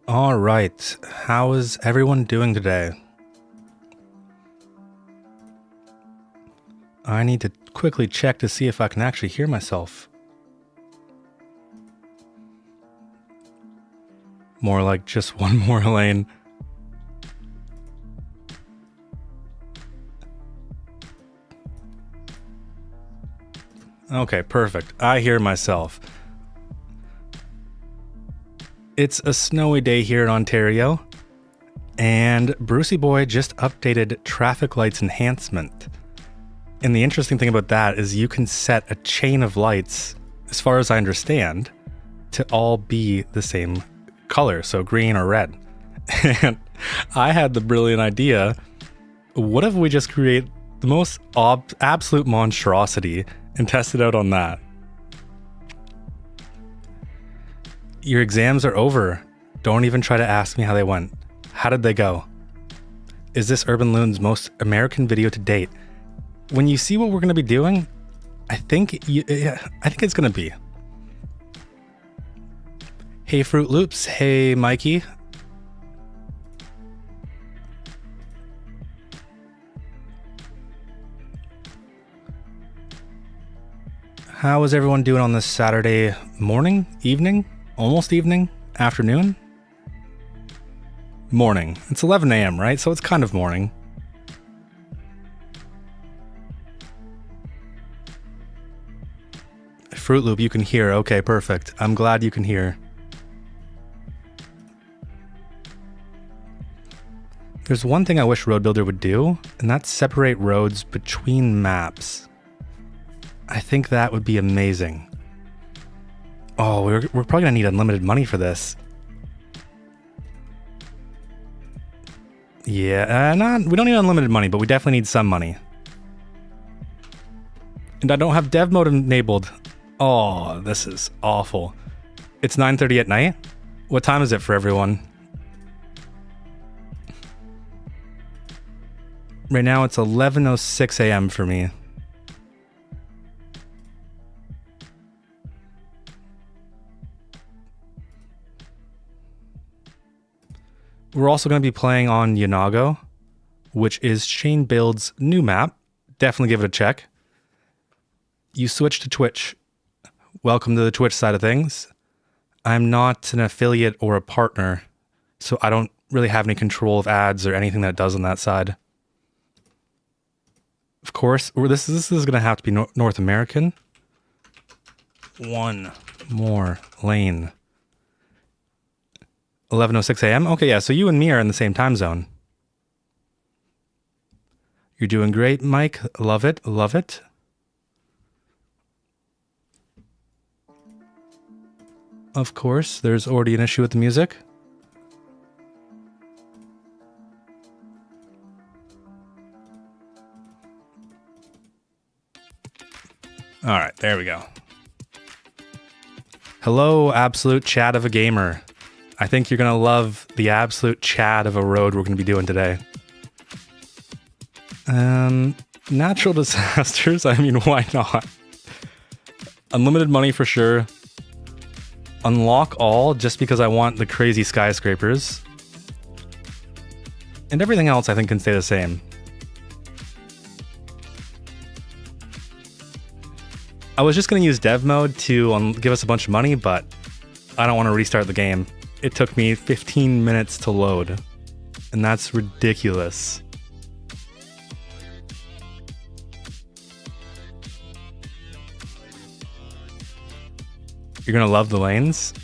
All right, how is everyone doing today? I need to quickly check to see if I can actually hear myself. More like just one more lane. Okay, perfect. I hear myself. It's a snowy day here in Ontario, and Brucey Boy just updated traffic lights enhancement. And the interesting thing about that is you can set a chain of lights, as far as I understand, to all be the same color, so green or red. And I had the brilliant idea, what if we just create the most absolute monstrosity and test it out on that? Your exams are over. Don't even try to ask me how they went. How did they go? Is this Urban Loon's most American video to date? When you see what we're going to be doing, I think it's going to be. Hey Fruit Loops, hey Mikey. How is everyone doing on this Saturday morning, evening? Almost evening? Afternoon? Morning. It's 11 a.m., right? So it's kind of morning. Fruit Loop, you can hear. Okay, perfect. I'm glad you can hear. There's one thing I wish Road Builder would do, and that's separate roads between maps. I think that would be amazing. Oh, we're probably gonna need unlimited money for this. Yeah, we don't need unlimited money, but we definitely need some money. And I don't have dev mode enabled. Oh, this is awful. It's 9:30 at night? What time is it for everyone? Right now it's 11:06 a.m. for me. We're also going to be playing on Yanago, which is Shane Build's new map. Definitely give it a check. You switch to Twitch. Welcome to the Twitch side of things. I'm not an affiliate or a partner, so I don't really have any control of ads or anything that it does on that side. Of course, this is going to have to be North American. One more lane. 11:06 a.m. Okay, yeah, so you and me are in the same time zone. You're doing great, Mike. Love it, love it. Of course, there's already an issue with the music. All right, there we go. Hello, absolute chat of a gamer. I think you're going to love the absolute chat of a road we're going to be doing today. Natural disasters, I mean, why not? Unlimited money for sure. Unlock all just because I want the crazy skyscrapers. And everything else I think can stay the same. I was just going to use dev mode to give us a bunch of money, but I don't want to restart the game. It took me 15 minutes to load, and that's ridiculous. You're gonna love the lanes.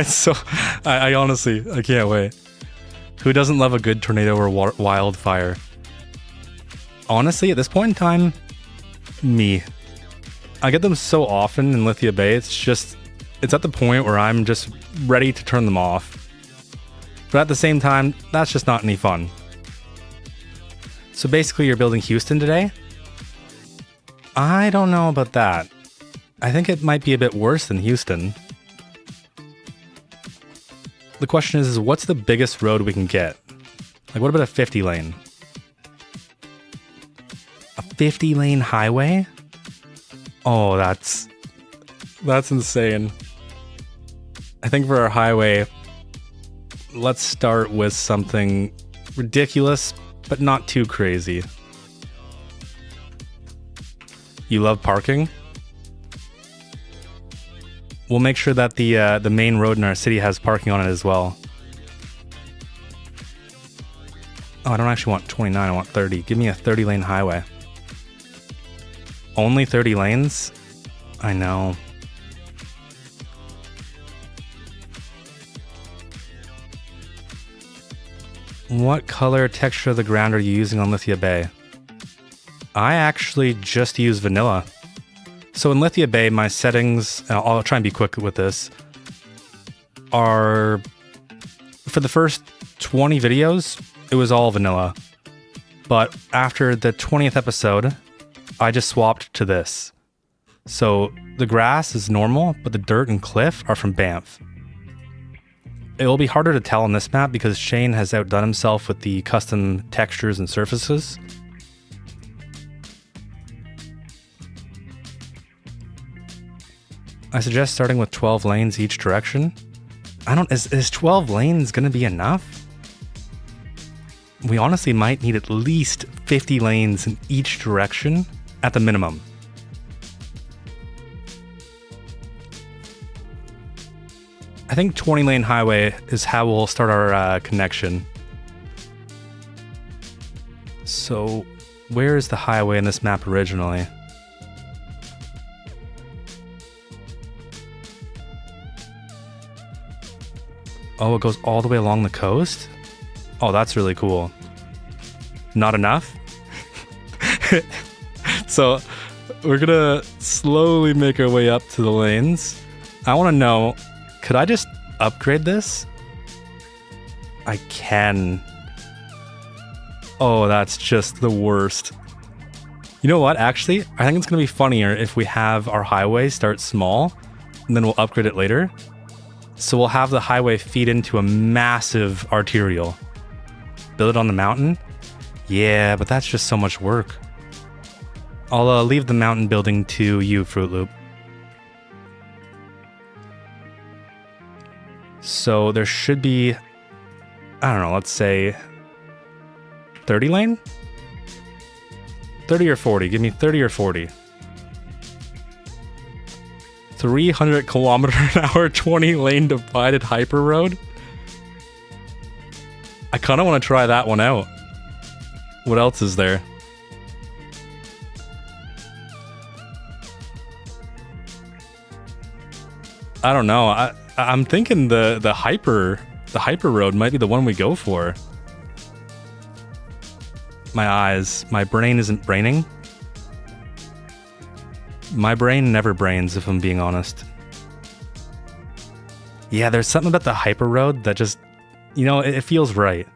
So, I honestly, I can't wait. Who doesn't love a good tornado or wildfire? Honestly, at this point in time, me. I get them so often in Lithia Bay, it's at the point where I'm just ready to turn them off. But at the same time, that's just not any fun. So basically you're building Houston today? I don't know about that. I think it might be a bit worse than Houston. The question is what's the biggest road we can get? Like what about a 50 lane? A 50 lane highway? Oh, that's insane. I think for our highway, let's start with something ridiculous, but not too crazy. You love parking? We'll make sure that the main road in our city has parking on it as well. Oh, I don't actually want 29, I want 30. Give me a 30-lane highway. Only 30 lanes? I know. What color texture of the ground are you using on Lithia Bay? I actually just use vanilla. So in Lithia Bay, my settings, and I'll try and be quick with this, are for the first 20 videos, it was all vanilla. But after the 20th episode, I just swapped to this. So the grass is normal, but the dirt and cliff are from Banff. It will be harder to tell on this map because Shane has outdone himself with the custom textures and surfaces. I suggest starting with 12 lanes each direction. Is 12 lanes gonna be enough? We honestly might need at least 50 lanes in each direction at the minimum. I think 20-lane highway is how we'll start our connection. So, where is the highway in this map originally? Oh, it goes all the way along the coast? Oh, that's really cool. Not enough? So, we're gonna slowly make our way up to the lanes. I want to know, could I just upgrade this? I can. Oh, that's just the worst. You know what, actually? I think it's gonna be funnier if we have our highway start small, and then we'll upgrade it later. So we'll have the highway feed into a massive arterial. Build it on the mountain? Yeah, but that's just so much work. I'll leave the mountain building to you, Fruit Loop. So there should be, I don't know, let's say 30 lane? 30 or 40. Give me 30 or 40. 300 kilometer an hour, 20 lane divided hyper road. I kind of want to try that one out. What else is there? I don't know. I'm thinking the hyper road might be the one we go for. My brain isn't braining. My brain never brains, if I'm being honest. Yeah, there's something about the hyper road that just, you know, it feels right.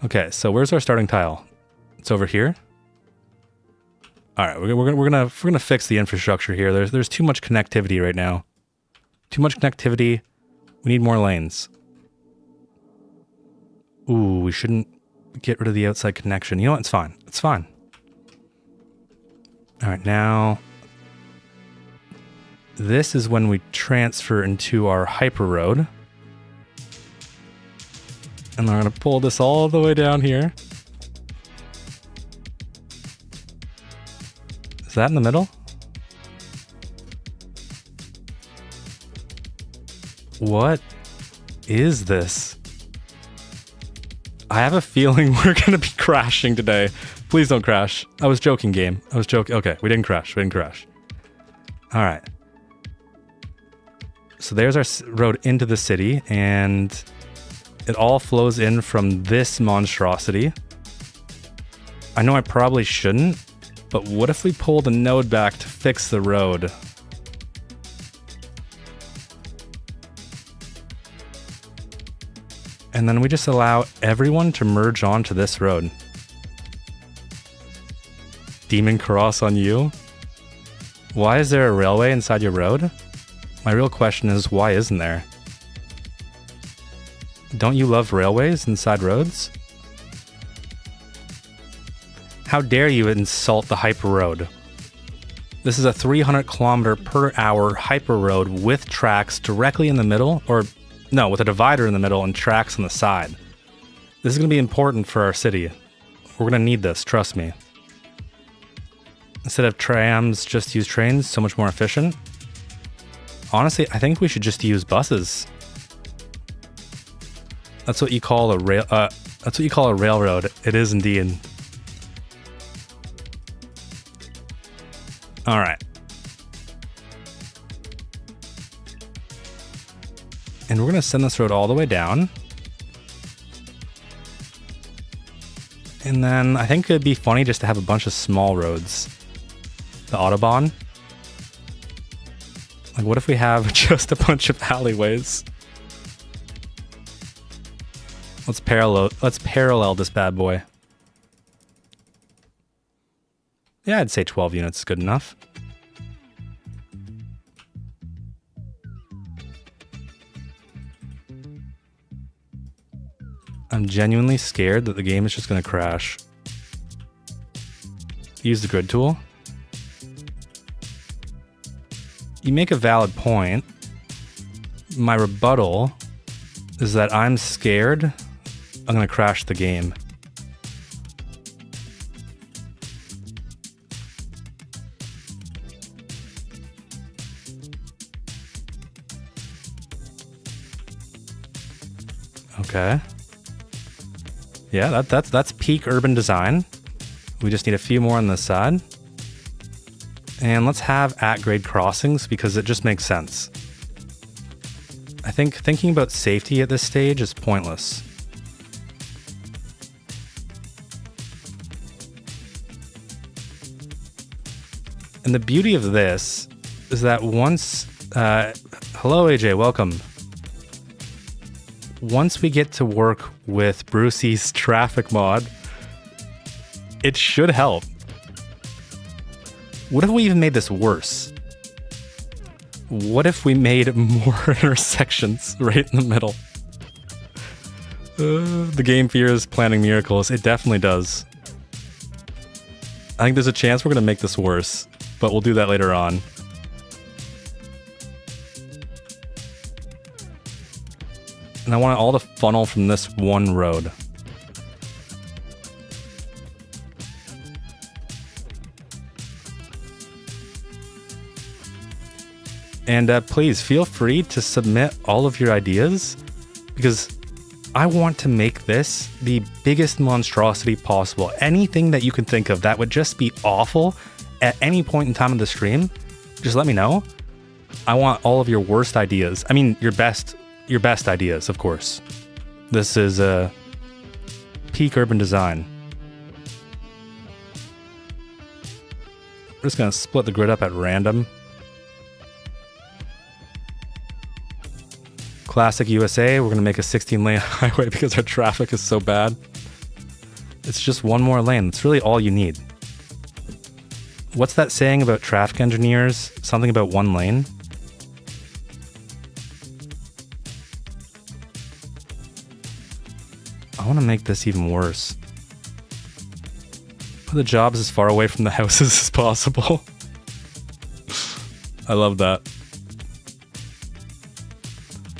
Okay, so where's our starting tile? It's over here. All right, we're gonna fix the infrastructure here. There's too much connectivity right now. Too much connectivity. We need more lanes. Ooh, we shouldn't get rid of the outside connection. You know what? It's fine. It's fine. All right, now this is when we transfer into our hyper road. And I'm gonna pull this all the way down here. Is that in the middle? What is this? I have a feeling we're gonna be crashing today. Please don't crash. I was joking, game. I was joking. Okay, we didn't crash. We didn't crash. All right. So there's our road into the city, and it all flows in from this monstrosity. I know I probably shouldn't, but what if we pull the node back to fix the road? And then we just allow everyone to merge onto this road. Demon Cross on you? Why is there a railway inside your road? My real question is, why isn't there? Don't you love railways inside roads? How dare you insult the hyper road? This is a 300 kilometer per hour hyperroad with tracks directly in the middle, or no, with a divider in the middle and tracks on the side. This is going to be important for our city. We're going to need this, trust me. Instead of trams, just use trains, so much more efficient. Honestly, I think we should just use buses. That's what you call a that's what you call a railroad. It is indeed. All right. And we're going to send this road all the way down. And then I think it'd be funny just to have a bunch of small roads. The Autobahn. Like, what if we have just a bunch of alleyways? Let's parallel this bad boy. Yeah, I'd say 12 units is good enough. I'm genuinely scared that the game is just going to crash. Use the grid tool. You make a valid point. My rebuttal is that I'm scared I'm going to crash the game. Okay. Yeah, that's peak urban design. We just need a few more on this side. And let's have at-grade crossings because it just makes sense. I think thinking about safety at this stage is pointless. And the beauty of this is that once... hello, AJ, welcome. Once we get to work with Brucey's traffic mod, it should help. What if we even made this worse? What if we made more intersections right in the middle? The game fears planning miracles. It definitely does. I think there's a chance we're going to make this worse, but we'll do that later on. And I want all the funnel from this one road. And please feel free to submit all of your ideas because I want to make this the biggest monstrosity possible. Anything that you can think of that would just be awful at any point in time of the stream, just let me know. I want all of your worst ideas. I mean, your best ideas, of course. This is a peak urban design. We're just gonna split the grid up at random. Classic USA, we're gonna make a 16-lane highway because our traffic is so bad. It's just one more lane. It's really all you need. What's that saying about traffic engineers? Something about one lane? I want to make this even worse. Put the jobs as far away from the houses as possible. I love that.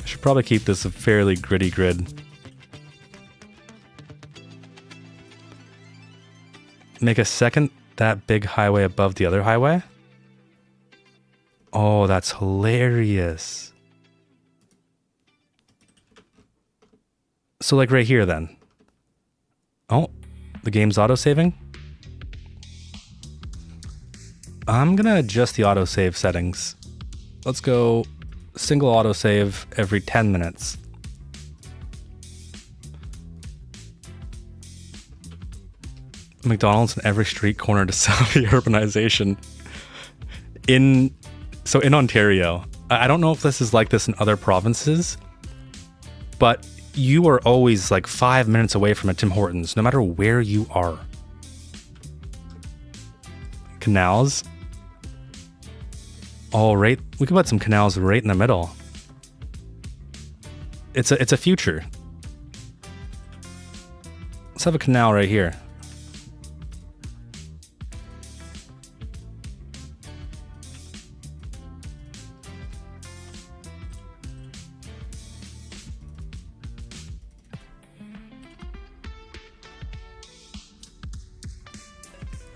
I should probably keep this a fairly gritty grid. Make a second that big highway above the other highway. Oh, that's hilarious. So like right here then. Oh, the game's auto-saving. I'm gonna adjust the autosave settings. Let's go single autosave every 10 minutes. McDonald's in every street corner to solve the urbanization. In Ontario, I don't know if this is like this in other provinces, but you are always like 5 minutes away from a Tim Hortons, no matter where you are. Canals. Oh, right. We could put some canals right in the middle. It's a future. Let's have a canal right here.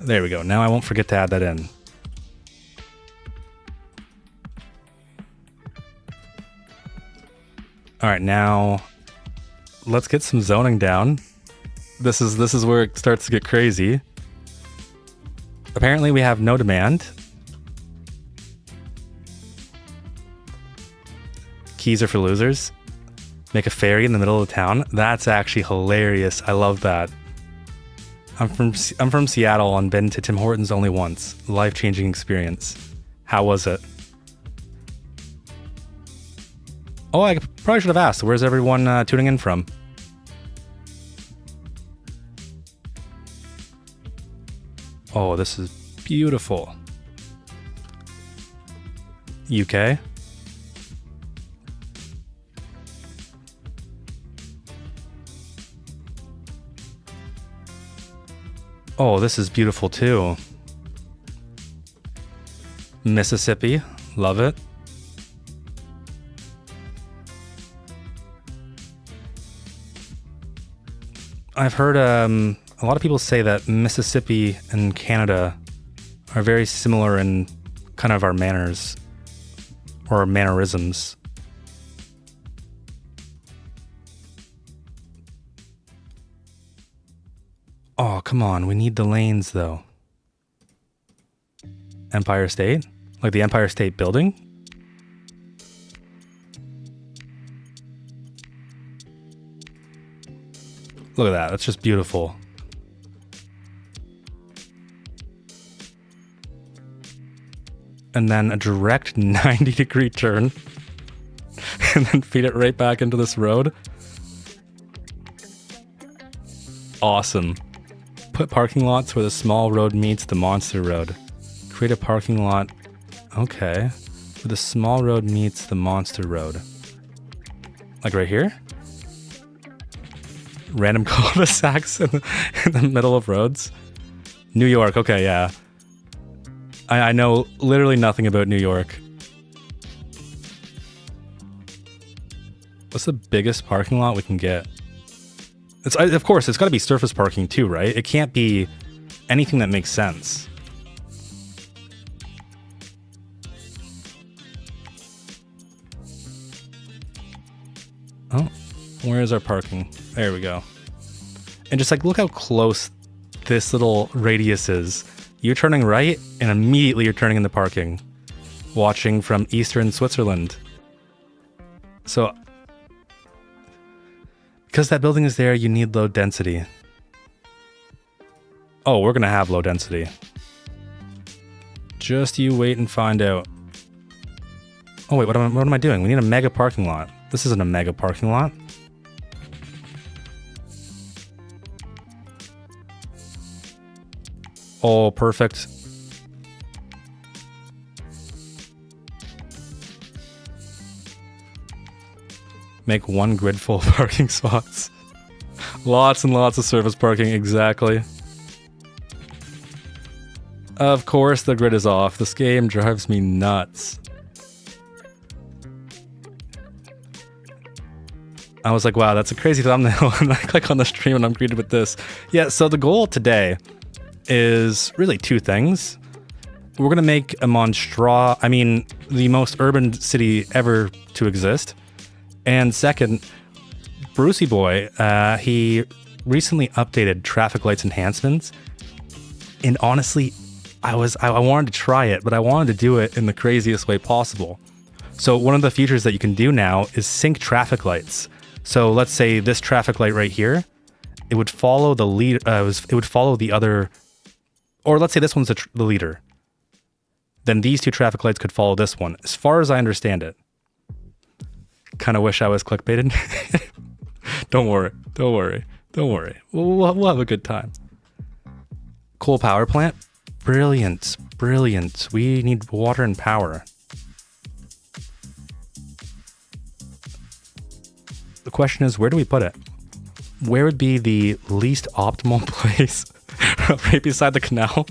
There we go. Now I won't forget to add that in. All right, now let's get some zoning down. This is where it starts to get crazy. Apparently we have no demand. Keys are for losers. Make a ferry in the middle of the town. That's actually hilarious. I love that. I'm from Seattle and been to Tim Hortons only once. Life-changing experience. How was it? Oh, I probably should have asked. Where's everyone tuning in from? Oh, this is beautiful. UK. Oh, this is beautiful too. Mississippi, love it. I've heard a lot of people say that Mississippi and Canada are very similar in kind of our manners or our mannerisms. Oh, come on. We need the lanes, though. Empire State? Like the Empire State Building? Look at that. That's just beautiful. And then a direct 90-degree turn. And then feed it right back into this road. Awesome. Put parking lots where the small road meets the monster road. Create a parking lot. Okay. Where the small road meets the monster road. Like right here? Random cul-de-sacs in the middle of roads. New York. Okay, yeah. I know literally nothing about New York. What's the biggest parking lot we can get? Of course, it's got to be surface parking too, right? It can't be anything that makes sense. Oh, where is our parking? There we go. And just like, look how close this little radius is. You're turning right, and immediately you're turning into parking. Watching from Eastern Switzerland. So, because that building is there, you need low density. Oh, we're gonna have low density. Just you wait and find out. Oh wait, what am I doing? We need a mega parking lot. This isn't a mega parking lot. Oh, perfect. Make one grid full of parking spots. Lots and lots of surface parking, exactly. Of course the grid is off. This game drives me nuts. I was like, wow, that's a crazy thumbnail. And I click on the stream and I'm greeted with this. Yeah, so the goal today is really two things. We're gonna make a the most urban city ever to exist. And second, Brucey Boy, he recently updated traffic lights enhancements. And honestly, I wanted to try it, but I wanted to do it in the craziest way possible. So one of the features that you can do now is sync traffic lights. So let's say this traffic light right here, it would follow the lead. It would follow the other. Or let's say this one's the leader. Then these two traffic lights could follow this one, as far as I understand it. Kind of wish I was clickbaited. Don't worry. We'll have a good time. Coal power plant? Brilliant. We need water and power. The question is, where do we put it? Where would be the least optimal place? Right beside the canal?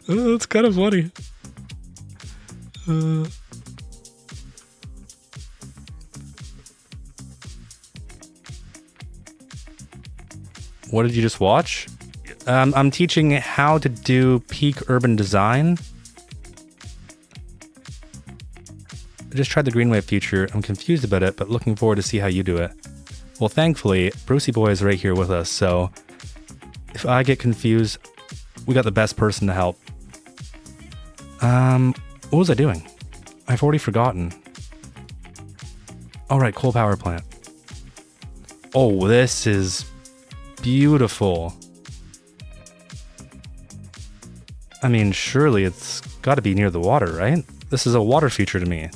Oh, that's kind of funny. What did you just watch? I'm teaching how to do peak urban design. I just tried the Green Wave feature. I'm confused about it, but looking forward to see how you do it. Well, thankfully, Brucey Boy is right here with us, so if I get confused, we got the best person to help. What was I doing? I've already forgotten. All right, coal power plant. Oh, this is beautiful. I mean, surely it's got to be near the water, right? This is a water feature to me.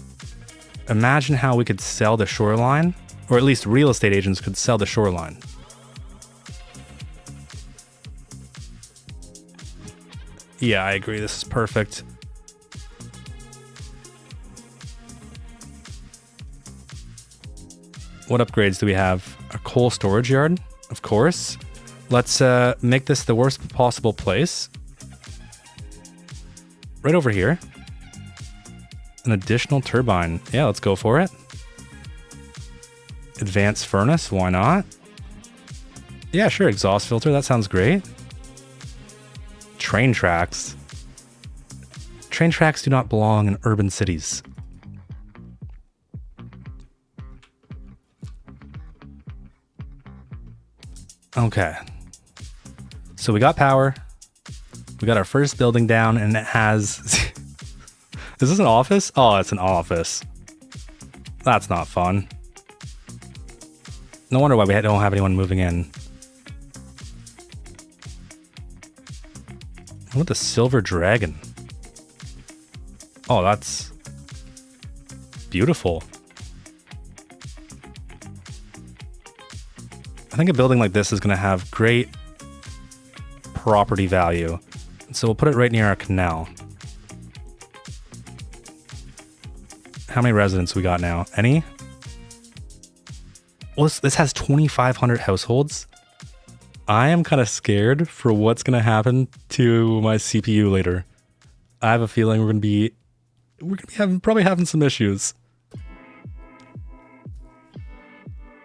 Imagine how we could sell the shoreline, or at least real estate agents could sell the shoreline. Yeah, I agree. This is perfect. What upgrades do we have? A coal storage yard, of course. Let's make this the worst possible place. Right over here. An additional turbine. Yeah, let's go for it. Advanced furnace, why not? Yeah, sure, exhaust filter, that sounds great. Train tracks. Train tracks do not belong in urban cities. Okay. So we got power. We got our first building down, and it has... Is this an office? Oh, it's an office. That's not fun. No wonder why we don't have anyone moving in. What the silver dragon? Oh, that's beautiful. I think a building like this is going to have great property value. So we'll put it right near our canal. How many residents we got now? Any? Well, this has 2,500 households. I am kind of scared for what's going to happen to my CPU later. I have a feeling we're going to be probably having some issues.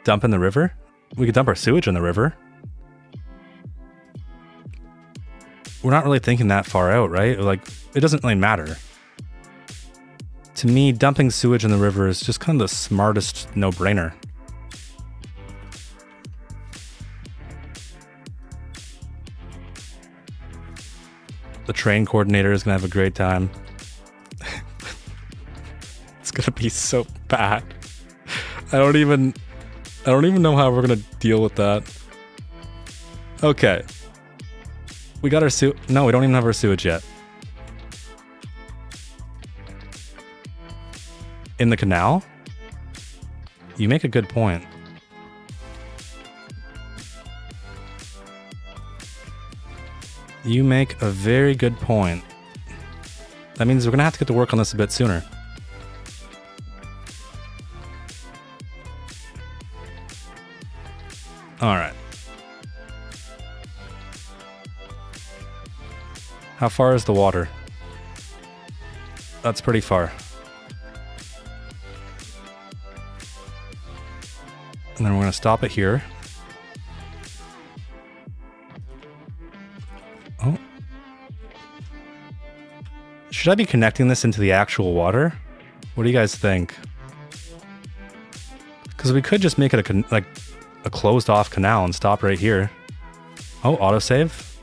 Dump in the river? We could dump our sewage in the river. We're not really thinking that far out, right? Like, it doesn't really matter. To me, dumping sewage in the river is just kind of the smartest no-brainer. The train coordinator is going to have a great time. It's going to be so bad. I don't even know how we're going to deal with that. Okay. We got our sewage. No, we don't even have our sewage yet. In the canal? You make a good point. You make a very good point. That means we're going to have to get to work on this a bit sooner. Alright. How far is the water? That's pretty far. And then we're going to stop it here. Oh. Should I be connecting this into the actual water? What do you guys think? Because we could just make it a closed off canal and stop right here. Oh, autosave.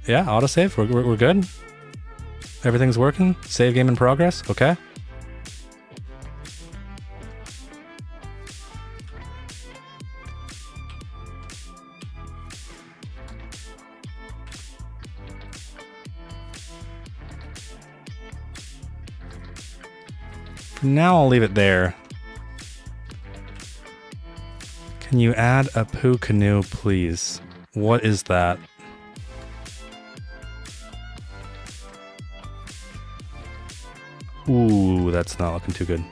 Yeah, autosave. We're good. Everything's working. Save game in progress. Okay. For now, I'll leave it there. Can you add a poo canoe, please? What is that? Ooh, that's not looking too good.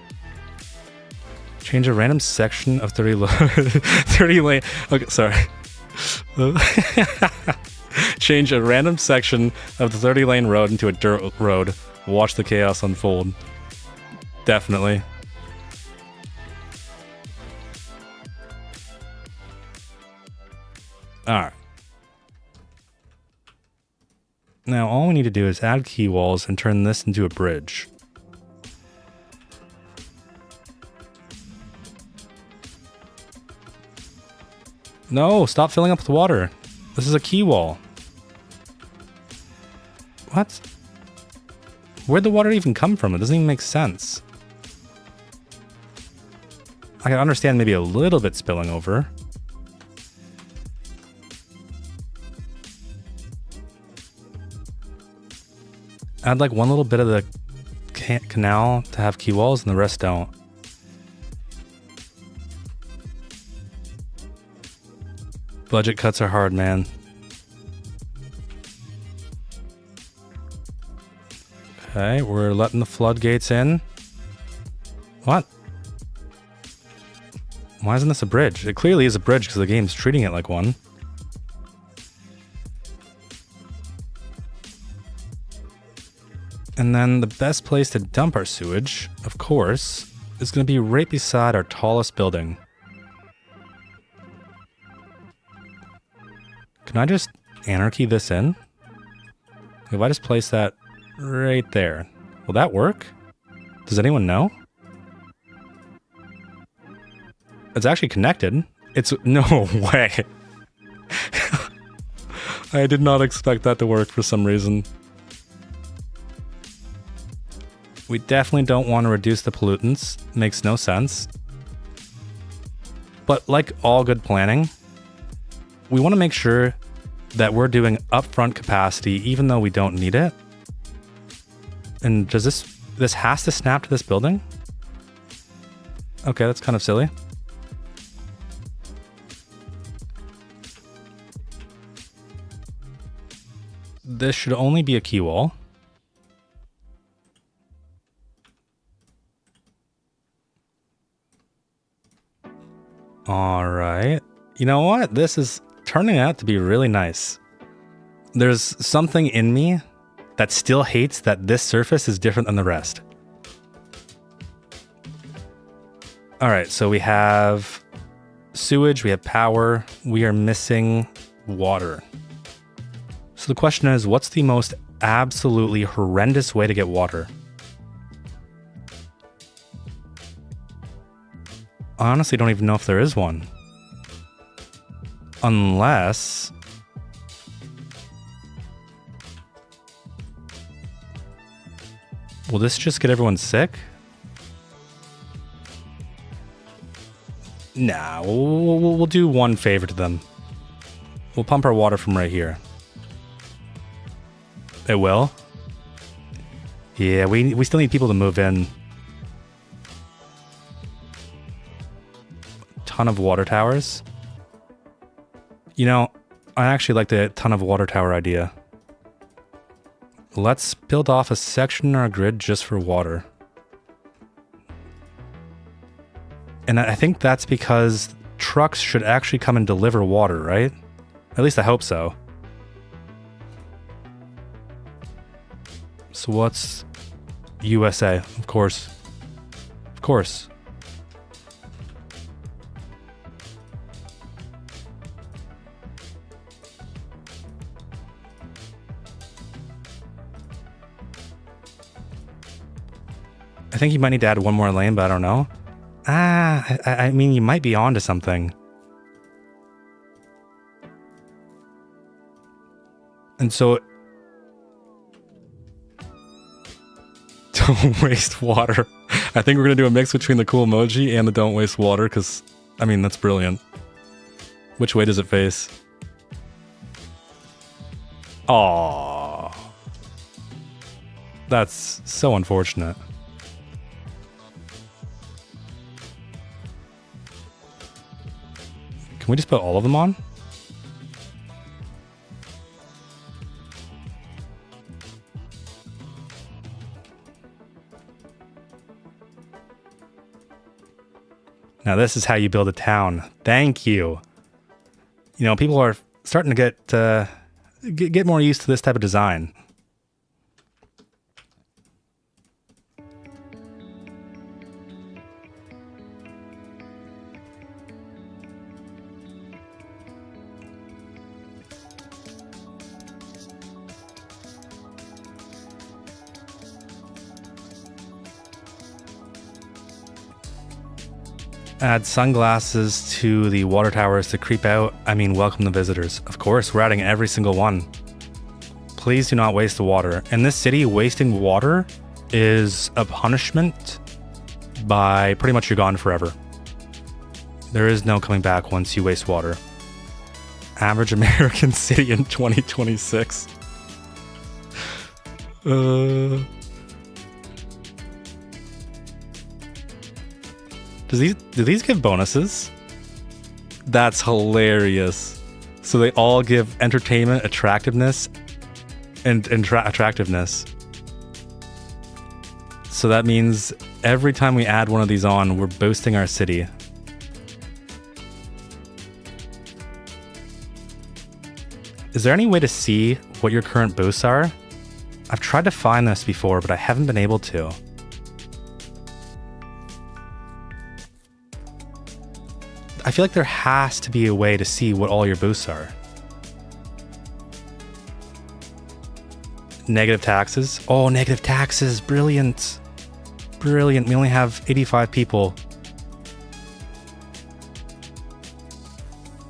Change a random section of 30 lane. Okay, sorry. Change a random section of the 30 lane road into a dirt road. Watch the chaos unfold. Definitely. Alright. Now all we need to do is add key walls and turn this into a bridge. No, stop filling up with water. This is a key wall. What? Where'd the water even come from? It doesn't even make sense. I can understand maybe a little bit spilling over. Add like one little bit of the canal to have key walls and the rest don't. Budget cuts are hard, man. Okay, we're letting the floodgates in. What? Why isn't this a bridge? It clearly is a bridge because the game's treating it like one. And then the best place to dump our sewage, of course, is going to be right beside our tallest building. Can I just anarchy this in? If I just place that right there, will that work? Does anyone know? It's actually connected. It's no way. I did not expect that to work for some reason. We definitely don't want to reduce the pollutants. Makes no sense. But like all good planning, we want to make sure that we're doing upfront capacity even though we don't need it. And does this has to snap to this building? Okay, that's kind of silly. This should only be a key wall. All right. You know what? This is turning out to be really nice. There's something in me that still hates that this surface is different than the rest. All right, so we have sewage, we have power, we are missing water. So the question is, what's the most absolutely horrendous way to get water? I honestly don't even know if there is one. Unless... will this just get everyone sick? Nah, we'll do one favor to them. We'll pump our water from right here. It will? Yeah, we still need people to move in. Ton of water towers. You know, I actually like the ton of water tower idea. Let's build off a section in our grid just for water. And I think that's because trucks should actually come and deliver water, right? At least I hope so. So what's USA? Of course. Of course. I think you might need to add one more lane, but I don't know. I mean, you might be onto something. And so... don't waste water. I think we're going to do a mix between the cool emoji and the don't waste water, because, I mean, that's brilliant. Which way does it face? Aww. That's so unfortunate. Can we just put all of them on? Now this is how you build a town. Thank you. You know, people are starting to get more used to this type of design. Add sunglasses to the water towers to creep out. I mean, welcome the visitors. Of course, we're adding every single one. Please do not waste the water. In this city, wasting water is a punishment by pretty much you're gone forever. There is no coming back once you waste water. Average American city in 2026. Do these give bonuses? That's hilarious. So they all give entertainment, attractiveness, and attractiveness. So that means every time we add one of these on, we're boosting our city. Is there any way to see what your current boosts are? I've tried to find this before, but I haven't been able to. I feel like there has to be a way to see what all your boosts are. Negative taxes. Oh, negative taxes. Brilliant. Brilliant. We only have 85 people.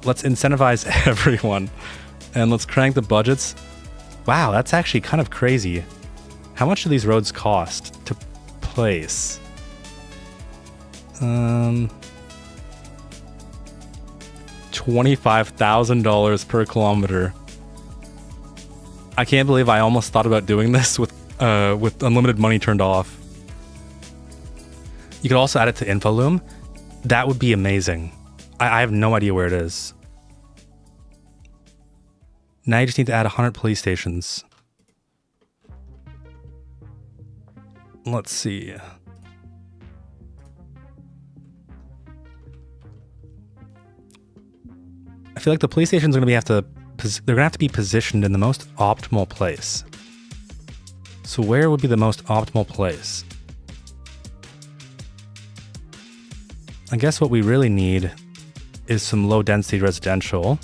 Let's incentivize everyone. And let's crank the budgets. Wow, that's actually kind of crazy. How much do these roads cost to place? $25,000 per kilometer. I can't believe I almost thought about doing this with unlimited money turned off. You could also add it to InfoLoom. That would be amazing. I have no idea where it is. Now you just need to add 100 police stations. Let's see. I feel like the police stations are going to have to be positioned in the most optimal place. So where would be the most optimal place? I guess what we really need is some low density residential.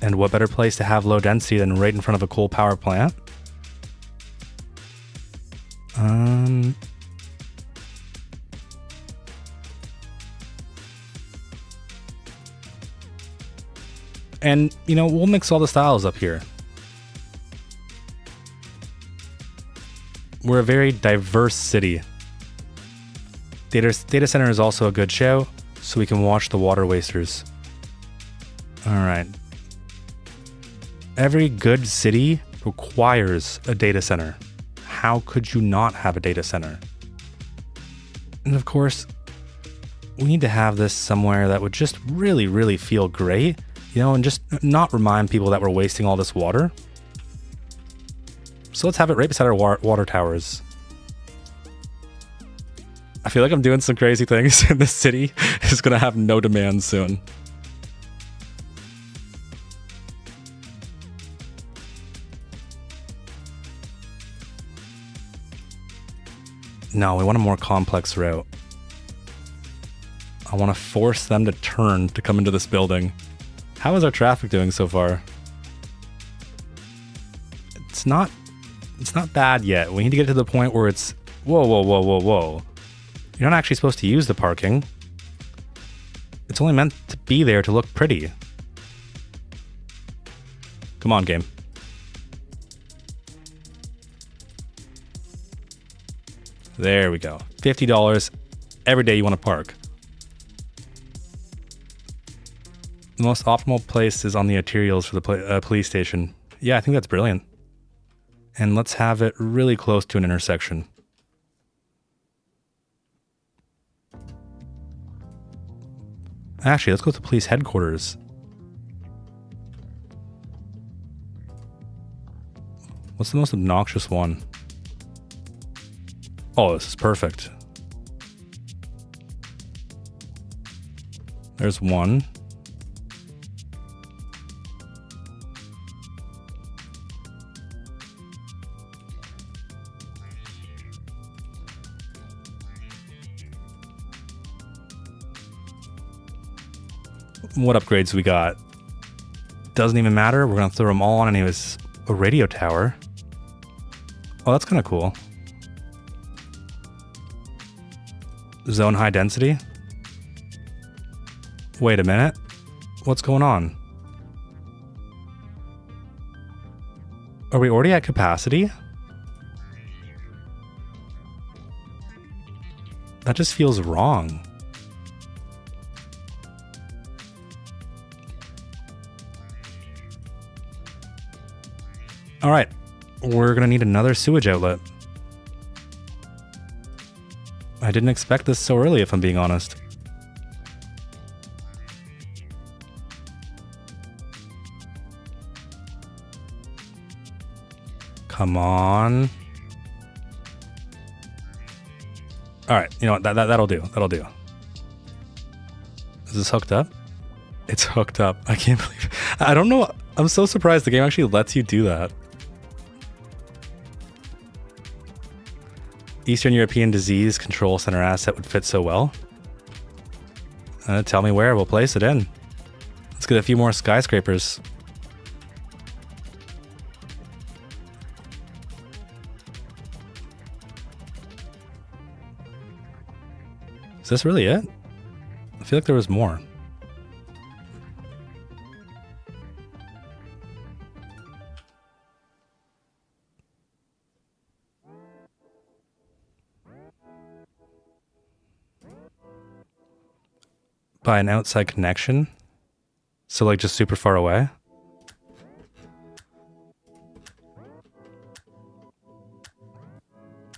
And what better place to have low density than right in front of a coal power plant? And, you know, we'll mix all the styles up here. We're a very diverse city. Data center is also a good show, so we can watch the water wasters. All right. Every good city requires a data center. How could you not have a data center? And of course, we need to have this somewhere that would just really, really feel great, you know, and just not remind people that we're wasting all this water. So let's have it right beside our water towers. I feel like I'm doing some crazy things, and this city is going to have no demand soon. No, we want a more complex route. I want to force them to turn to come into this building. How is our traffic doing so far? It's not bad yet. We need to get to the point where it's whoa, whoa, whoa, whoa, whoa. You're not actually supposed to use the parking. It's only meant to be there to look pretty. Come on, game. There we go. $50 every day you want to park. The most optimal place is on the arterials for the police station. Yeah, I think that's brilliant. And let's have it really close to an intersection. Actually, let's go to police headquarters. What's the most obnoxious one? Oh, this is perfect. There's one. What upgrades we got? Doesn't even matter. We're going to throw them all on anyways. A radio tower. Oh, that's kind of cool. Zone high density? Wait a minute. What's going on? Are we already at capacity? That just feels wrong. All right, we're gonna need another sewage outlet. I didn't expect this so early, if I'm being honest. Come on. All right, you know what? That'll do. That'll do. Is this hooked up? It's hooked up. I can't believe it. I don't know. I'm so surprised the game actually lets you do that. Eastern European Disease Control Center asset would fit so well. Tell me where. We'll place it in. Let's get a few more skyscrapers. Is this really it? I feel like there was more. By an outside connection? So like just super far away?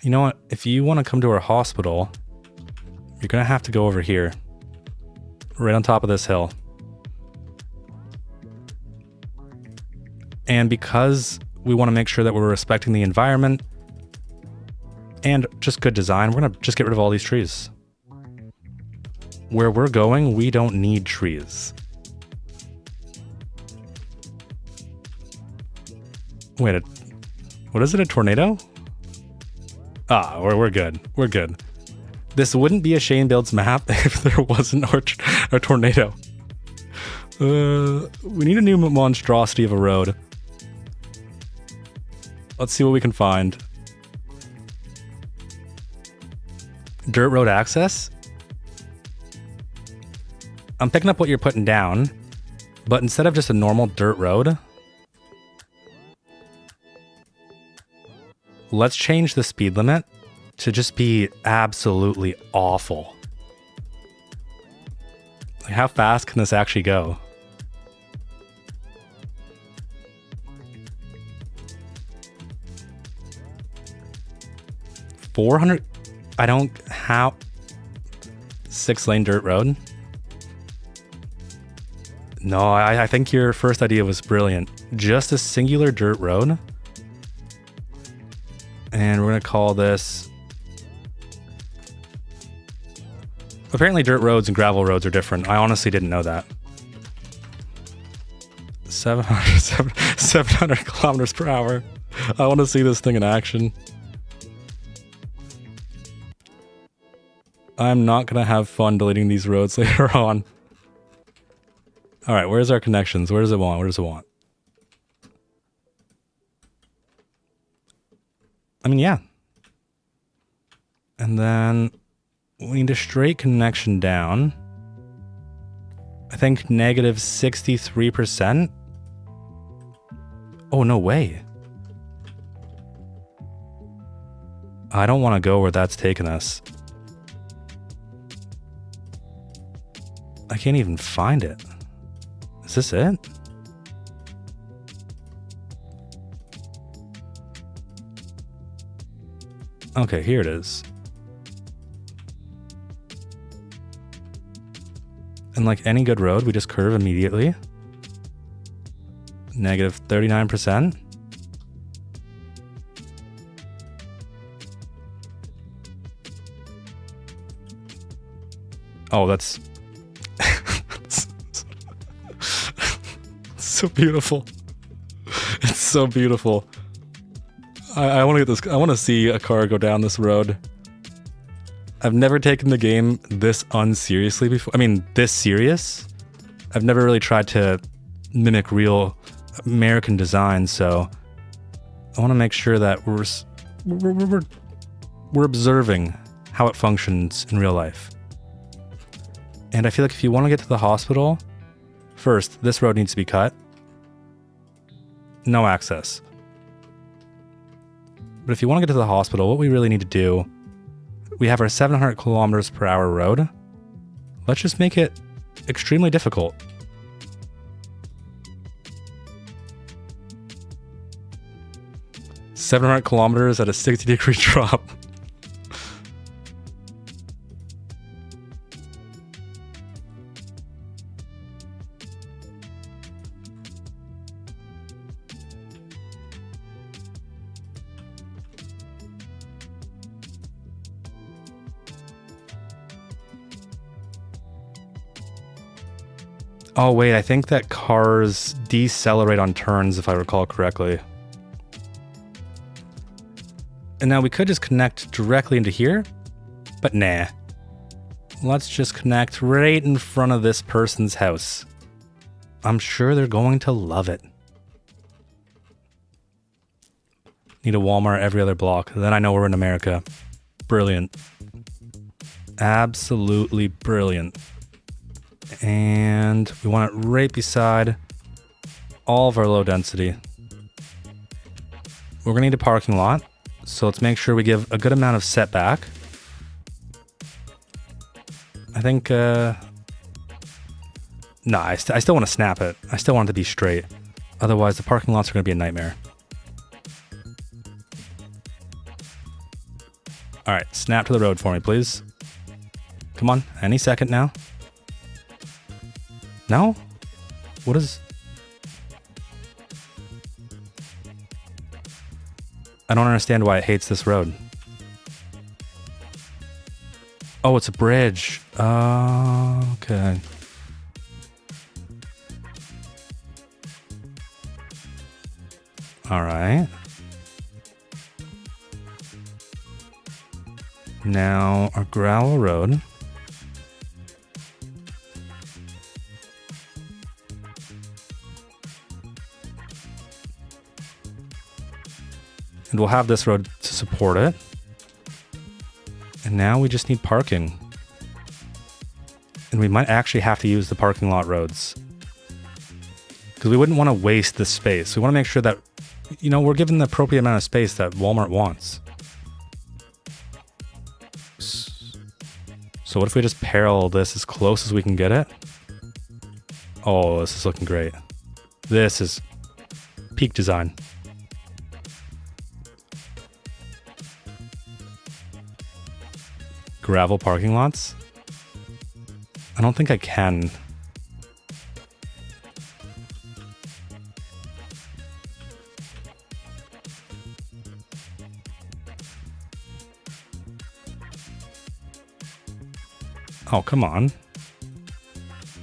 You know what? If you want to come to our hospital, you're gonna have to go over here. Right on top of this hill. And because we want to make sure that we're respecting the environment and just good design, we're gonna just get rid of all these trees. Where we're going, we don't need trees. Wait, what is it, a tornado? Ah, we're good. We're good. This wouldn't be a Shane Builds map if there wasn't a tornado. We need a new monstrosity of a road. Let's see what we can find. Dirt road access? I'm picking up what you're putting down, but instead of just a normal dirt road, let's change the speed limit to just be absolutely awful. Like, how fast can this actually go? $400? I don't have 6-lane dirt road. No, I think your first idea was brilliant. Just a singular dirt road. And we're going to call this... Apparently dirt roads and gravel roads are different. I honestly didn't know that. 700 kilometers per hour. I want to see this thing in action. I'm not going to have fun deleting these roads later on. All right, where's our connections? Where does it want? Where does it want? I mean, yeah. And then we need a straight connection down. I think negative 63%. Oh, no way. I don't want to go where that's taking us. I can't even find it. Is this it? Okay, here it is. And like any good road, we just curve immediately. Negative 39%. Oh, that's so beautiful. It's so beautiful. I want to get this. I want to see a car go down this road. I've never taken the game this unseriously before. I mean, this serious. I've never really tried to mimic real American design, so I want to make sure that we're observing how it functions in real life. And I feel like if you want to get to the hospital, first, this road needs to be cut. No access. But if you want to get to the hospital, what we really need to do, we have our 700 kilometers per hour road. Let's just make it extremely difficult. "700 kilometers at a 60-degree drop." Oh wait, I think that cars decelerate on turns if I recall correctly. And now we could just connect directly into here, but nah. Let's just connect right in front of this person's house. I'm sure they're going to love it. Need a Walmart every other block. Then I know we're in America. Brilliant. Absolutely brilliant. And we want it right beside all of our low density. We're gonna need a parking lot, so let's make sure we give a good amount of setback. I think, no, I still want to snap it. I still want it to be straight. Otherwise, the parking lots are gonna be a nightmare. All right, snap to the road for me, please. Come on, any second now. No? What is... I don't understand why it hates this road. Oh, it's a bridge. Okay. All right. Now, our gravel road. And we'll have this road to support it. And now we just need parking. And we might actually have to use the parking lot roads. Because we wouldn't want to waste this space. We want to make sure that, you know, we're given the appropriate amount of space that Walmart wants. So what if we just parallel this as close as we can get it? Oh, this is looking great. This is peak design. Gravel parking lots? I don't think I can. Oh, come on.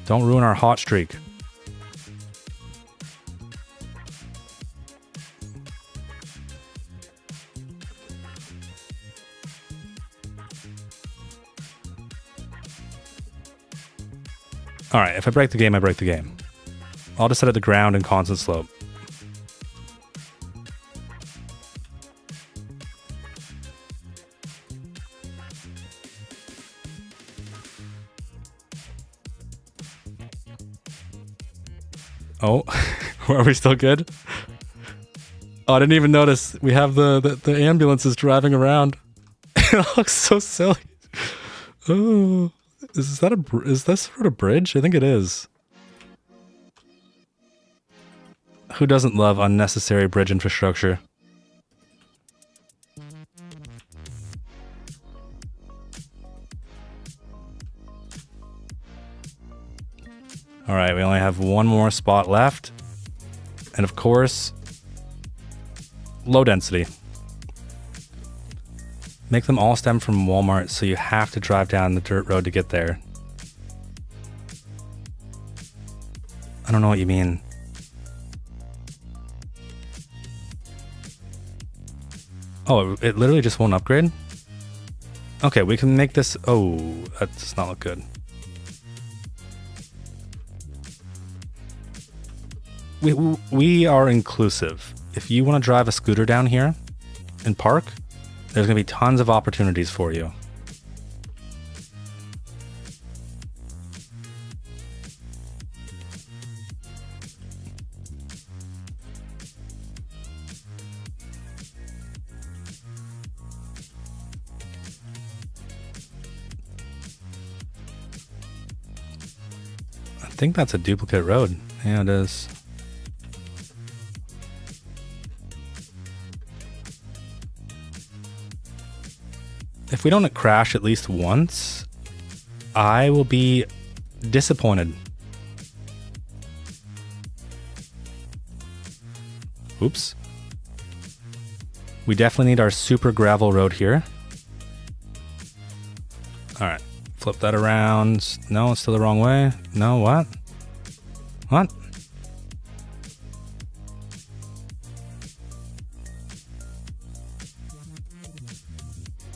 Don't ruin our hot streak. All right, if I break the game, I break the game. I'll just set it to ground and constant slope. Oh, are we still good? Oh, I didn't even notice. We have the ambulances driving around. It looks so silly. Oh. Is this sort of bridge? I think it is. Who doesn't love unnecessary bridge infrastructure? All right, we only have one more spot left. And of course, low density. Make them all stem from Walmart, so you have to drive down the dirt road to get there. I don't know what you mean. Oh, it literally just won't upgrade? Okay, we can make this... Oh, that does not look good. We are inclusive. If you want to drive a scooter down here and park, there's going to be tons of opportunities for you. think that's a duplicate road. Yeah, it is. If we don't crash at least once, I will be disappointed. Oops. We definitely need our super gravel road here. Alright, flip that around. No, it's still the wrong way. No, what? What?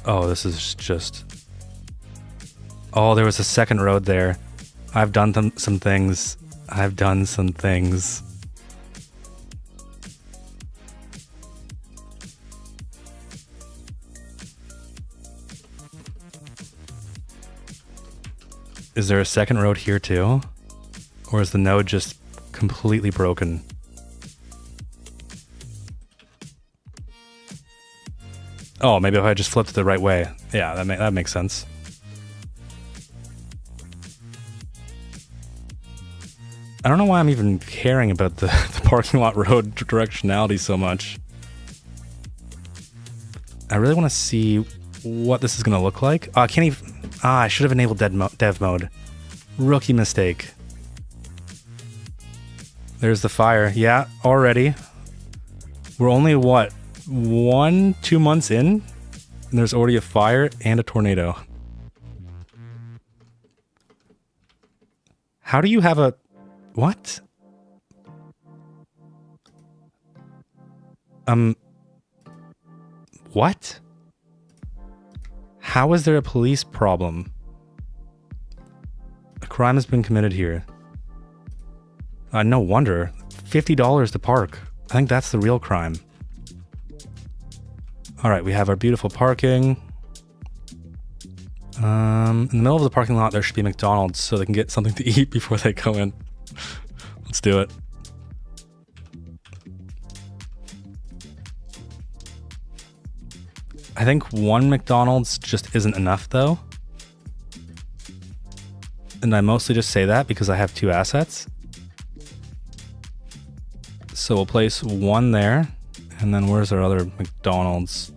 Oh, this is just... Oh, there was a second road there. I've done some things. I've done some things. Is there a second road here too? Or is the node just completely broken? Oh, maybe if I just flipped it the right way. Yeah, that makes sense. I don't know why I'm even caring about the parking lot road directionality so much. I really want to see what this is going to look like. I can't even... I should have enabled dev mode. Rookie mistake. There's the fire. Yeah, already. We're only, what, 1-2 months in? And there's already a fire and a tornado. How do you have a... What? What? How is there a police problem? A crime has been committed here. No wonder. $50 to park. I think that's the real crime. Alright, we have our beautiful parking. In the middle of the parking lot, there should be McDonald's so they can get something to eat before they go in. Let's do it. I think one McDonald's just isn't enough though. And I mostly just say that because I have 2 assets. So we'll place one there. And then where's our other McDonald's?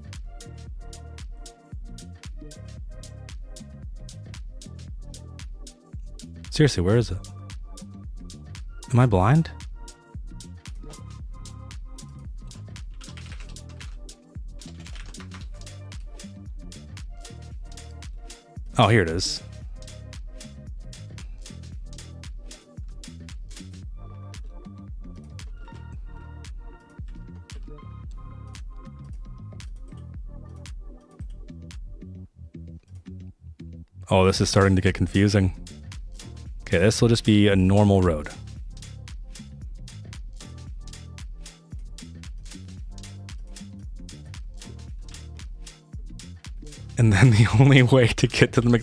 Seriously, where is it? Am I blind? Oh, here it is. Oh, this is starting to get confusing. Okay, this will just be a normal road. And then the only way to get to the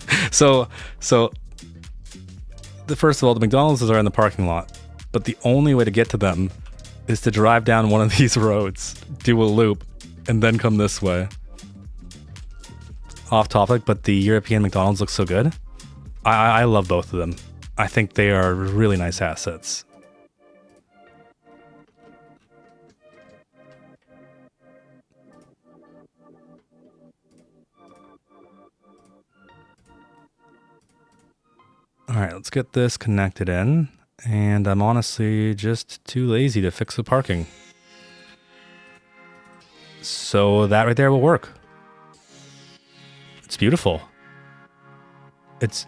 first of all, the McDonald's are in the parking lot, but the only way to get to them is to drive down one of these roads, do a loop, and then come this way. Off topic, but the European McDonald's looks so good. I love both of them. I think they are really nice assets. Alright, let's get this connected in. And I'm honestly just too lazy to fix the parking. So that right there will work. It's beautiful. It's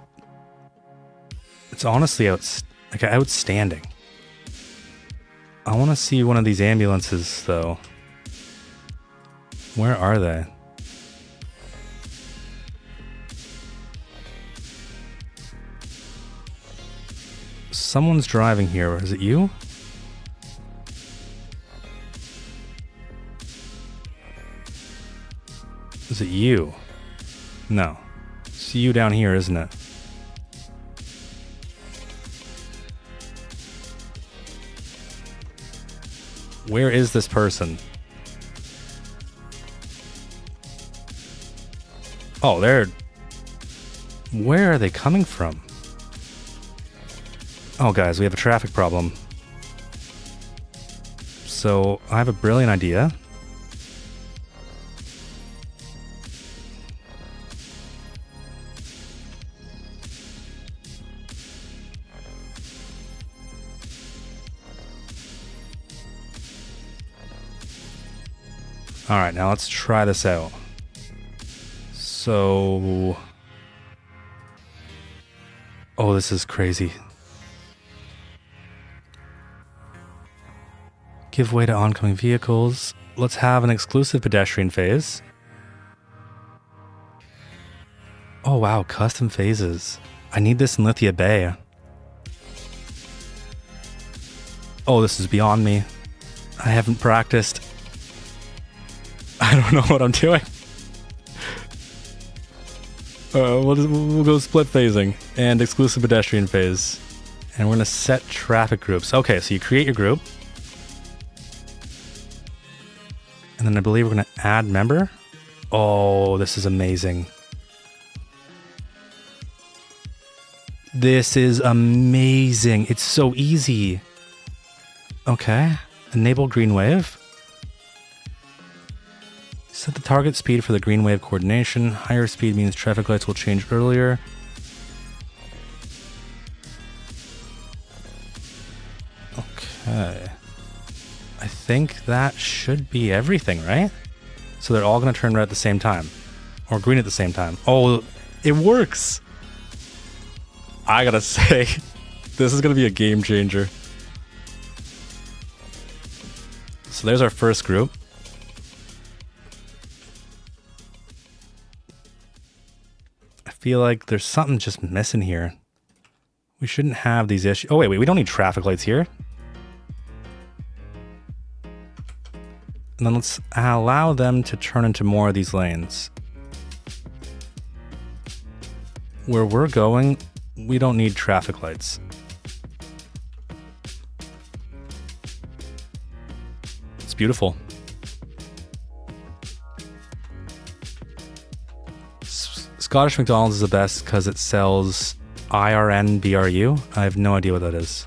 honestly outstanding. I want to see one of these ambulances though. Where are they? Someone's driving here. Is it you? Is it you? No. It's you down here, isn't it? Where is this person? Oh, they're... Where are they coming from? Oh, guys, we have a traffic problem. So, I have a brilliant idea. Alright, now let's try this out. So... Oh, this is crazy. Give way to oncoming vehicles. Let's have an exclusive pedestrian phase. Oh wow, custom phases. I need this in Lithia Bay. Oh, this is beyond me. I haven't practiced. I don't know what I'm doing. We'll go split phasing and exclusive pedestrian phase. And we're going to set traffic groups. Okay, so you create your group. And then I believe we're going to add member. Oh, this is amazing. This is amazing. It's so easy. Okay. Enable green wave. Set the target speed for the green wave coordination. Higher speed means traffic lights will change earlier. Okay. I think that should be everything, right? So they're all going to turn red at the same time. Or green at the same time. Oh, it works! I gotta say, this is going to be a game changer. So there's our first group. I feel like there's something just missing here. We shouldn't have these issues. Oh, wait, we don't need traffic lights here. And then let's allow them to turn into more of these lanes. Where we're going, we don't need traffic lights. It's beautiful. Scottish McDonald's is the best because it sells IRN-BRU. I have no idea what that is.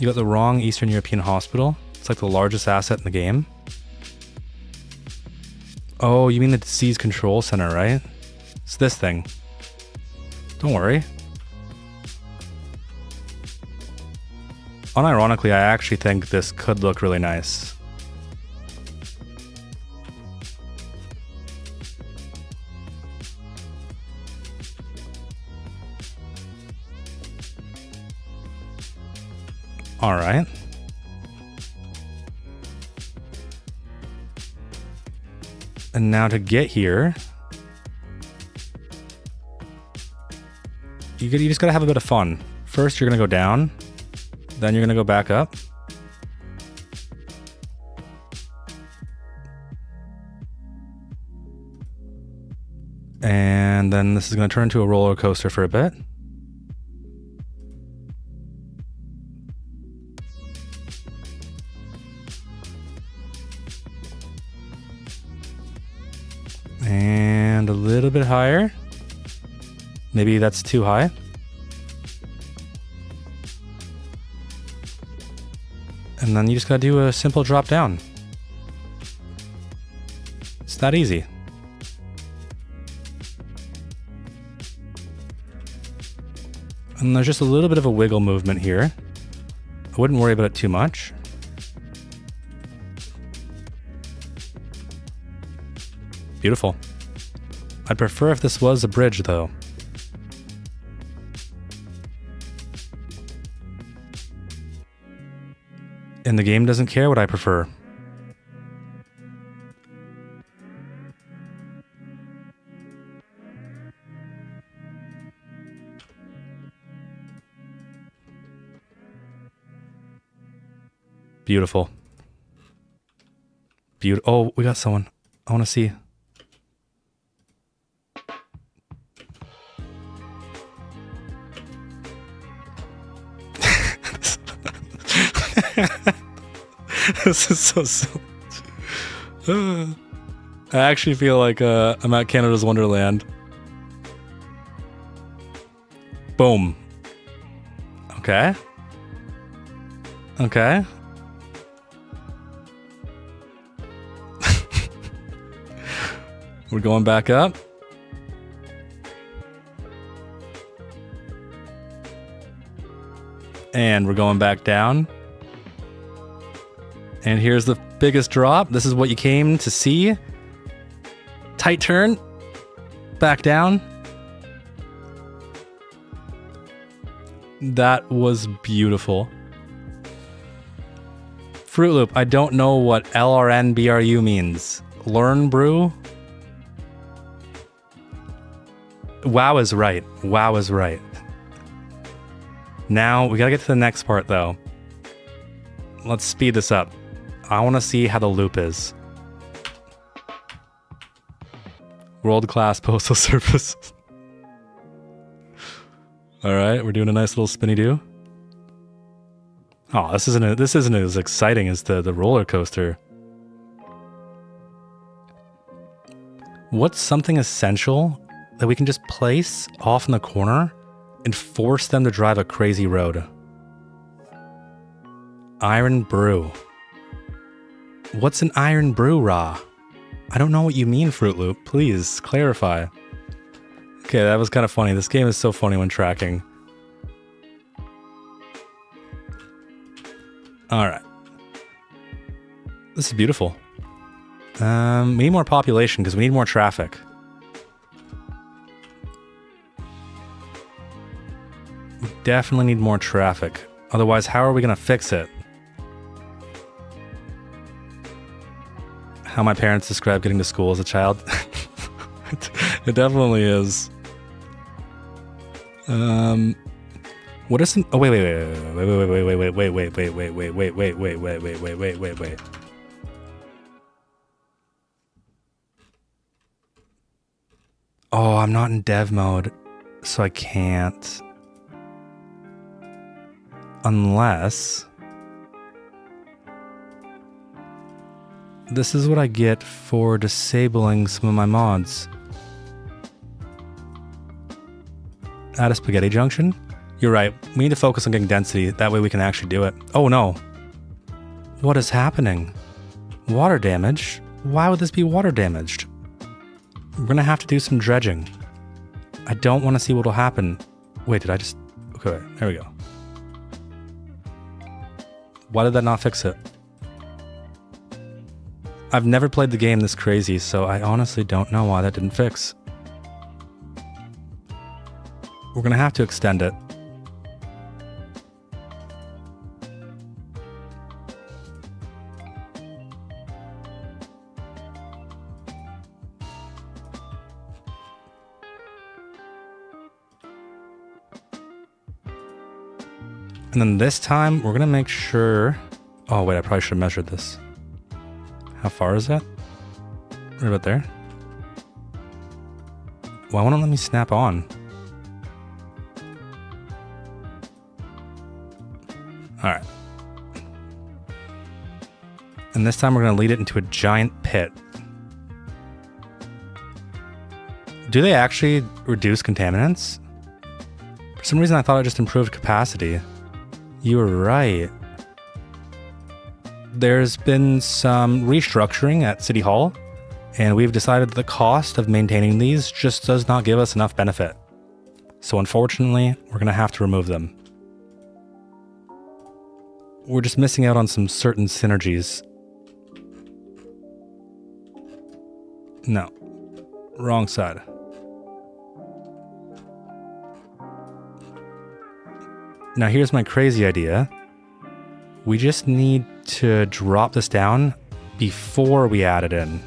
You got the wrong Eastern European hospital. It's like the largest asset in the game. Oh, you mean the disease control center, right? It's this thing. Don't worry. Unironically, I actually think this could look really nice. All right. And now to get here, you just gotta have a bit of fun. First, you're gonna go down, then you're gonna go back up. And then this is gonna turn into a roller coaster for a bit. And a little bit higher. Maybe that's too high. And then you just gotta do a simple drop down. It's that easy. And there's just a little bit of a wiggle movement here. I wouldn't worry about it too much. Beautiful. I'd prefer if this was a bridge, though. And the game doesn't care what I prefer. Beautiful. Oh, we got someone. I want to see. This is so silly. I actually feel like I'm at Canada's Wonderland. Boom. Okay. Okay. We're going back up. And we're going back down. And here's the biggest drop. This is what you came to see. Tight turn. Back down. That was beautiful. Fruit Loop, I don't know what LRNBRU means. Learn brew? WoW is right. WoW is right. Now, we gotta get to the next part, though. Let's speed this up. I want to see how the loop is. World-class postal service. Alright, we're doing a nice little spinny-do. Oh, this isn't as exciting as the roller coaster. What's something essential that we can just place off in the corner and force them to drive a crazy road? Iron brew. What's an iron brew, Ra? I don't know what you mean, Fruit Loop. Please, clarify. Okay, that was kind of funny. This game is so funny when tracking. Alright. This is beautiful. We need more population because we need more traffic. We definitely need more traffic. Otherwise, how are we going to fix it? How my parents describe getting to school as a child. It definitely is. What are some? Oh wait. Oh, I'm not in dev mode, so I can't. Unless this is what I get for disabling some of my mods. Add a spaghetti junction? You're right. We need to focus on getting density. That way we can actually do it. Oh no. What is happening? Water damage? Why would this be water damaged? We're gonna have to do some dredging. I don't want to see what'll happen. Wait, did I just... Okay, there we go. Why did that not fix it? I've never played the game this crazy, so I honestly don't know why that didn't fix. We're gonna have to extend it. And then this time, we're gonna make sure... Oh wait, I probably should have measured this. How far is that? Right about there. Why won't it let me snap on? Alright. And this time we're gonna lead it into a giant pit. Do they actually reduce contaminants? For some reason I thought it just improved capacity. You were right. There's been some restructuring at City Hall, and we've decided that the cost of maintaining these just does not give us enough benefit. So unfortunately, we're going to have to remove them. We're just missing out on some certain synergies. No. Wrong side. Now here's my crazy idea. We just need to drop this down before we add it in.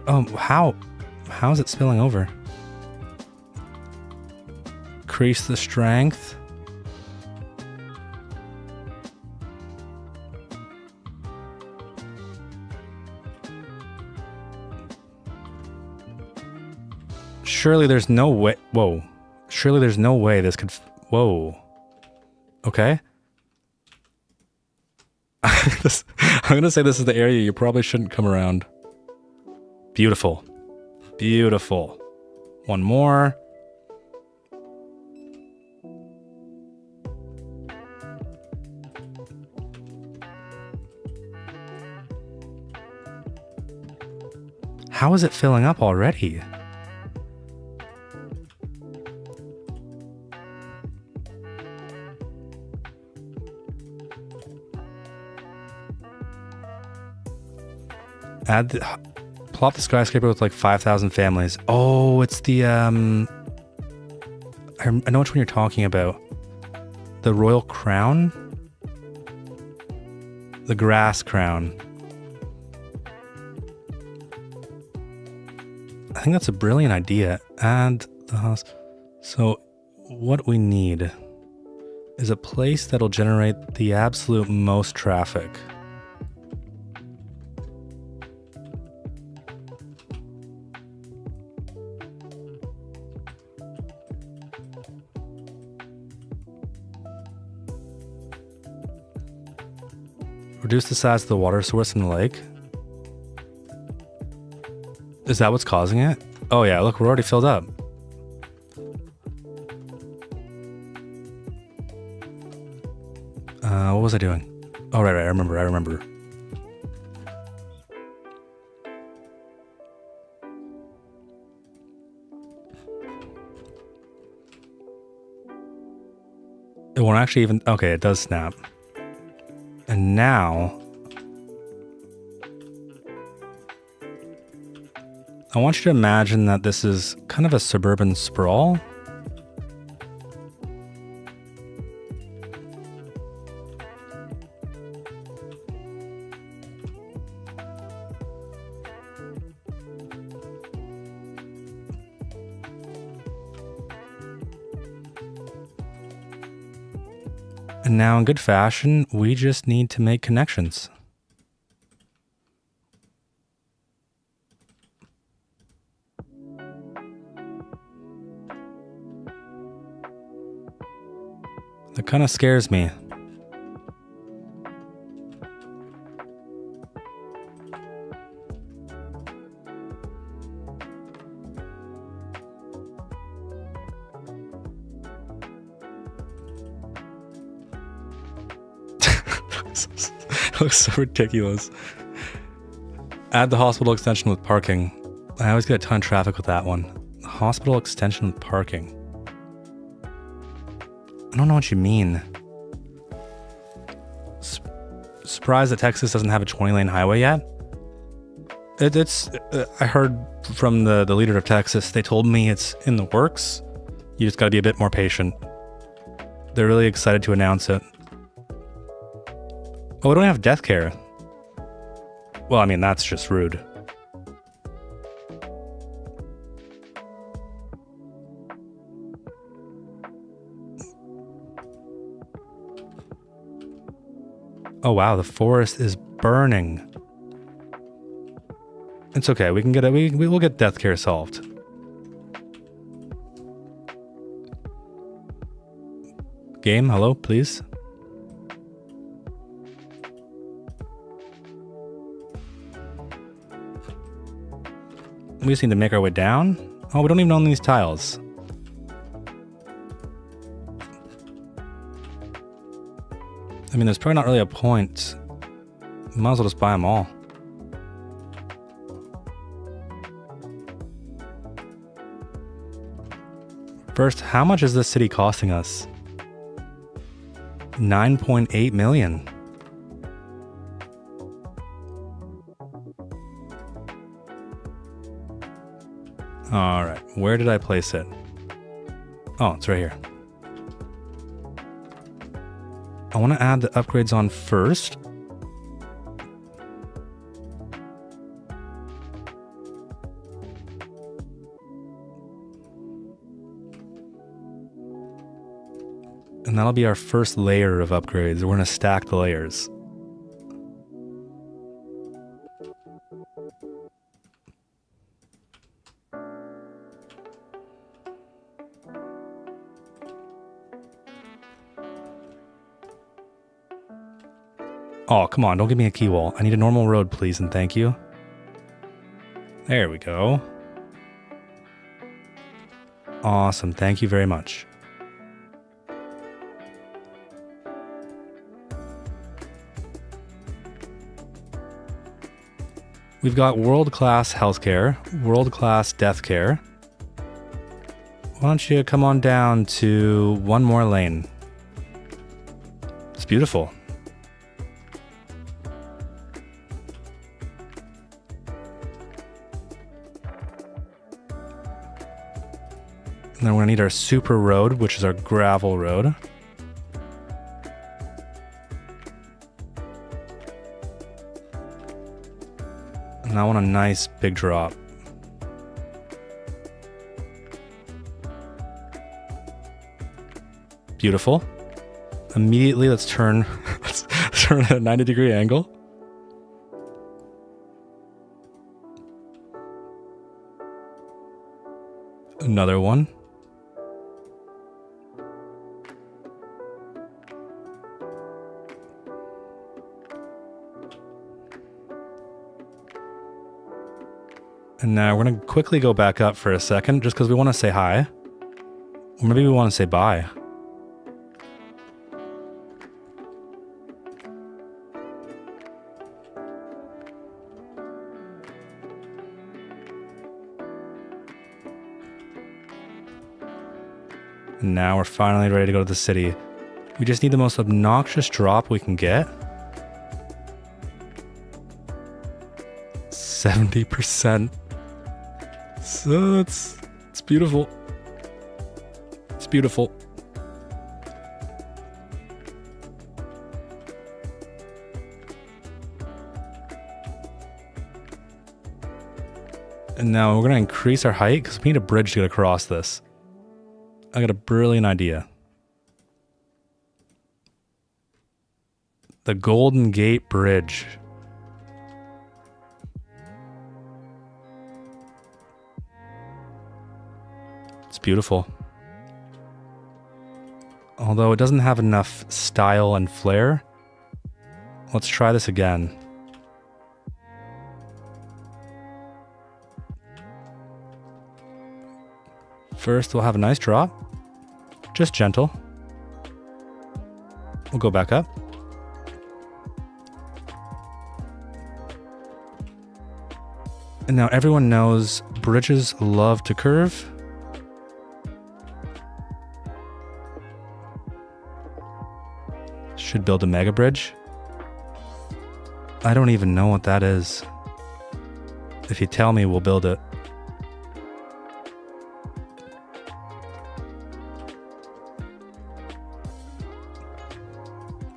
Oh, how is it spilling over? Increase the strength. Surely there's no way. Whoa. Surely there's no way this could... Whoa. Okay. I'm going to say this is the area you probably shouldn't come around. Beautiful. Beautiful. One more. How is it filling up already? Plot the skyscraper with like 5,000 families. Oh, it's the I know which one you're talking about. The Royal Crown? The Grass Crown. I think that's a brilliant idea. Add the house. So what we need is a place that'll generate the absolute most traffic. Reduce the size of the water source in the lake. Is that what's causing it? Oh yeah, look, we're already filled up. What was I doing? Oh, right, I remember. It won't actually even... Okay, it does snap. And now... I want you to imagine that this is kind of a suburban sprawl. And now in good fashion, we just need to make connections. That kind of scares me. It looks so ridiculous. Add the hospital extension with parking. I always get a ton of traffic with that one. Hospital extension with parking. I don't know what you mean. Surprised that Texas doesn't have a 20-lane highway yet? I heard from the leader of Texas, they told me it's in the works. You just gotta be a bit more patient. They're really excited to announce it. Oh, we don't have death care. Well, I mean, that's just rude. Oh wow, the forest is burning. It's okay, we can get it. We will get death care solved. Game, hello, please. We just need to make our way down. Oh, we don't even own these tiles. I mean, there's probably not really a point. Might as well just buy them all. First, how much is this city costing us? 9.8 million. All right, where did I place it? Oh, it's right here. I want to add the upgrades on first. And that'll be our first layer of upgrades. We're going to stack the layers. Oh, come on, don't give me a key wall. I need a normal road, please, and thank you. There we go. Awesome, thank you very much. We've got world-class healthcare, world-class death care. Why don't you come on down to one more lane? It's beautiful. And then we're gonna need our super road, which is our gravel road. And I want a nice big drop. Beautiful. Immediately, let's turn at a 90-degree angle. Another one. And now we're going to quickly go back up for a second just because we want to say hi. Or maybe we want to say bye. And now we're finally ready to go to the city. We just need the most obnoxious drop we can get. 70%. So it's beautiful. It's beautiful. And now we're going to increase our height because we need a bridge to get across this. I got a brilliant idea. The Golden Gate Bridge. It's beautiful. Although it doesn't have enough style and flair. Let's try this again. First, we'll have a nice drop. Just gentle. We'll go back up. And now everyone knows bridges love to curve. Should build a mega bridge. I don't even know what that is. If you tell me, we'll build it.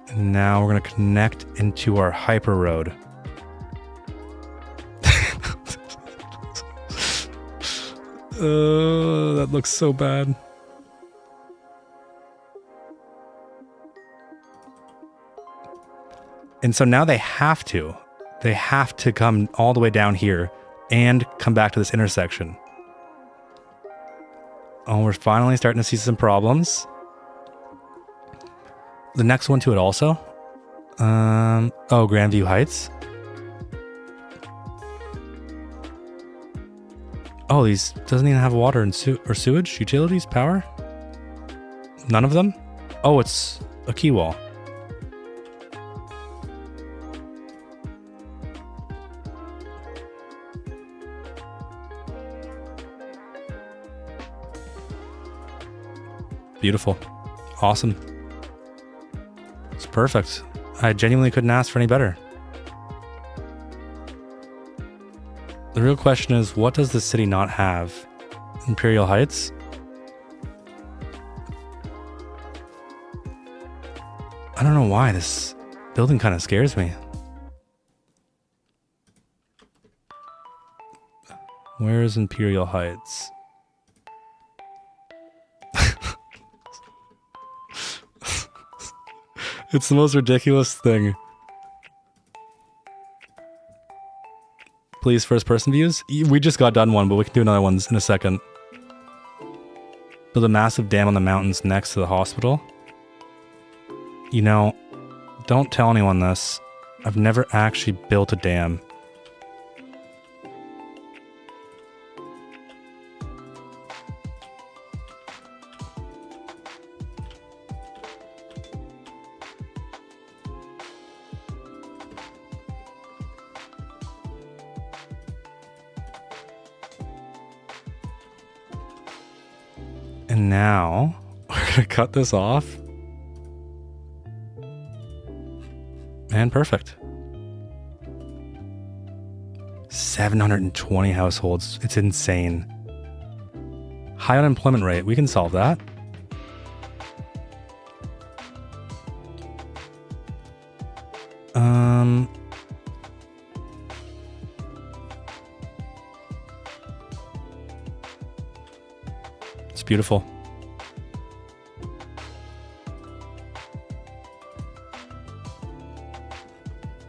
And now we're going to connect into our hyper road. That looks so bad. And so now they have to come all the way down here and come back to this intersection. Oh, we're finally starting to see some problems. The next one to it also. Grandview Heights. Oh, these doesn't even have water and sewage, utilities, power. None of them. Oh, it's a key wall. Beautiful. Awesome. It's perfect. I genuinely couldn't ask for any better. The real question is, what does the city not have? Imperial Heights? I don't know why. This building kind of scares me. Where is Imperial Heights? It's the most ridiculous thing. Please, first person views? We just got done one, but we can do another one in a second. Build a massive dam on the mountains next to the hospital. You know, don't tell anyone this. I've never actually built a dam. And now we're gonna cut this off. And perfect. 720 households. It's insane. High unemployment rate. We can solve that. It's beautiful.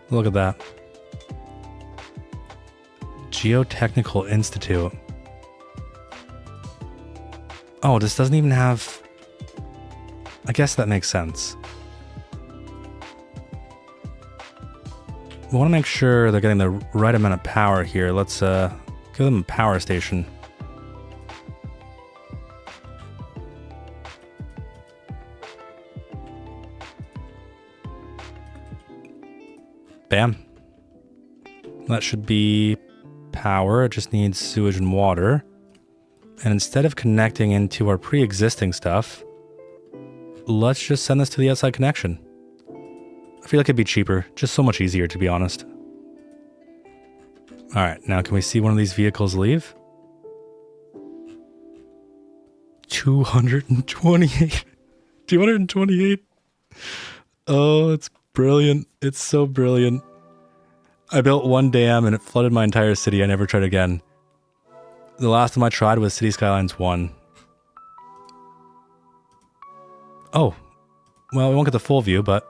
Look at that. Geotechnical Institute. Oh, this doesn't even have... I guess that makes sense. We want to make sure they're getting the right amount of power here. Let's give them a power station. Bam. That should be power. It just needs sewage and water. And instead of connecting into our pre-existing stuff, let's just send this to the outside connection. I feel like it'd be cheaper. Just so much easier, to be honest. All right, now can we see one of these vehicles leave? 228. 228. Oh, it's brilliant. It's so brilliant. I built one dam and it flooded my entire city. I never tried again. The last time I tried was City Skylines 1. Oh. Well, we won't get the full view, but...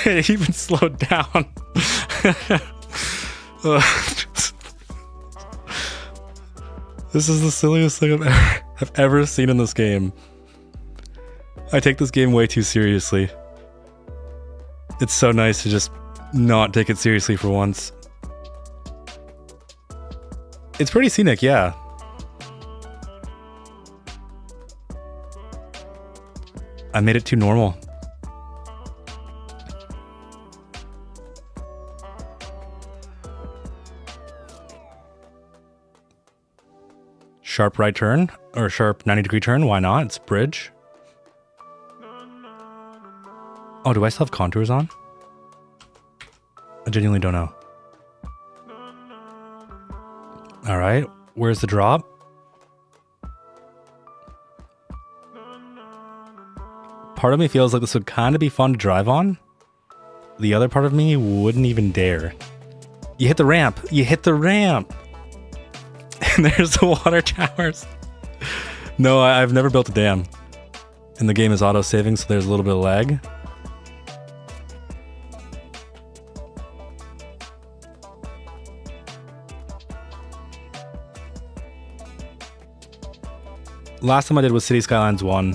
it even slowed down. This is the silliest thing I've ever seen in this game. I take this game way too seriously. It's so nice to just not take it seriously for once. It's pretty scenic, yeah. I made it too normal. Sharp right turn, or sharp 90-degree turn, why not? It's bridge. Oh, do I still have contours on? I genuinely don't know. Alright, where's the drop? Part of me feels like this would kind of be fun to drive on. The other part of me wouldn't even dare. You hit the ramp! You hit the ramp! And there's the water towers. No, I've never built a dam. And the game is auto-saving, so there's a little bit of lag. Last time I did was City Skylines 1.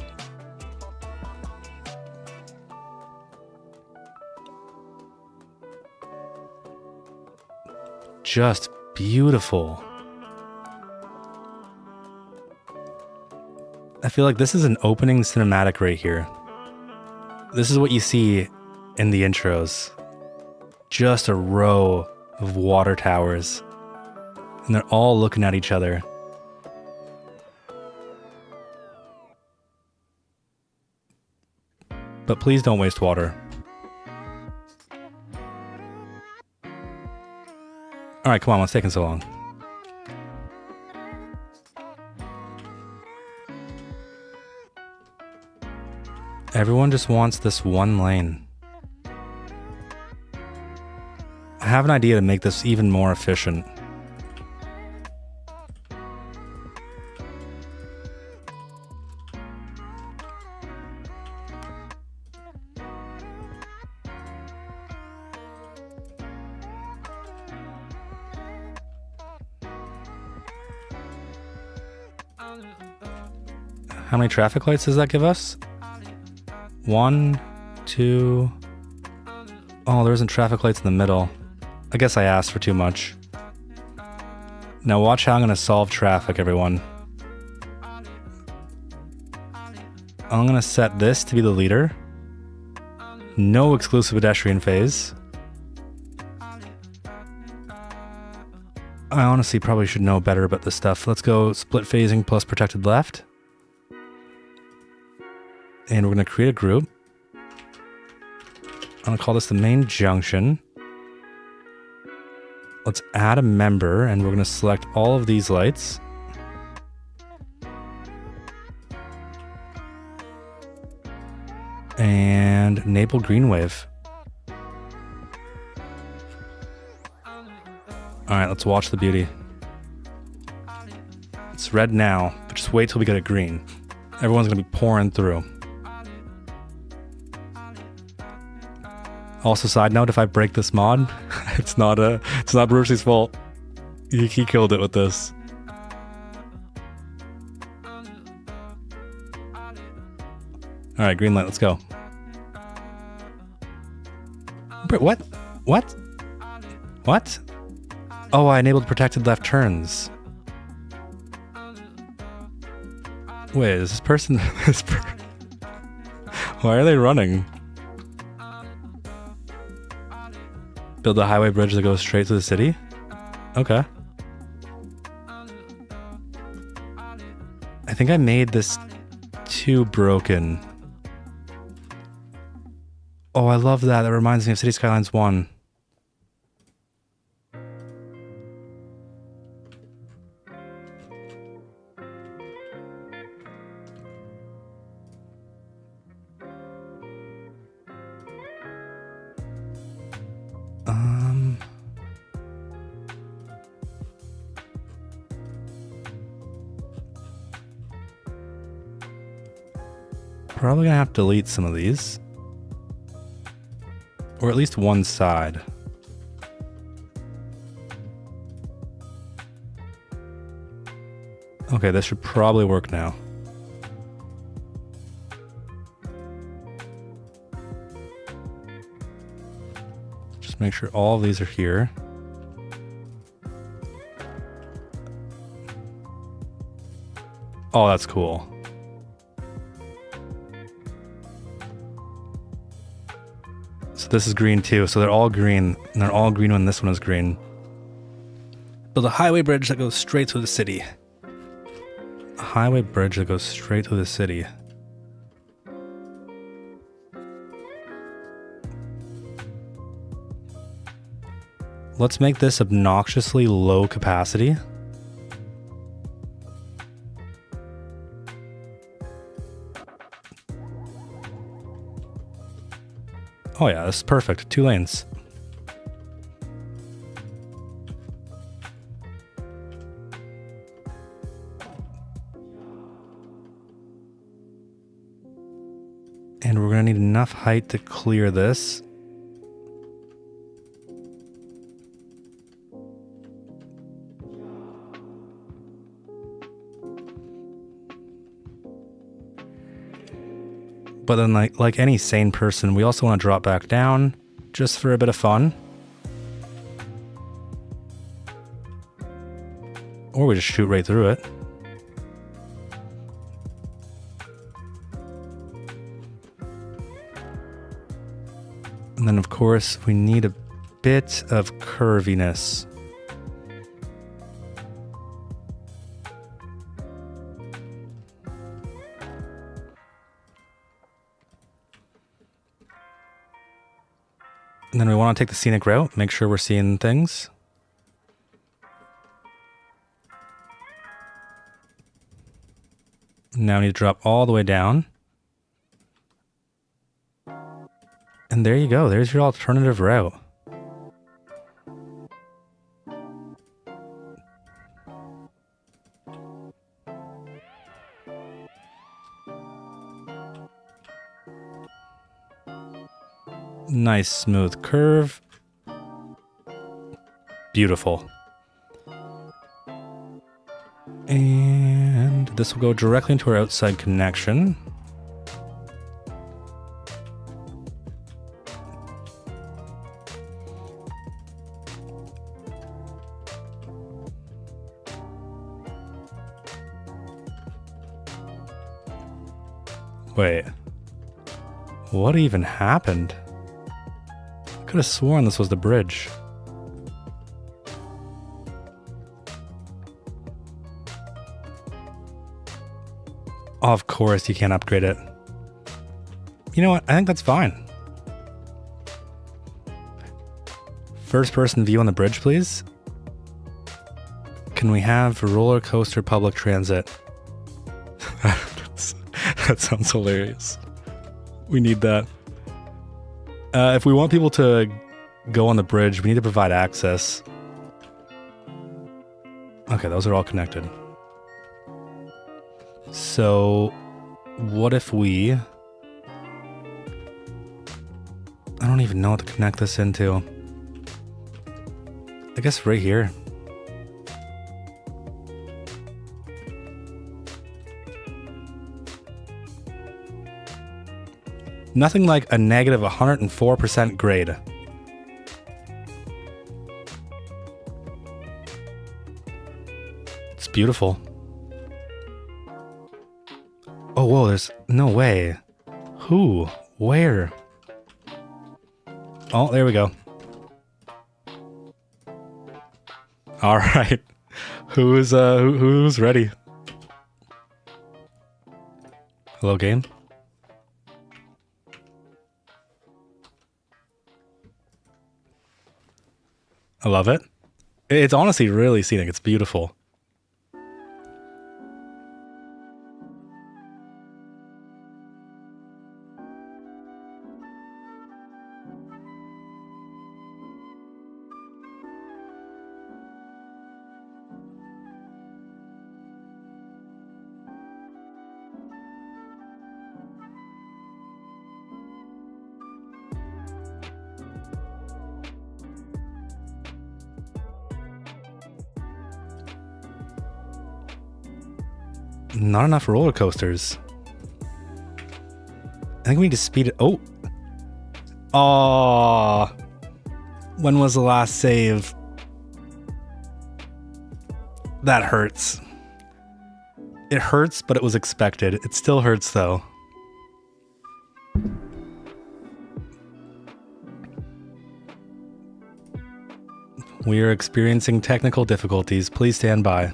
Just beautiful. I feel like this is an opening cinematic right here. This is what you see in the intros. Just a row of water towers. And they're all looking at each other. But please don't waste water. Alright, come on, what's taking so long? Everyone just wants this one lane. I have an idea to make this even more efficient. How many traffic lights does that give us? 1, 2... Oh, there isn't traffic lights in the middle. I guess I asked for too much. Now watch how I'm going to solve traffic, everyone. I'm going to set this to be the leader. No exclusive pedestrian phase. I honestly probably should know better about this stuff. Let's go split phasing plus protected left. And we're going to create a group. I'm going to call this the main junction. Let's add a member, and we're going to select all of these lights. And enable green wave. Alright, let's watch the beauty. It's red now, but just wait till we get it green. Everyone's going to be pouring through. Also, side note, if I break this mod, it's not Brucey's fault. He killed it with this. Alright, green light, let's go. What? What? What? Oh, I enabled protected left turns. Wait, is this person... Why are they running? Build a highway bridge that goes straight to the city? Okay. I think I made this too broken. Oh, I love that. That reminds me of City Skylines 1. Probably gonna have to delete some of these. Or at least one side. Okay, this should probably work now. Just make sure all of these are here. Oh, that's cool. So this is green too, so they're all green, and they're all green when this one is green. Build a highway bridge that goes straight through the city. A highway bridge that goes straight through the city. Let's make this obnoxiously low capacity. Oh yeah, this is perfect. 2 lanes. And we're gonna need enough height to clear this. But then like any sane person, we also want to drop back down just for a bit of fun. Or we just shoot right through it. And then of course we need a bit of curviness. And then we want to take the scenic route, make sure we're seeing things. Now we need to drop all the way down. And there you go, there's your alternative route. Nice smooth curve. Beautiful. And this will go directly into our outside connection. Wait. What even happened? I could have sworn this was the bridge. Oh, of course you can't upgrade it. You know what? I think that's fine. First person view on the bridge, please. Can we have roller coaster public transit? That sounds hilarious. We need that. If we want people to go on the bridge, we need to provide access. Okay, those are all connected. So, what if we... I don't even know what to connect this into. I guess right here. Nothing like a negative 104% grade. It's beautiful. Oh, whoa, there's no way. Who? Where? Oh, there we go. All right. Who's ready? Hello, game. I love it. It's honestly really scenic. It's beautiful. Not enough roller coasters. I think we need to speed it. Oh. Aww. When was the last save? That hurts. It hurts, but it was expected. It still hurts, though. We are experiencing technical difficulties. Please stand by.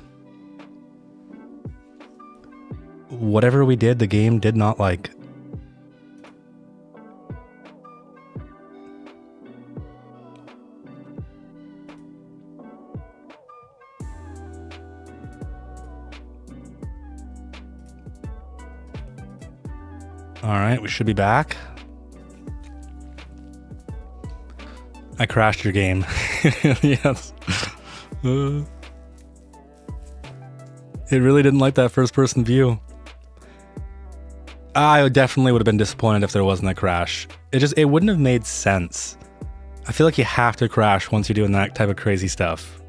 Whatever we did, the game did not like. All right, we should be back. I crashed your game. Yes. It really didn't like that first person view. I definitely would have been disappointed if there wasn't a crash. It wouldn't have made sense. I feel like you have to crash once you're doing that type of crazy stuff.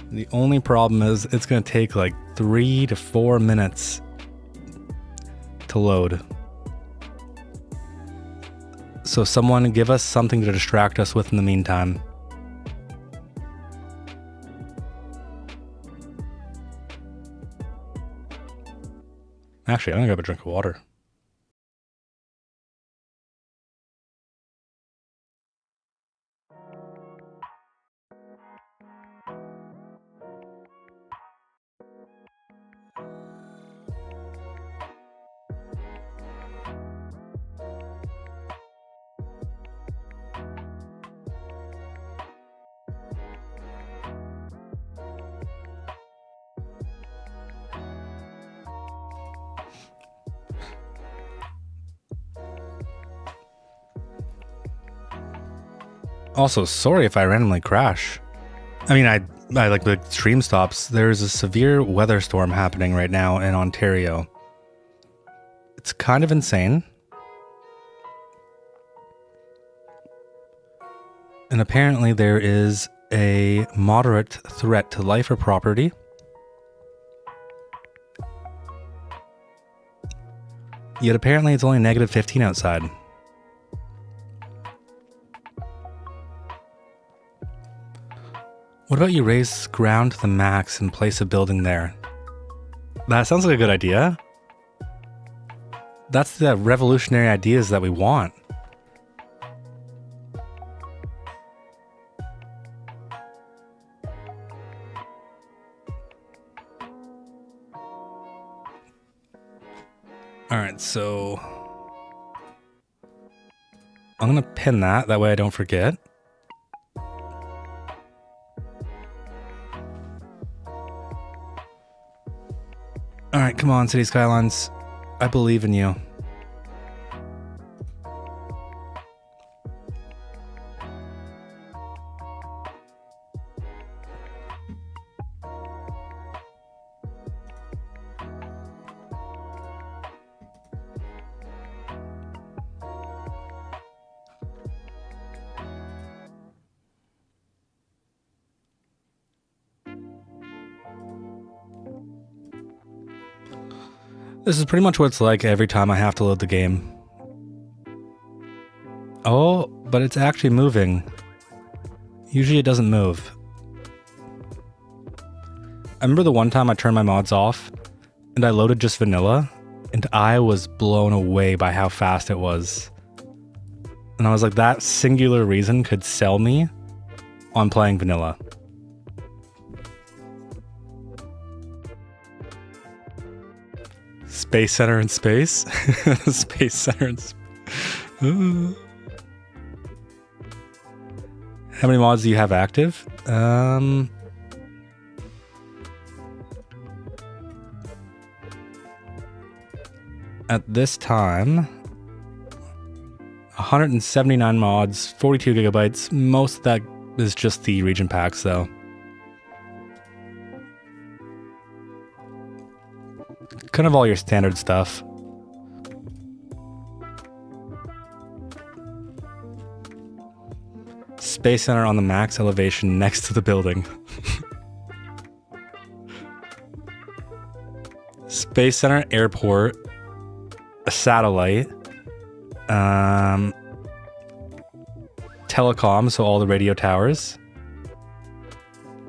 The only problem is it's going to take like 3 to 4 minutes to load. So someone give us something to distract us with in the meantime. Actually, I'm gonna grab a drink of water. Also, sorry if I randomly crash. I mean, I like the stream stops. There's a severe weather storm happening right now in Ontario. It's kind of insane. And apparently there is a moderate threat to life or property. Yet apparently it's only negative 15 outside. What about you raise ground to the max and place a building there? That sounds like a good idea. That's the revolutionary ideas that we want. All right, so I'm gonna pin that. That way I don't forget. All right, come on, City Skylines. I believe in you. This is pretty much what it's like every time I have to load the game. Oh, but it's actually moving. Usually it doesn't move. I remember the one time I turned my mods off and I loaded just vanilla and I was blown away by how fast it was. And I was like, that singular reason could sell me on playing vanilla. Space Center in space? Space Center in space. How many mods do you have active? At this time, 179 mods, 42 gigabytes. Most of that is just the region packs, though. Kind of all your standard stuff. Space Center on the max elevation next to the building. Space Center, airport, a satellite, telecom, so all the radio towers.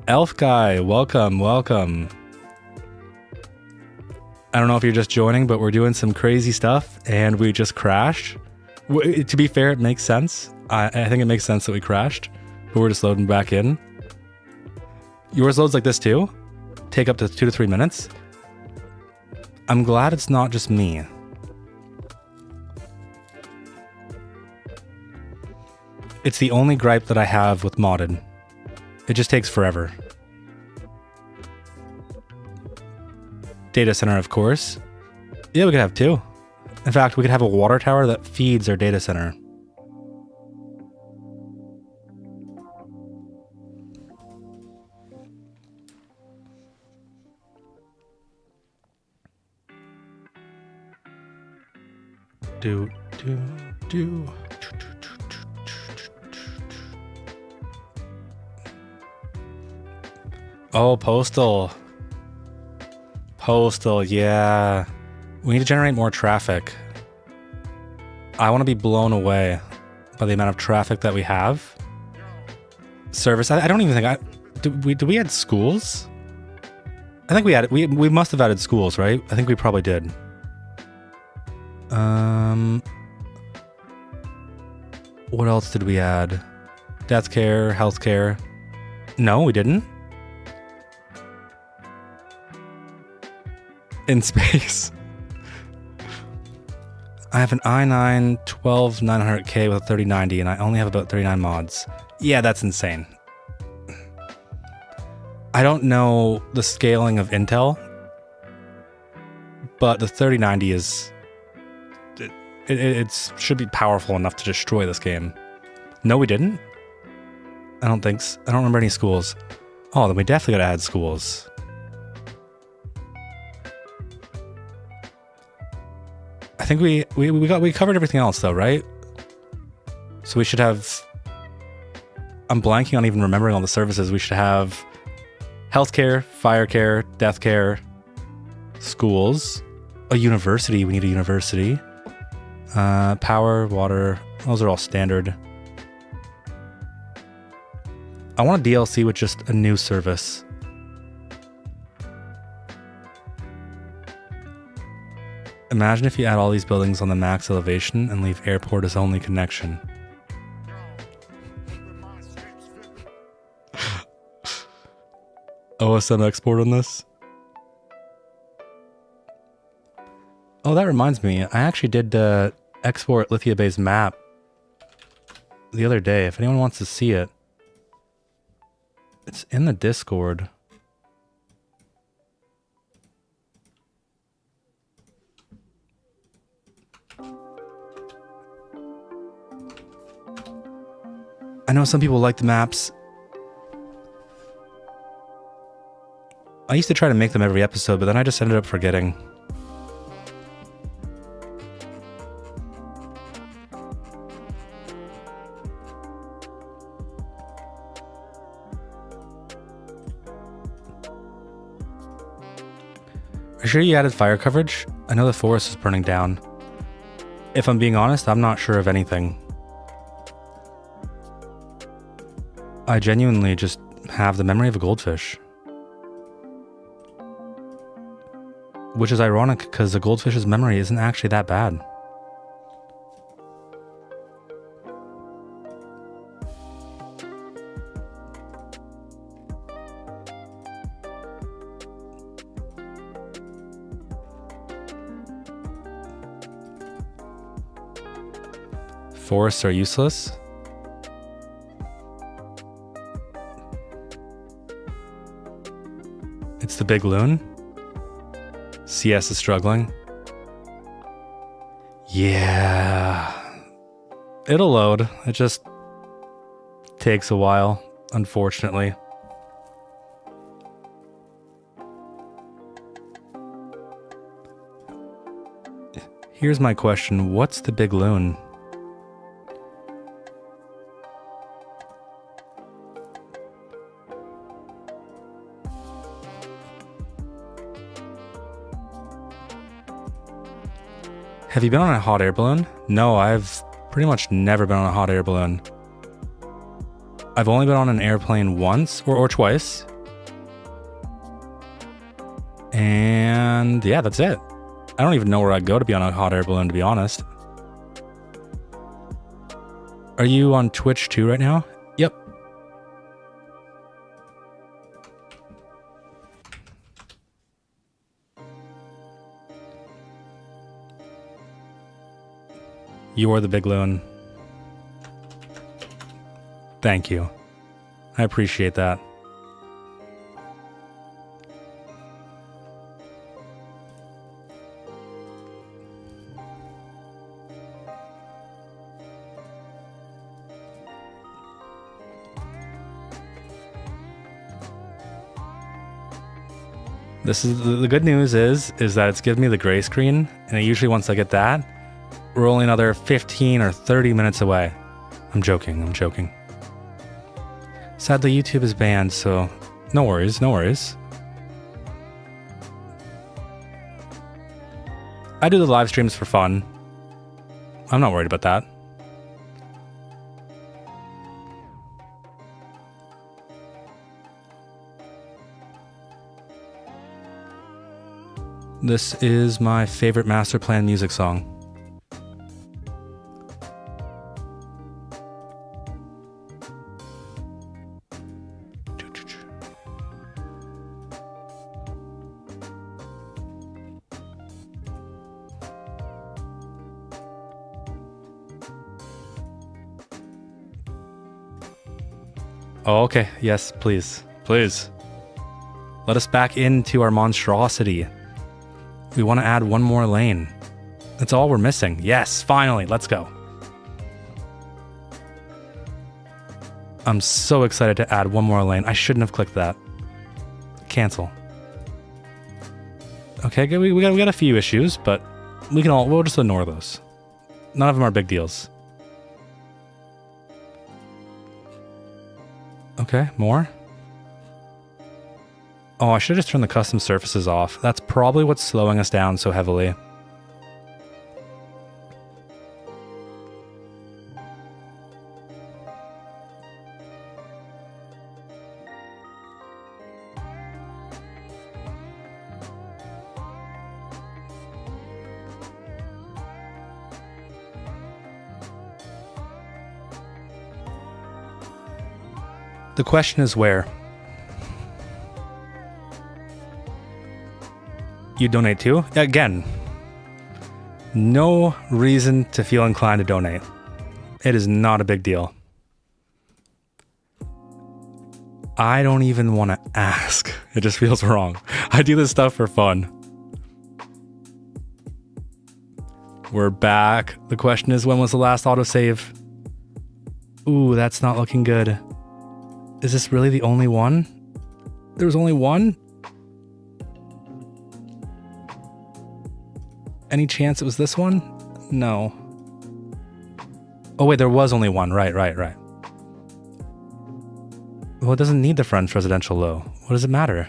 Elf Guy, welcome, welcome. I don't know if you're just joining, but we're doing some crazy stuff and we just crashed. To be fair, it makes sense. I think it makes sense that we crashed, but we're just loading back in. Yours loads like this too? Take up to 2 to 3 minutes? I'm glad it's not just me. It's the only gripe that I have with modded. It just takes forever. Data center, of course. Yeah, we could have 2. In fact, we could have a water tower that feeds our data center. Oh, postal. Postal, yeah. We need to generate more traffic. I want to be blown away by the amount of traffic that we have. Service, I don't even think did we add schools? I think we must have added schools, right? I think we probably did. What else did we add? Death care, health care. No, we didn't. In space. I have an i9 12900K with a 3090 and I only have about 39 mods. Yeah, that's insane. I don't know the scaling of Intel, but the 3090 is... It should be powerful enough to destroy this game. No, we didn't? I don't think so. I don't remember any schools. Oh, then we definitely gotta add schools. I think we covered everything else though, right? So we should have... I'm blanking on even remembering all the services. We should have healthcare, fire care, death care, schools, a university. We need a university. Power, water, those are all standard. I want a DLC with just a new service. Imagine if you add all these buildings on the max elevation and leave airport as only connection. OSM export on this? Oh, that reminds me. I actually did export Lithia Bay's map the other day. If anyone wants to see it, it's in the Discord. I know some people like the maps. I used to try to make them every episode, but then I just ended up forgetting. Are you sure you added fire coverage? I know the forest is burning down. If I'm being honest, I'm not sure of anything. I genuinely just have the memory of a goldfish. Which is ironic because a goldfish's memory isn't actually that bad. Forests are useless. It's the big loon. CS is struggling. Yeah. It'll load. It just takes a while, unfortunately. Here's my question. What's the big loon? Have you been on a hot air balloon? No, I've pretty much never been on a hot air balloon. I've only been on an airplane once or twice. And yeah, that's it. I don't even know where I'd go to be on a hot air balloon, to be honest. Are you on Twitch too right now? Yep. You are the big loon. Thank you. I appreciate that. This is the good news is that it's giving me the gray screen, and usually once I get that, we're only another 15 or 30 minutes away. I'm joking, I'm joking. Sadly, YouTube is banned, so no worries, no worries. I do the live streams for fun. I'm not worried about that. This is my favorite master plan music song. Oh, okay. Yes, please. Please. Let us back into our monstrosity. We want to add one more lane. That's all we're missing. Yes, finally. Let's go. I'm so excited to add one more lane. I shouldn't have clicked that. Cancel. Okay, good. We got a few issues, but we'll just ignore those. None of them are big deals. Okay, more. Oh, I should have just turned the custom surfaces off. That's probably what's slowing us down so heavily. The question is where? You donate to? Again, no reason to feel inclined to donate. It is not a big deal. I don't even want to ask. It just feels wrong. I do this stuff for fun. We're back. The question is, when was the last autosave? Ooh, that's not looking good. Is this really the only one? There was only one? Any chance it was this one? No. Oh wait, there was only one. Right. Well, it doesn't need the French residential low. What does it matter?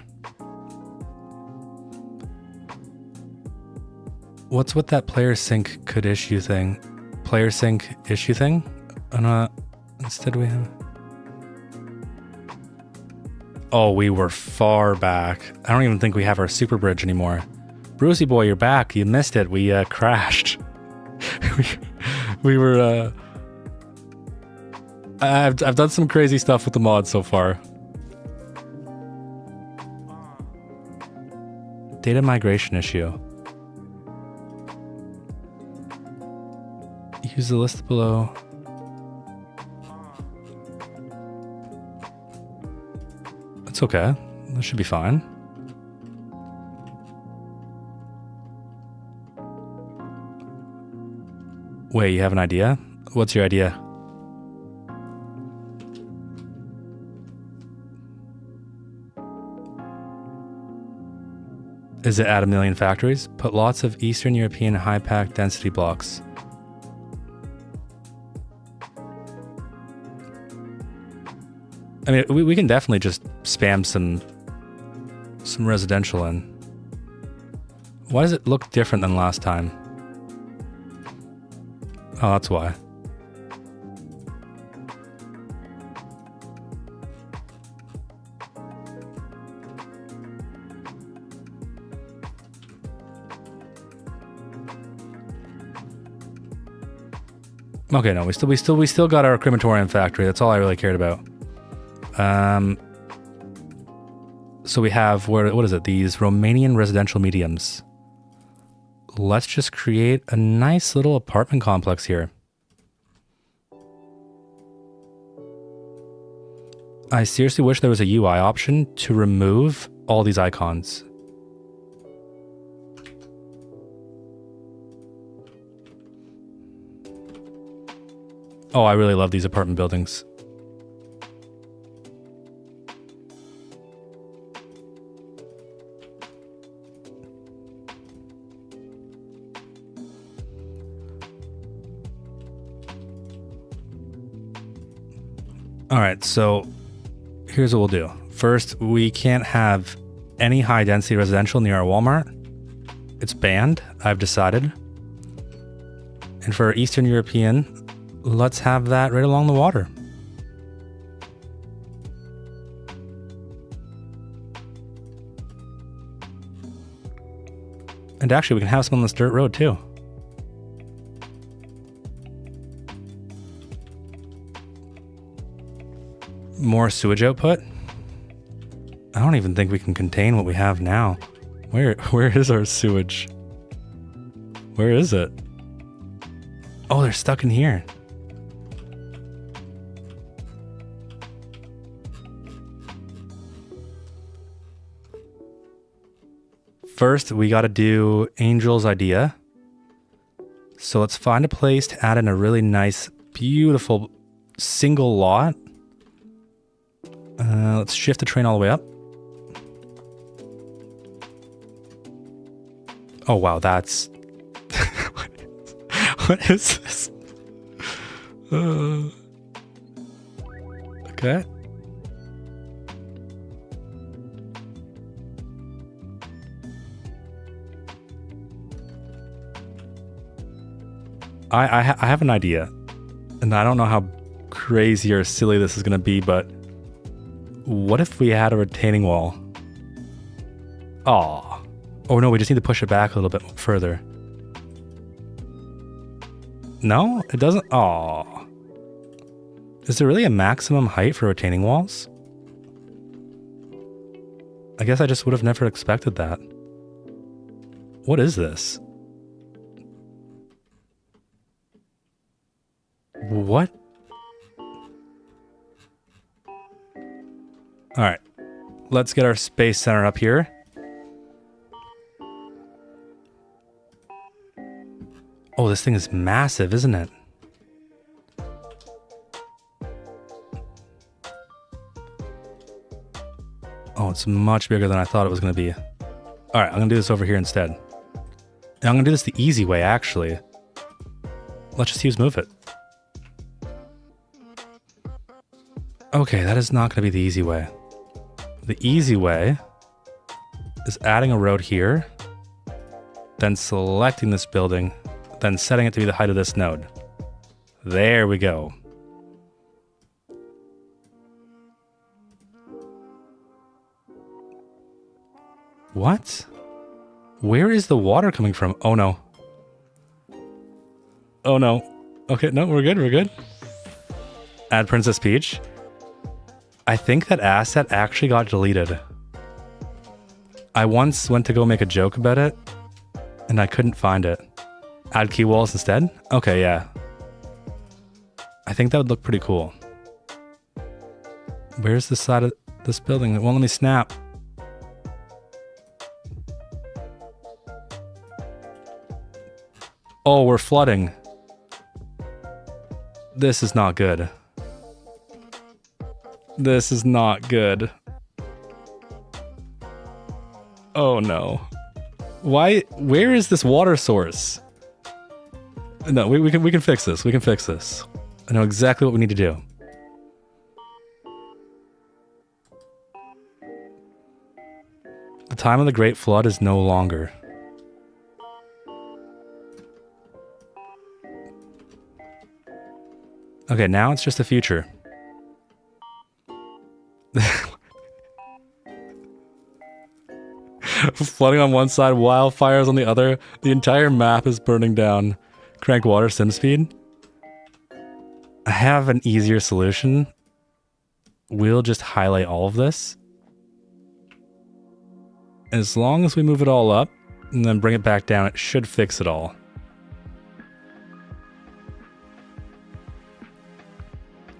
What's with that player sync could issue thing? Player sync issue thing? Instead we have... Oh, we were far back. I don't even think we have our super bridge anymore. Brucey boy, you're back. You missed it. We crashed. we were... I've done some crazy stuff with the mod so far. Data migration issue. Use the list below. It's okay. That should be fine. Wait, you have an idea? What's your idea? Is it add 1 million factories? Put lots of Eastern European high-pack density blocks. I mean, we can definitely just spam some residential in. Why does it look different than last time? Oh, that's why. Okay, no, we still got our crematorium factory. That's all I really cared about. So we have what is it? These Romanian residential mediums. Let's just create a nice little apartment complex here. I seriously wish there was a UI option to remove all these icons. Oh, I really love these apartment buildings. All right, so here's what we'll do. First, we can't have any high density residential near our Walmart. It's banned, I've decided. And for Eastern European, let's have that right along the water. And actually, we can have some on this dirt road too. More sewage output? I don't even think we can contain what we have now. Where is our sewage? Where is it? Oh, they're stuck in here. First, we got to do Angel's idea. So let's find a place to add in a really nice, beautiful single lot. Let's shift the train all the way up. Oh, wow, that's... What is this? Okay. I have an idea, and I don't know how crazy or silly this is going to be, but what if we had a retaining wall? Oh no, we just need to push it back a little bit further. No, it doesn't. Oh, is there really a maximum height for retaining walls? I guess I just would have never expected that. What is this? What? Alright. Let's get our space center up here. Oh, this thing is massive, isn't it? Oh, it's much bigger than I thought it was going to be. Alright, I'm going to do this over here instead. And I'm going to do this the easy way, actually. Let's just use move it. Okay, that is not going to be the easy way. The easy way is adding a road here, then selecting this building, then setting it to be the height of this node. There we go. What? Where is the water coming from? Oh no. Oh no. Okay, no, we're good, we're good. Add Princess Peach. I think that asset actually got deleted. I once went to go make a joke about it, and I couldn't find it. Add key walls instead? Okay, yeah. I think that would look pretty cool. Where's the side of this building? It won't let me snap. Oh, we're flooding. This is not good. This is not good. Oh no. Why? Where is this water source? No, we can fix this. We can fix this. I know exactly what we need to do. The time of the Great Flood is no longer. Okay, now it's just the future. Flooding on one side, wildfires on the other. The entire map is burning down. Crank water sim speed. I have an easier solution. We'll just highlight all of this. As long as we move it all up and then bring it back down, it should fix it all.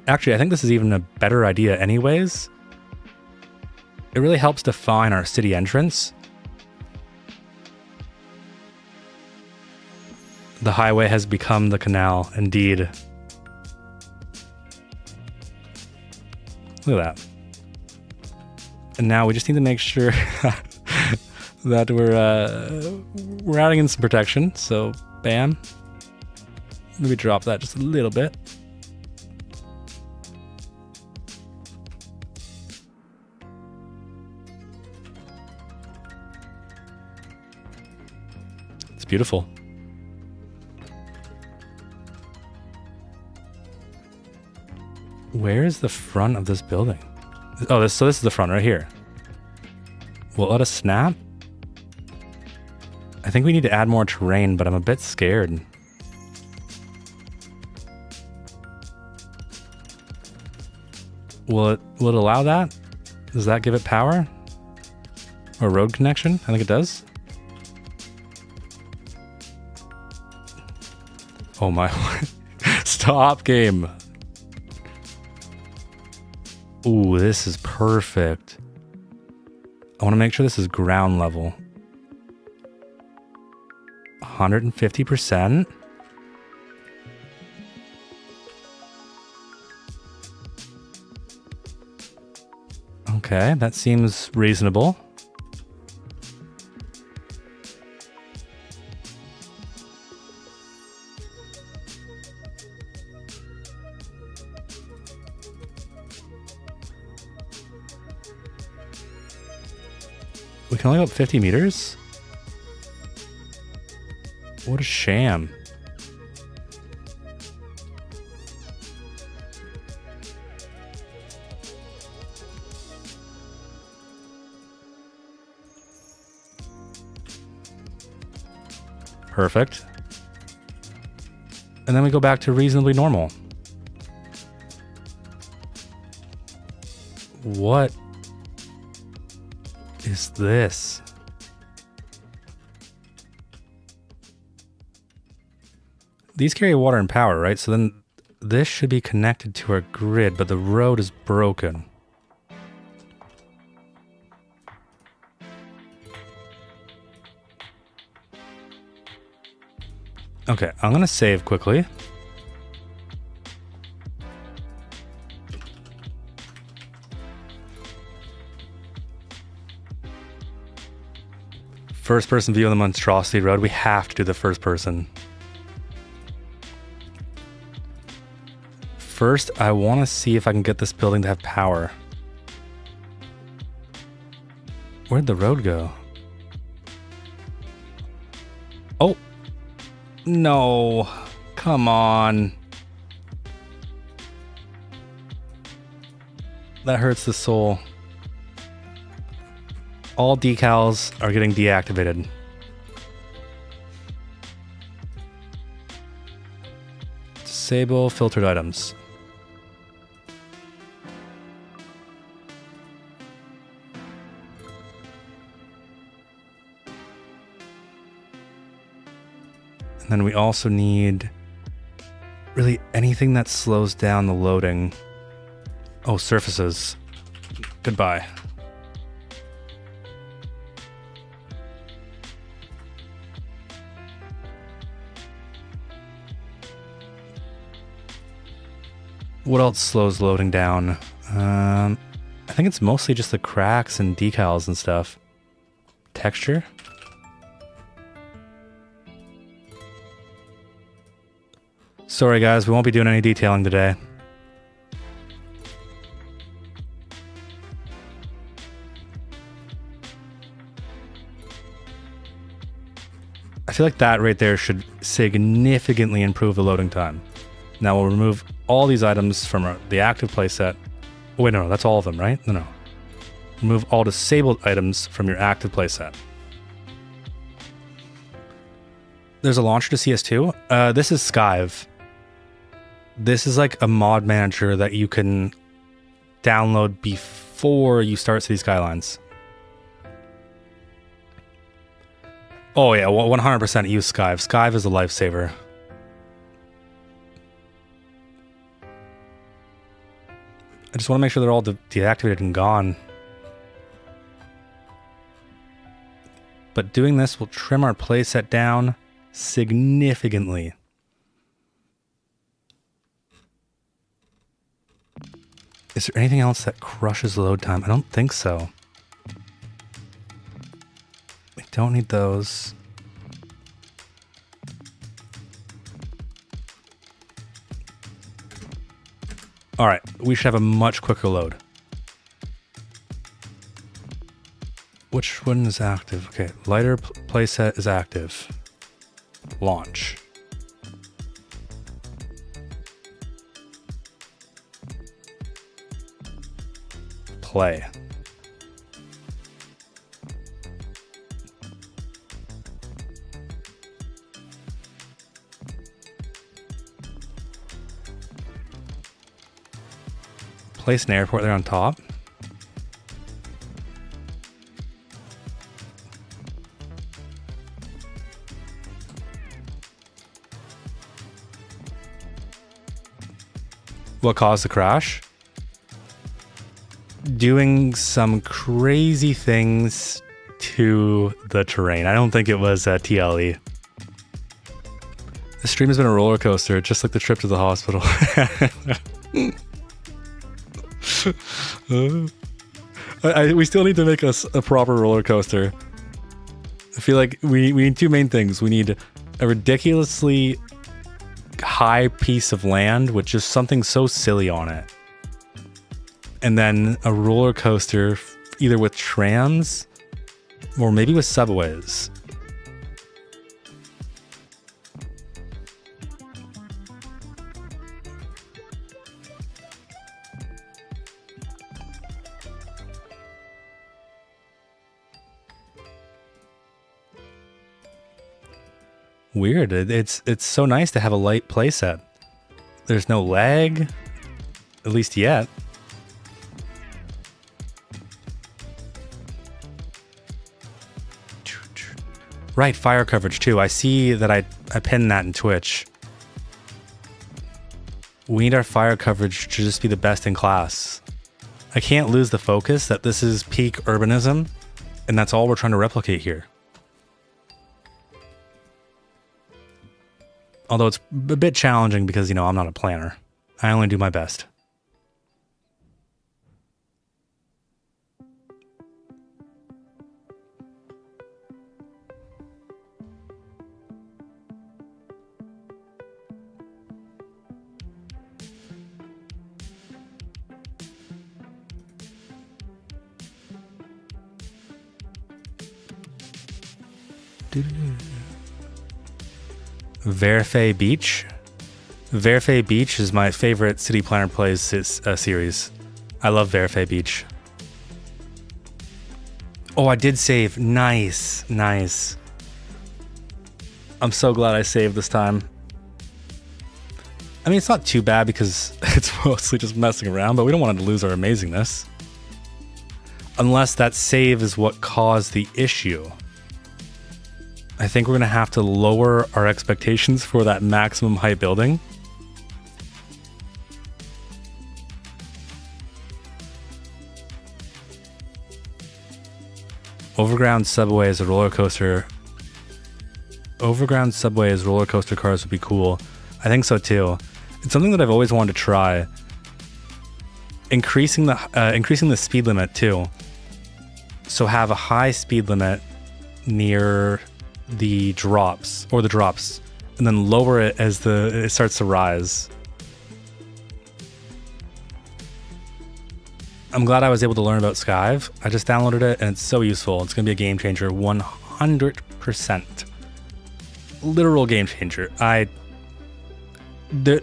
Actually, I think this is even a better idea anyways. It really helps define our city entrance. The highway has become the canal, indeed. Look at that. And now we just need to make sure that we're adding in some protection. So, bam. Maybe drop that just a little bit. It's beautiful. Where is the front of this building? Oh, so this is the front right here. Will it let us snap? I think we need to add more terrain, but I'm a bit scared. Will it allow that? Does that give it power? Or road connection? I think it does. Oh my. Stop game. Ooh, this is perfect. I want to make sure this is ground level. 150%. Okay, that seems reasonable. We can only go up 50 meters? What a sham. Perfect. And then we go back to reasonably normal. What is is this? These carry water and power, right? So then this should be connected to our grid, but the road is broken. Okay, I'm gonna save quickly. First person view on the monstrosity road. We have to do the first person. First, I want to see if I can get this building to have power. Where'd the road go? Oh! No! Come on! That hurts the soul. All decals are getting deactivated. Disable filtered items. And then we also need really anything that slows down the loading. Oh, surfaces. Goodbye. What else slows loading down? I think it's mostly just the cracks and decals and stuff. Texture? Sorry guys, we won't be doing any detailing today. I feel like that right there should significantly improve the loading time. Now we'll remove all these items from the active playset. Oh wait, no, that's all of them, right? No. Remove all disabled items from your active playset. There's a launcher to CS2. This is Skyve. This is like a mod manager that you can download before you start City Skylines. Oh yeah, 100% use Skyve. Skyve is a lifesaver. I just want to make sure they're all deactivated and gone. But doing this will trim our playset down significantly. Is there anything else that crushes load time? I don't think so. We don't need those. All right, we should have a much quicker load. Which one is active? Okay, lighter playset is active. Launch. Play. Place an airport there on top. What caused the crash? Doing some crazy things to the terrain. I don't think it was TLE. The stream has been a roller coaster, just like the trip to the hospital. We still need to make us a proper roller coaster. I feel like we need two main things. We need a ridiculously high piece of land with just something so silly on it. And then a roller coaster, either with trams or maybe with subways. Weird. It's so nice to have a light playset. There's no lag, at least yet. Right, fire coverage too. I see that I pinned that in Twitch. We need our fire coverage to just be the best in class. I can't lose the focus that this is peak urbanism, and that's all we're trying to replicate here. Although it's a bit challenging because, you know, I'm not a planner. I only do my best. Verfe Beach. Verfe Beach is my favorite City Planner Plays series. I love Verfe Beach. Oh, I did save. Nice, nice. I'm so glad I saved this time. I mean, it's not too bad because it's mostly just messing around, but we don't want to lose our amazingness. Unless that save is what caused the issue. I think we're going to have to lower our expectations for that maximum height building. Overground subway as a roller coaster. Overground subway as roller coaster cars would be cool. I think so too. It's something that I've always wanted to try. Increasing the speed limit too. So have a high speed limit near the drops, and then lower it as it starts to rise. I'm glad I was able to learn about Skyve. I just downloaded it and it's so useful. It's going to be a game changer, 100%. Literal game changer. I can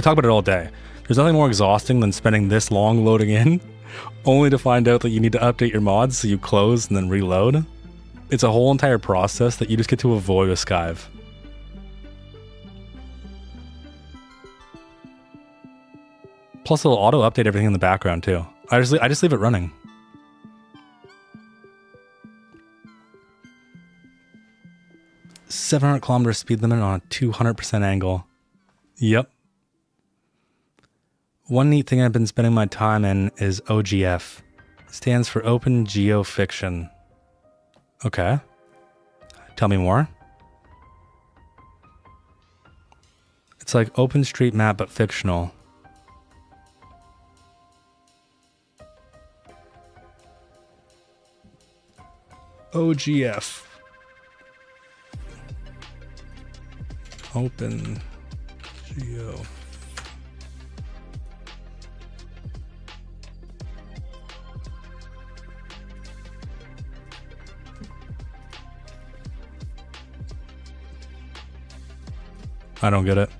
talk about it all day. There's nothing more exhausting than spending this long loading in, only to find out that you need to update your mods, so you close and then reload. It's a whole entire process that you just get to avoid with Skyve. Plus, it'll auto update everything in the background too. I just leave it running. .700 speed limit on a 200% angle. Yep. One neat thing I've been spending my time in is OGF. It stands for Open Geofiction. Okay. Tell me more. It's like OpenStreetMap but fictional. OGF. Open Geo. I don't get it.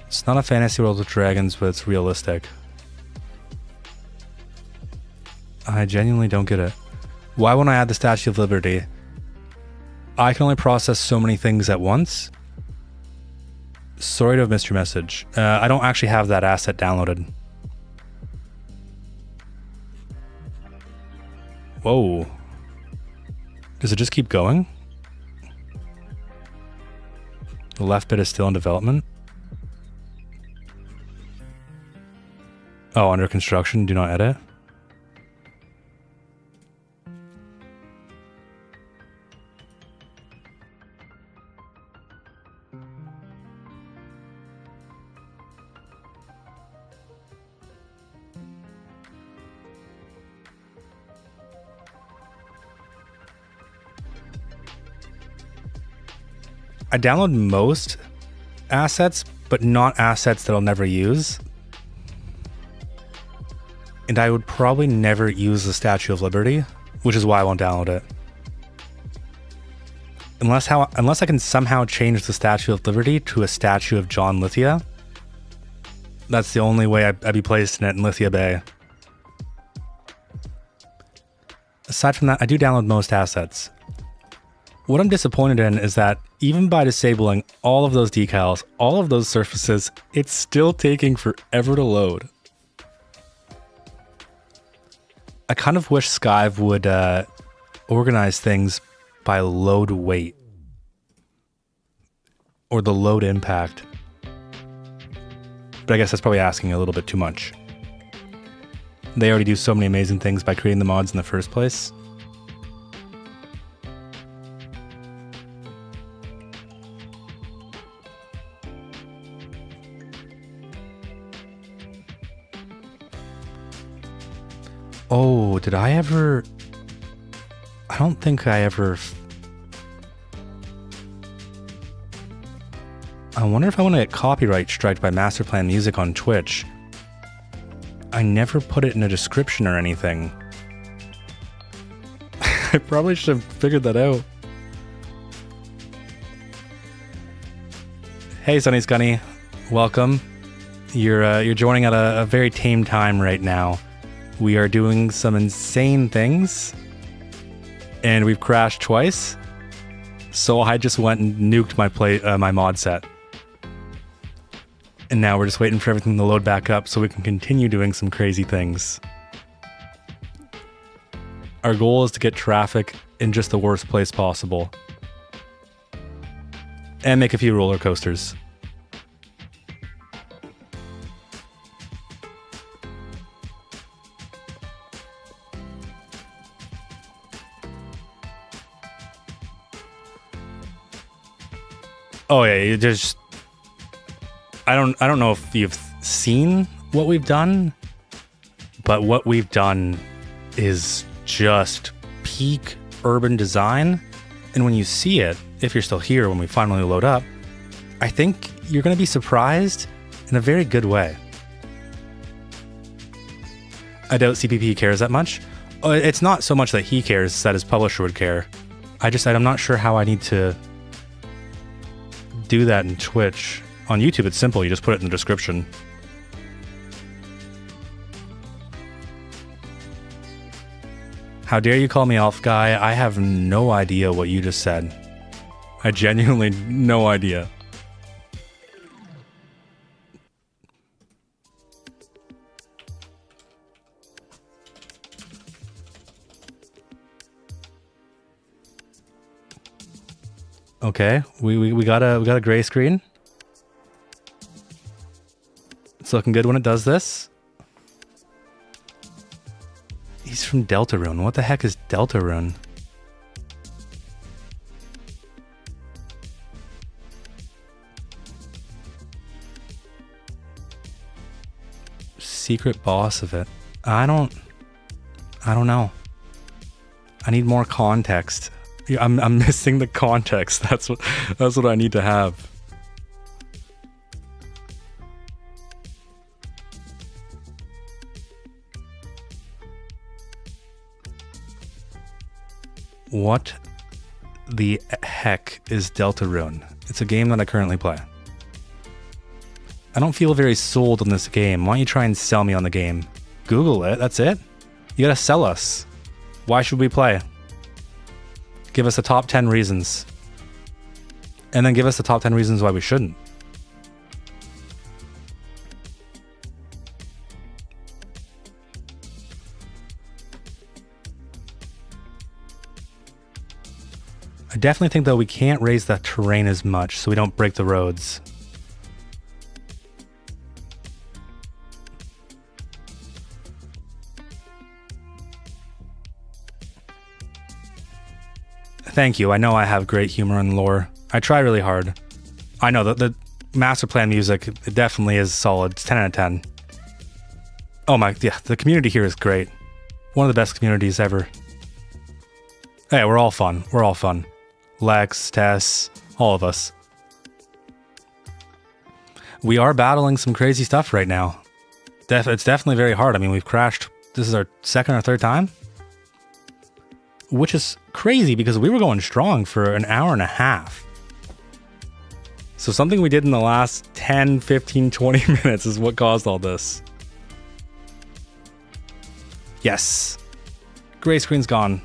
It's not a fantasy world with dragons, but it's realistic. I genuinely don't get it. Why won't I add the Statue of Liberty? I can only process so many things at once. Sorry to have missed your message. I don't actually have that asset downloaded. Whoa. Does it just keep going? The left bit is still in development. Oh, under construction, do not edit. I download most assets, but not assets that I'll never use. And I would probably never use the Statue of Liberty, which is why I won't download it. Unless I can somehow change the Statue of Liberty to a statue of John Lithia. That's the only way I'd be placed in it in Lithia Bay. Aside from that, I do download most assets. What I'm disappointed in is that even by disabling all of those decals, all of those surfaces, it's still taking forever to load. I kind of wish Skyve would organize things by load weight. Or the load impact. But I guess that's probably asking a little bit too much. They already do so many amazing things by creating the mods in the first place. Oh, did I ever... I don't think I ever... I wonder if I want to get copyright striked by Masterplan Music on Twitch. I never put it in a description or anything. I probably should have figured that out. Hey, Sunny Scunny. Welcome. You're joining at a very tame time right now. We are doing some insane things. And we've crashed twice. So I just went and nuked my mod set. And now we're just waiting for everything to load back up so we can continue doing some crazy things. Our goal is to get traffic in just the worst place possible. And make a few roller coasters. Oh yeah, there's... I don't know if you've seen what we've done, but what we've done is just peak urban design. And when you see it, if you're still here when we finally load up, I think you're going to be surprised in a very good way. I doubt CPP cares that much. It's not so much that he cares, that his publisher would care. I'm not sure how I need to do that in Twitch. On YouTube, it's simple. You just put it in the description. How dare you call me Elf Guy? I have no idea what you just said. I genuinely no idea. Okay, we got a gray screen. It's looking good when it does this. He's from Deltarune. What the heck is Deltarune? Secret boss of it. I don't know. I need more context. I'm missing the context. That's what I need to have. What the heck is Deltarune? It's a game that I currently play. I don't feel very sold on this game. Why don't you try and sell me on the game? Google it, that's it? You gotta sell us. Why should we play? Give us the top 10 reasons. And then give us the top 10 reasons why we shouldn't. I definitely think, though, we can't raise the terrain as much so we don't break the roads. Thank you. I know I have great humor and lore. I try really hard. I know that the master plan music, it definitely is solid. It's 10 out of 10. Oh my, yeah, the community here is great. One of the best communities ever. Hey, we're all fun. We're all fun. Lex, Tess, all of us. We are battling some crazy stuff right now. It's definitely very hard. I mean, we've crashed. This is our second or third time. Which is crazy because we were going strong for an hour and a half. So something we did in the last 10, 15, 20 minutes is what caused all this. Yes. Gray screen's gone.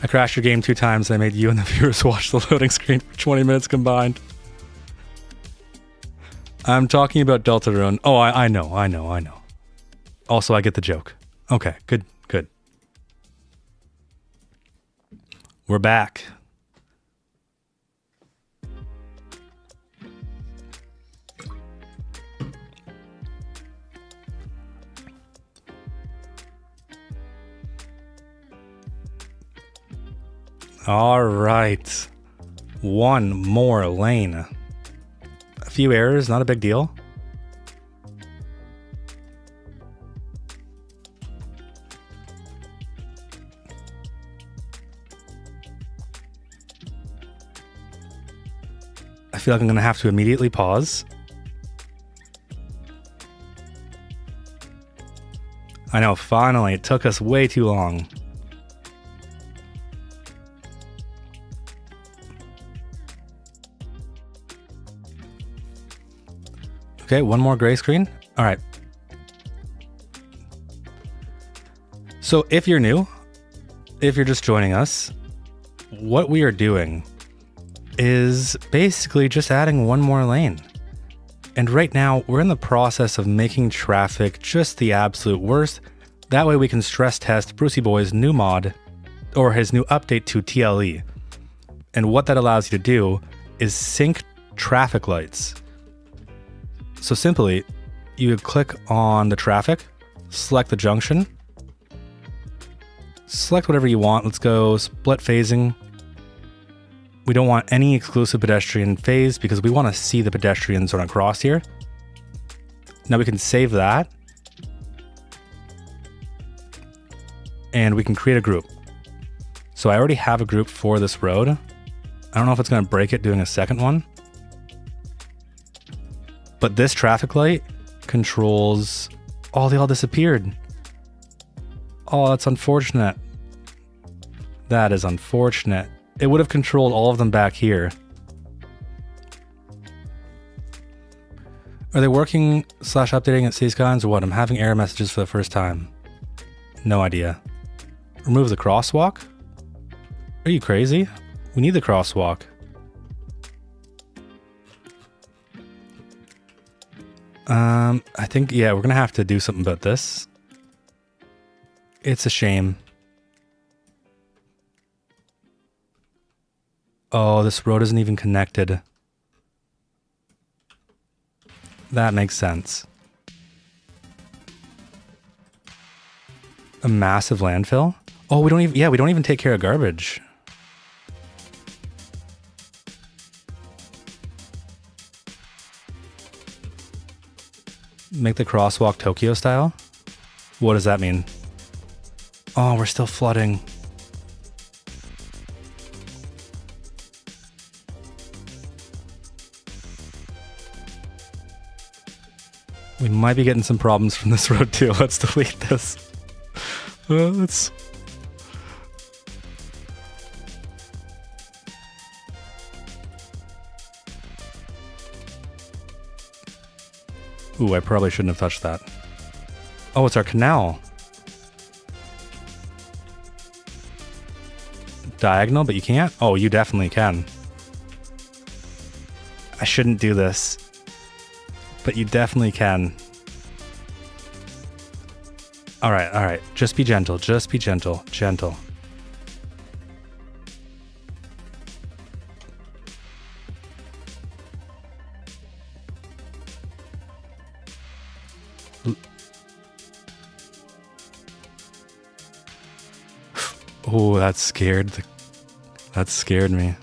I crashed your game 2 times and I made you and the viewers watch the loading screen for 20 minutes combined. I'm talking about Deltarune. Oh, I know. Also, I get the joke. Okay, good, good. We're back. All right. One more lane. A few errors, not a big deal. I feel like I'm going to have to immediately pause. I know, finally, it took us way too long. Okay, one more gray screen. All right. So if you're new, if you're just joining us, what we are doing is basically just adding one more lane. And right now we're in the process of making traffic just the absolute worst. That way we can stress test Brucey Boy's new mod or his new update to TLE. And what that allows you to do is sync traffic lights. So simply, you would click on the traffic, select the junction, select whatever you want. Let's go split phasing. We don't want any exclusive pedestrian phase because we want to see the pedestrians run across here. Now we can save that. And we can create a group. So I already have a group for this road. I don't know if it's going to break it doing a second one. But this traffic light controls... Oh, they all disappeared. Oh, that's unfortunate. That is unfortunate. It would have controlled all of them back here. Are they working / updating at Skylines or what? I'm having error messages for the first time. No idea. Remove the crosswalk? Are you crazy? We need the crosswalk. I think, yeah, we're going to have to do something about this. It's a shame. Oh, this road isn't even connected. That makes sense. A massive landfill? Oh, we don't even, yeah, we don't even take care of garbage. Make the crosswalk Tokyo style? What does that mean? Oh, we're still flooding. We might be getting some problems from this road too. Let's delete this. Let's... Ooh, I probably shouldn't have touched that. Oh, it's our canal. Diagonal, but you can't? Oh, you definitely can. I shouldn't do this. But you definitely can. Alright, alright. Just be gentle. Just be gentle. Gentle. Oh, that scared me.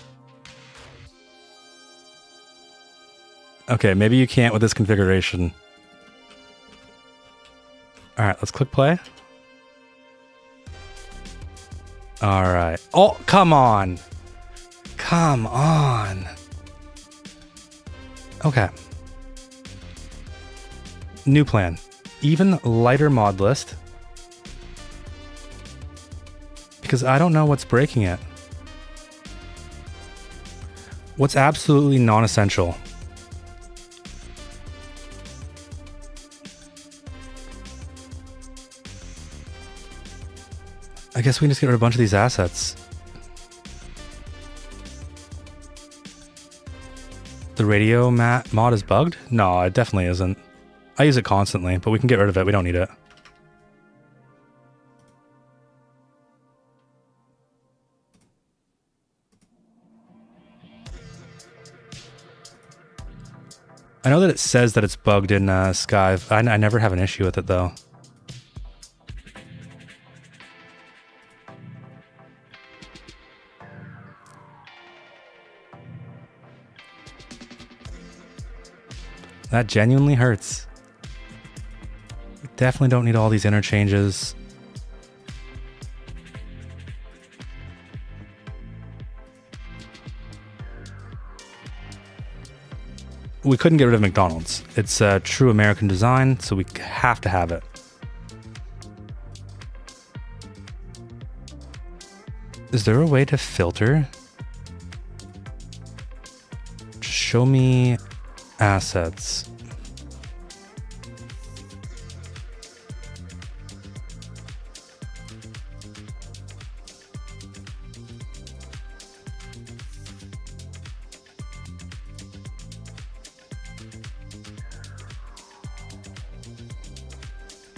Okay, maybe you can't with this configuration. Alright, let's click play. Alright. Oh, come on! Come on! Okay. New plan. Even lighter mod list. Because I don't know what's breaking it. What's absolutely non-essential? I guess we can just get rid of a bunch of these assets. The radio mod is bugged? No, it definitely isn't. I use it constantly, but we can get rid of it. We don't need it. I know that it says that it's bugged in Sky. I never have an issue with it though. That genuinely hurts. We definitely don't need all these interchanges. We couldn't get rid of McDonald's. It's a true American design, so we have to have it. Is there a way to filter? Just show me assets.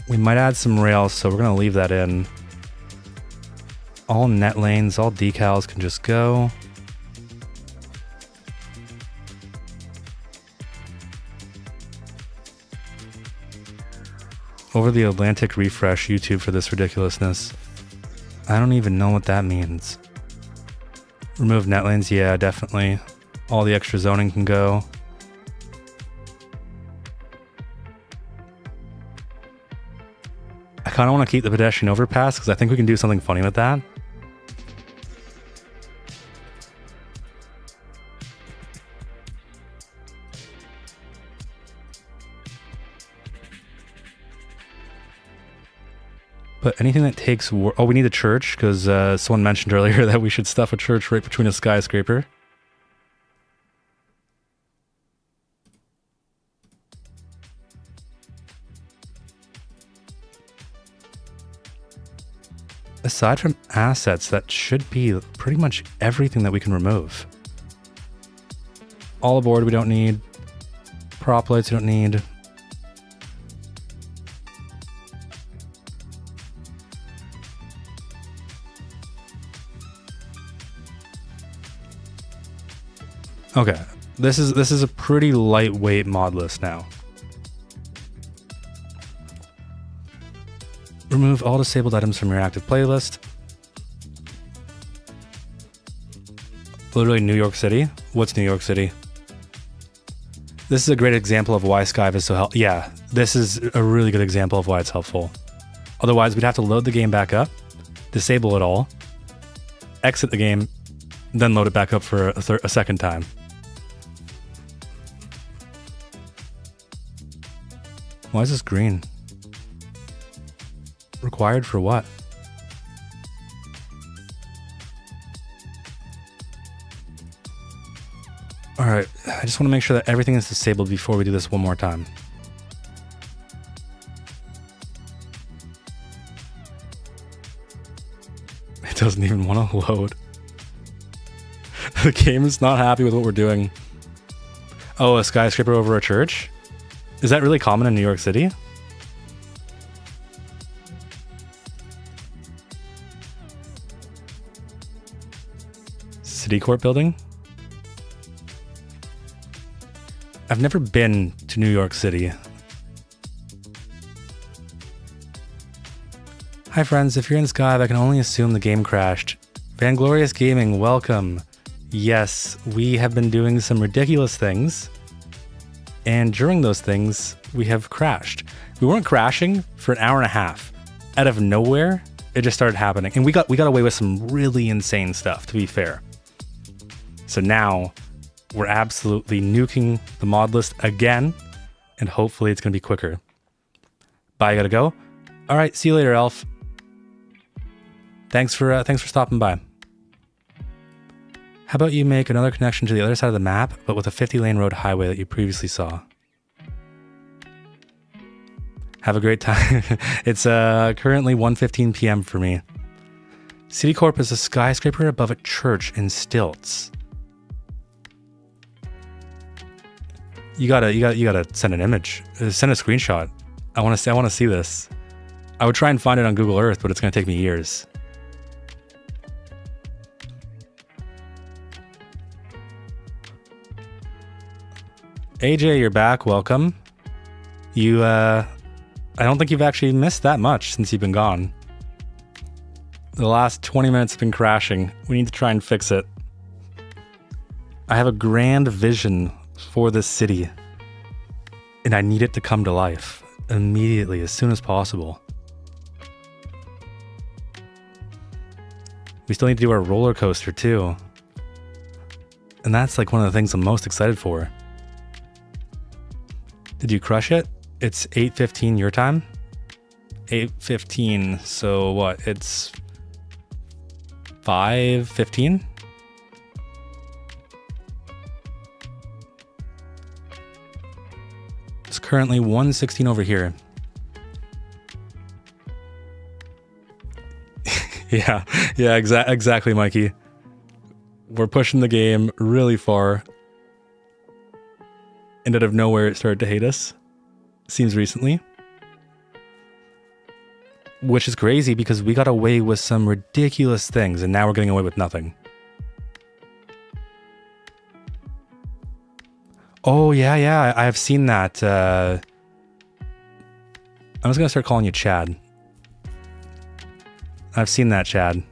We might add some rails, so we're going to leave that in. All net lanes, all decals can just go. Over the Atlantic refresh YouTube for this ridiculousness. I don't even know what that means. Remove net lanes, yeah, definitely. All the extra zoning can go. I kind of want to keep the pedestrian overpass because I think we can do something funny with that. But anything that takes... Oh, we need a church because someone mentioned earlier that we should stuff a church right between a skyscraper. Aside from assets, that should be pretty much everything that we can remove. All aboard we don't need. Prop lights we don't need. Okay, this is a pretty lightweight mod list now. Remove all disabled items from your active playlist. Literally New York City? What's New York City? This is a great example of why Skype is so helpful. Yeah, this is a really good example of why it's helpful. Otherwise, we'd have to load the game back up, disable it all, exit the game, then load it back up for a second time. Why is this green? Required for what? Alright, I just want to make sure that everything is disabled before we do this one more time. It doesn't even want to load. The game is not happy with what we're doing. Oh, a skyscraper over a church? Is that really common in New York City? City Court building? I've never been to New York City. Hi friends, if you're in Skype, I can only assume the game crashed. Vanglorious Gaming, welcome. Yes, we have been doing some ridiculous things. And during those things, we have crashed. We weren't crashing for an hour and a half. Out of nowhere, it just started happening. And we got away with some really insane stuff, to be fair. So now, we're absolutely nuking the mod list again, and hopefully it's going to be quicker. Bye, I gotta go. All right, see you later, Elf. Thanks for stopping by. How about you make another connection to the other side of the map, but with a 50-lane road highway that you previously saw? Have a great time. It's currently 1:15 p.m. for me. CityCorp is a skyscraper above a church in stilts. You gotta send an image. Send a screenshot. I want to see this. I would try and find it on Google Earth, but it's gonna take me years. AJ, you're back. Welcome. You, I don't think you've actually missed that much since you've been gone. The last 20 minutes have been crashing. We need to try and fix it. I have a grand vision for this city, and I need it to come to life immediately, as soon as possible. We still need to do our roller coaster too. And that's like one of the things I'm most excited for. Did you crush it? It's 8:15 your time? 8:15, so what? It's 5:15? It's currently 1:16 over here. Yeah, exactly, Mikey. We're pushing the game really far. And out of nowhere, it started to hate us. Seems recently. Which is crazy because we got away with some ridiculous things and now we're getting away with nothing. Oh, yeah, I have seen that. I'm just going to start calling you Chad. I've seen that, Chad.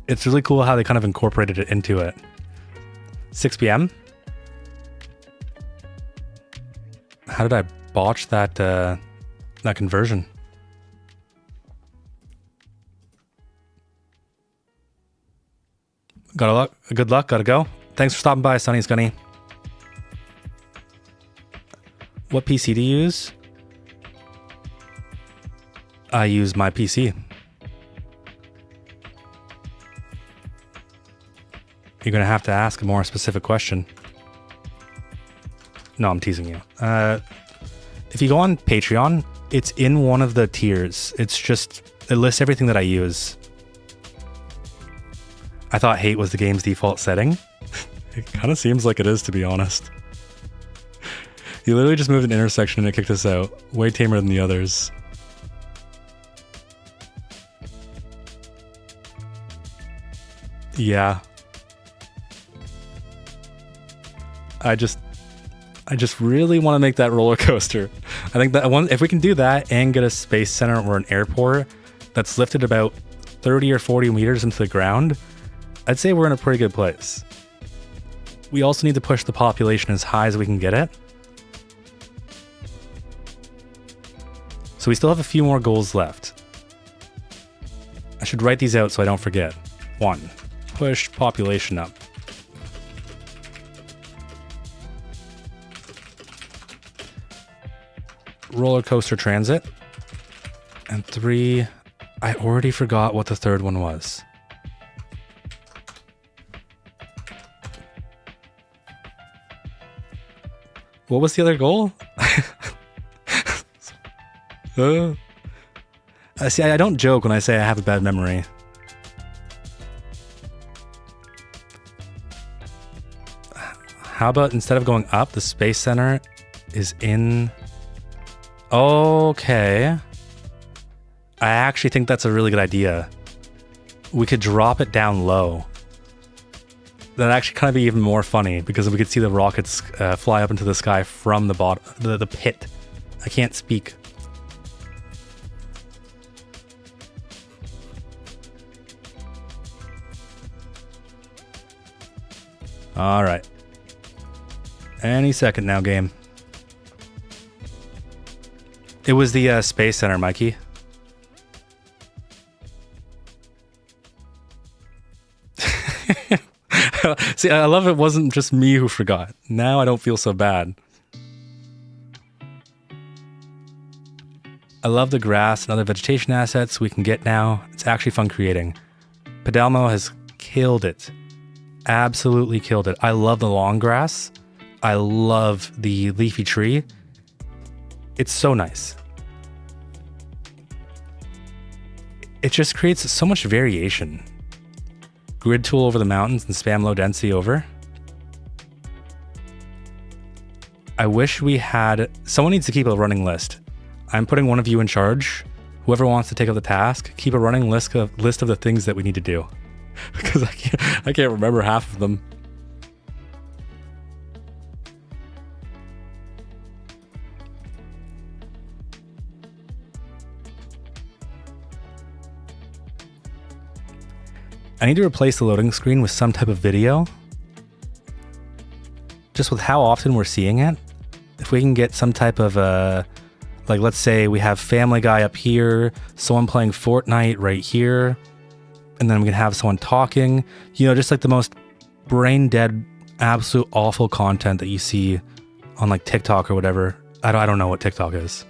It's really cool how they kind of incorporated it into it. 6 p.m.? How did I botch that that conversion? Good luck, gotta go. Thanks for stopping by, Sunny Scunny. What PC do you use? I use my PC. You're gonna have to ask a more specific question. No, I'm teasing you. If you go on Patreon, it's in one of the tiers. It lists everything that I use. I thought hate was the game's default setting. It kind of seems like it is, to be honest. You literally just moved an intersection and it kicked us out. Way tamer than the others. Yeah. I just really want to make that roller coaster. I think that if we can do that and get a space center or an airport that's lifted about 30 or 40 meters into the ground, I'd say we're in a pretty good place. We also need to push the population as high as we can get it. So we still have a few more goals left. I should write these out so I don't forget. 1. Push population up. Roller coaster transit. And 3, I already forgot what the third one was. What was the other goal? See, I don't joke when I say I have a bad memory. How about instead of going up, the Space Center is in... Okay. I actually think that's a really good idea. We could drop it down low. That'd actually kind of be even more funny because we could see the rockets fly up into the sky from the bottom, the pit. I can't speak. All right. Any second now, game. It was the Space Center, Mikey. See, I love it wasn't just me who forgot. Now I don't feel so bad. I love the grass and other vegetation assets we can get now. It's actually fun creating. Padelmo has killed it. Absolutely killed it. I love the long grass. I love the leafy tree. It's so nice. It just creates so much variation. Grid tool over the mountains and spam low density over. I wish we had... Someone needs to keep a running list. I'm putting one of you in charge. Whoever wants to take up the task, keep a running list of the things that we need to do. Because I can't remember half of them. I need to replace the loading screen with some type of video. Just with how often we're seeing it. If we can get some type of, like let's say we have Family Guy up here, someone playing Fortnite right here, and then we can have someone talking, you know, just like the most brain dead, absolute awful content that you see on like TikTok or whatever. I don't know what TikTok is.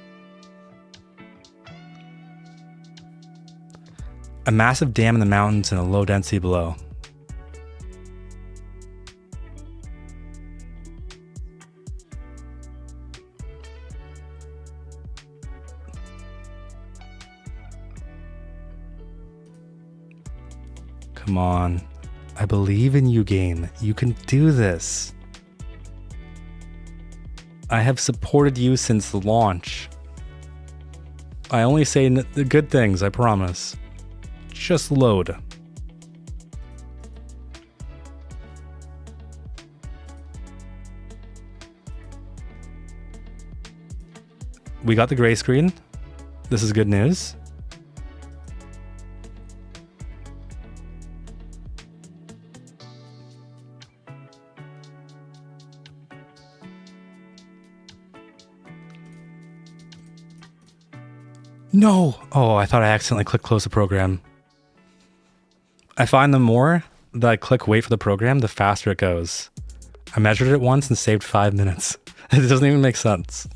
A massive dam in the mountains and a low density below. Come on. I believe in you, game. You can do this. I have supported you since the launch. I only say the good things, I promise. Just load. We got the gray screen. This is good news. No! Oh, I thought I accidentally clicked close the program. I find the more that I click wait for the program, the faster it goes. I measured it once and saved 5 minutes. It doesn't even make sense.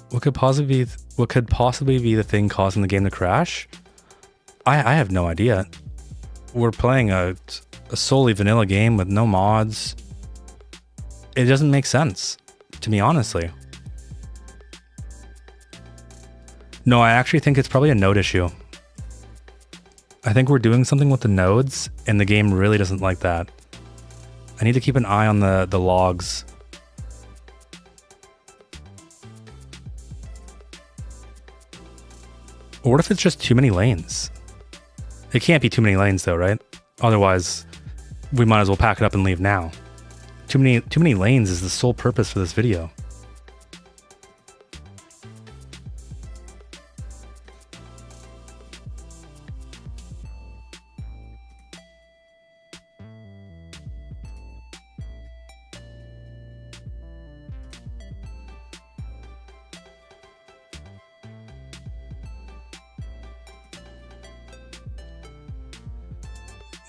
What could possibly be the thing causing the game to crash? I have no idea. We're playing a solely vanilla game with no mods. It doesn't make sense, to me, honestly. No, I actually think it's probably a node issue. I think we're doing something with the nodes, and the game really doesn't like that. I need to keep an eye on the logs. Or what if it's just too many lanes? It can't be too many lanes though, right? Otherwise, we might as well pack it up and leave now. Too many lanes is the sole purpose for this video.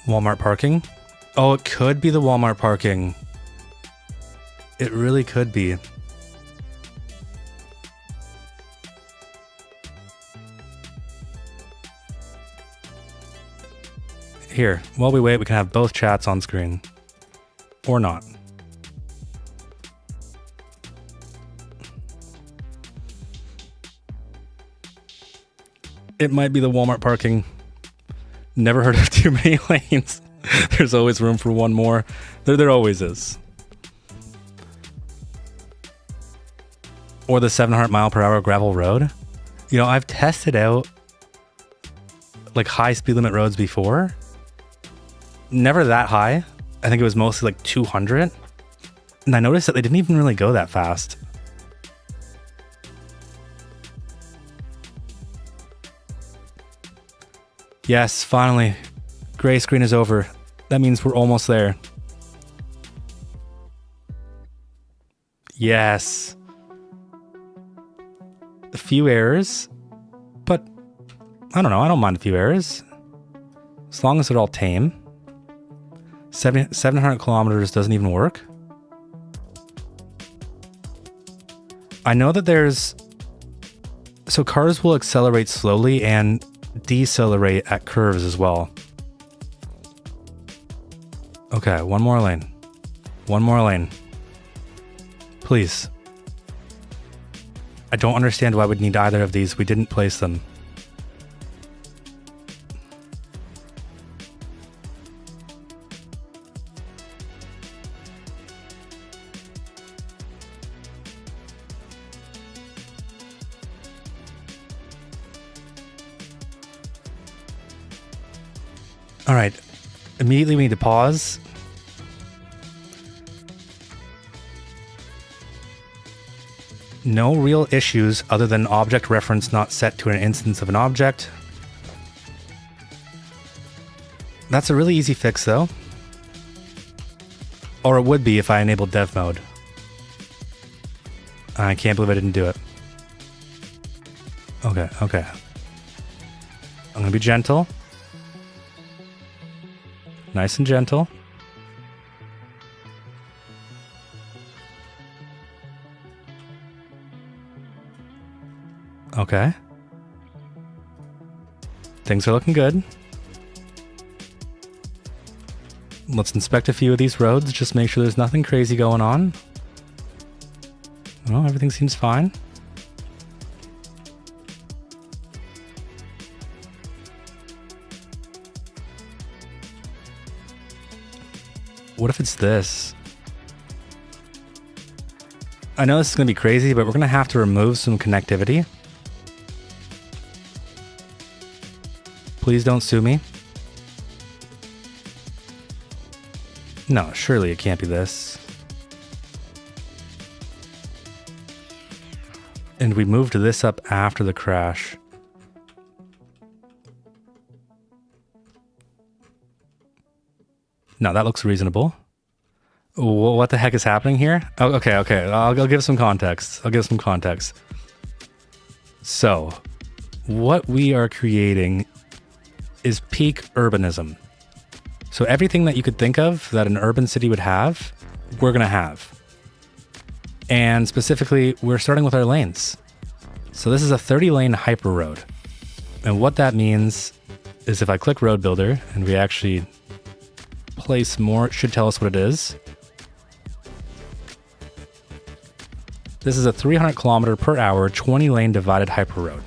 Walmart parking? Oh, it could be the Walmart parking. It really could be. Here, while we wait, we can have both chats on screen. Or not. It might be the Walmart parking. Never heard of too many lanes. There's always room for one more. There always is. Or the 700 mile per hour gravel road. You know, I've tested out like high speed limit roads before. Never that high. I think it was mostly like 200. And I noticed that they didn't even really go that fast. Yes, finally. Gray screen is over. That means we're almost there. Yes. A few errors, but I don't know. I don't mind a few errors. As long as they're all tame. 700 kilometers doesn't even work. I know that there's... So cars will accelerate slowly and decelerate at curves as well. Okay, one more lane. One more lane. Please. I don't understand why we'd need either of these. We didn't place them. All right, immediately we need to pause. No real issues other than object reference not set to an instance of an object. That's a really easy fix though. Or it would be if I enabled dev mode. I can't believe I didn't do it. Okay, okay. I'm gonna be gentle. Nice and gentle. Okay. Things are looking good. Let's inspect a few of these roads, just make sure there's nothing crazy going on. Well, everything seems fine. What if it's this? I know this is going to be crazy, but we're going to have to remove some connectivity. Please don't sue me. No, surely it can't be this. And we moved this up after the crash. No, that looks reasonable. What the heck is happening here? Oh, okay. I'll give some context. So, what we are creating is peak urbanism. So everything that you could think of that an urban city would have, we're going to have. And specifically, we're starting with our lanes. So this is a 30-lane hyper road. And what that means is if I click Road Builder and we actually place more, it should tell us what it is. This is a 300 kilometer per hour, 20-lane divided hyper road.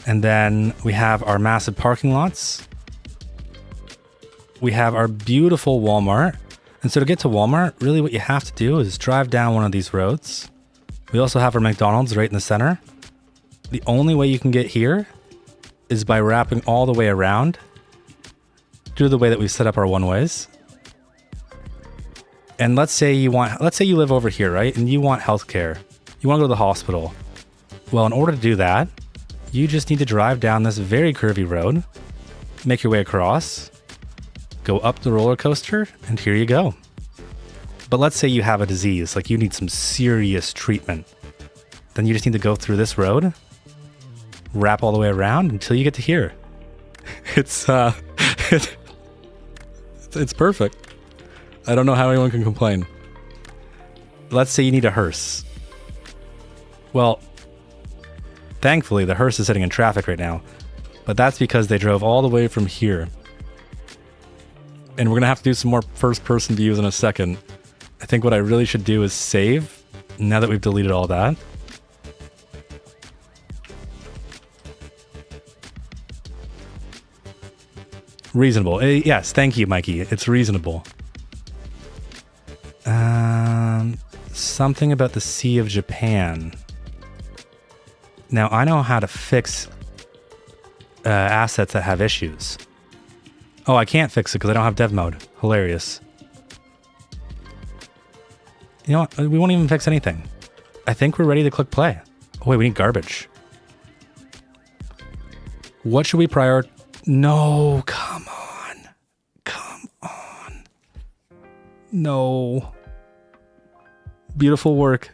And then we have our massive parking lots. We have our beautiful Walmart. And so to get to Walmart, really what you have to do is drive down one of these roads. We also have our McDonald's right in the center. The only way you can get here is by wrapping all the way around due to the way that we've set up our one-ways. And let's say you live over here, right? And you want healthcare. You want to go to the hospital. Well, in order to do that, you just need to drive down this very curvy road, make your way across, go up the roller coaster, and here you go. But let's say you have a disease, like you need some serious treatment. Then you just need to go through this road, wrap all the way around until you get to here. It's perfect. I don't know how anyone can complain. Let's say you need a hearse. Well, thankfully, the hearse is sitting in traffic right now, but that's because they drove all the way from here. And we're going to have to do some more first-person views in a second. I think what I really should do is save, now that we've deleted all that. Reasonable. Yes, thank you, Mikey. It's reasonable. Something about the Sea of Japan. Now, I know how to fix assets that have issues. Oh, I can't fix it because I don't have dev mode. Hilarious. You know what? We won't even fix anything. I think we're ready to click play. Oh, wait, we need garbage. What should we prioritize? No, come on. Come on. No. Beautiful work.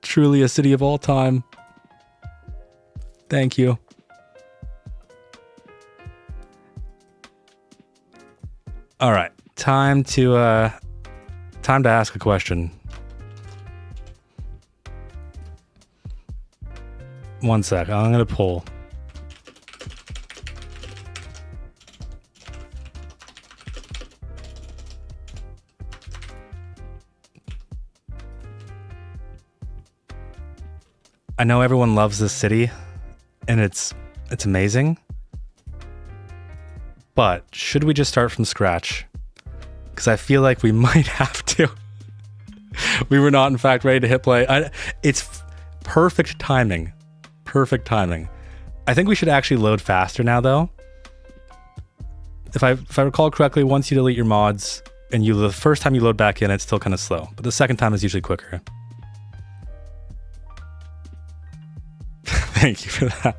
Truly a city of all time. Thank you. All right, time to ask a question. One sec, I'm gonna pull. I know everyone loves this city, and it's amazing. But should we just start from scratch? Because I feel like we might have to. We were not, in fact, ready to hit play. It's perfect timing. Perfect timing. I think we should actually load faster now, though. If I recall correctly, once you delete your mods, And the first time you load back in, it's still kind of slow, but the second time is usually quicker. Thank you for that.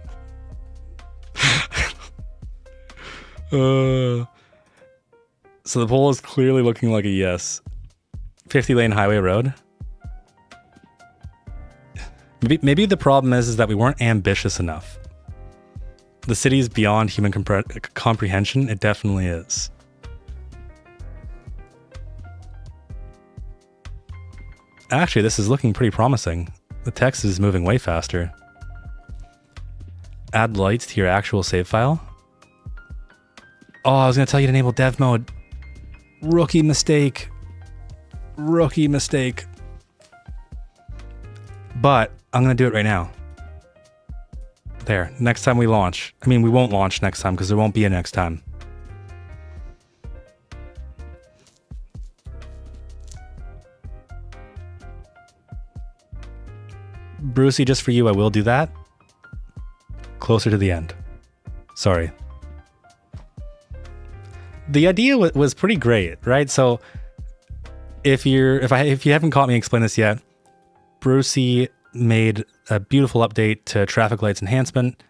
So the poll is clearly looking like a yes. 50-lane highway road. Maybe the problem is that we weren't ambitious enough. The city is beyond human comprehension. It definitely is. Actually, this is looking pretty promising. The text is moving way faster. Add lights to your actual save file. Oh, I was going to tell you to enable dev mode. Rookie mistake. Rookie mistake. But I'm going to do it right now. There. Next time we launch. I mean, we won't launch next time because there won't be a next time. Brucey, just for you, I will do that. Closer to the end. Sorry. The idea was pretty great, right? So if you haven't caught me explain this yet, Brucey made a beautiful update to traffic lights enhancement.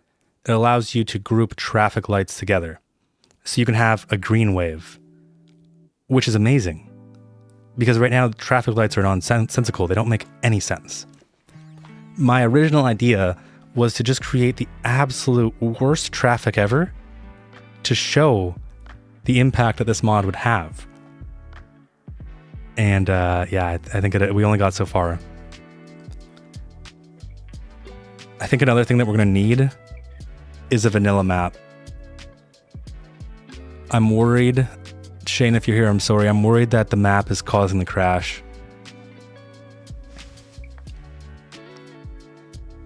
It allows you to group traffic lights together. So you can have a green wave, which is amazing. Because right now, traffic lights are nonsensical. They don't make any sense. My original idea was to just create the absolute worst traffic ever to show the impact that this mod would have. And yeah, I think we only got so far. I think another thing that we're going to need is a vanilla map. I'm worried, Shane, if you're here, I'm sorry. I'm worried that the map is causing the crash.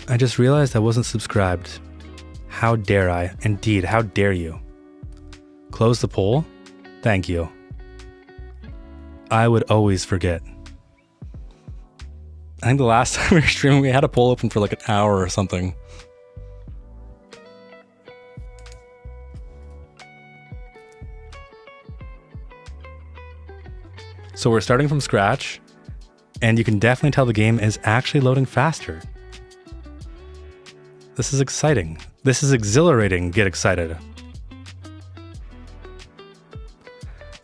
I just realized I wasn't subscribed. How dare I? Indeed, how dare you? Close the poll? Thank you. I would always forget. I think the last time we were streaming, we had a poll open for like an hour or something. So we're starting from scratch, and you can definitely tell the game is actually loading faster. This is exciting. This is exhilarating. Get excited.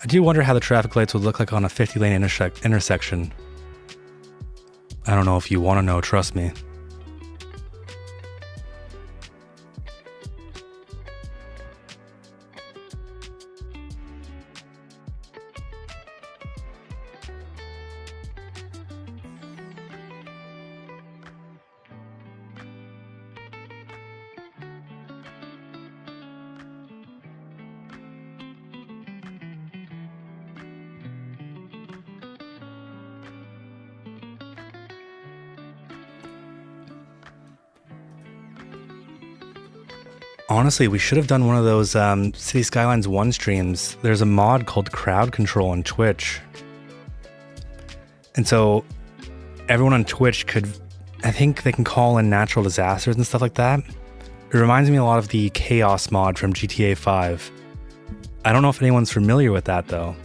I do wonder how the traffic lights would look like on a 50-lane intersection. I don't know if you want to know, trust me. Honestly, we should have done one of those City Skylines 1 streams. There's a mod called Crowd Control on Twitch. And so everyone on Twitch could, I think they can call in natural disasters and stuff like that. It reminds me a lot of the Chaos mod from GTA 5. I don't know if anyone's familiar with that though.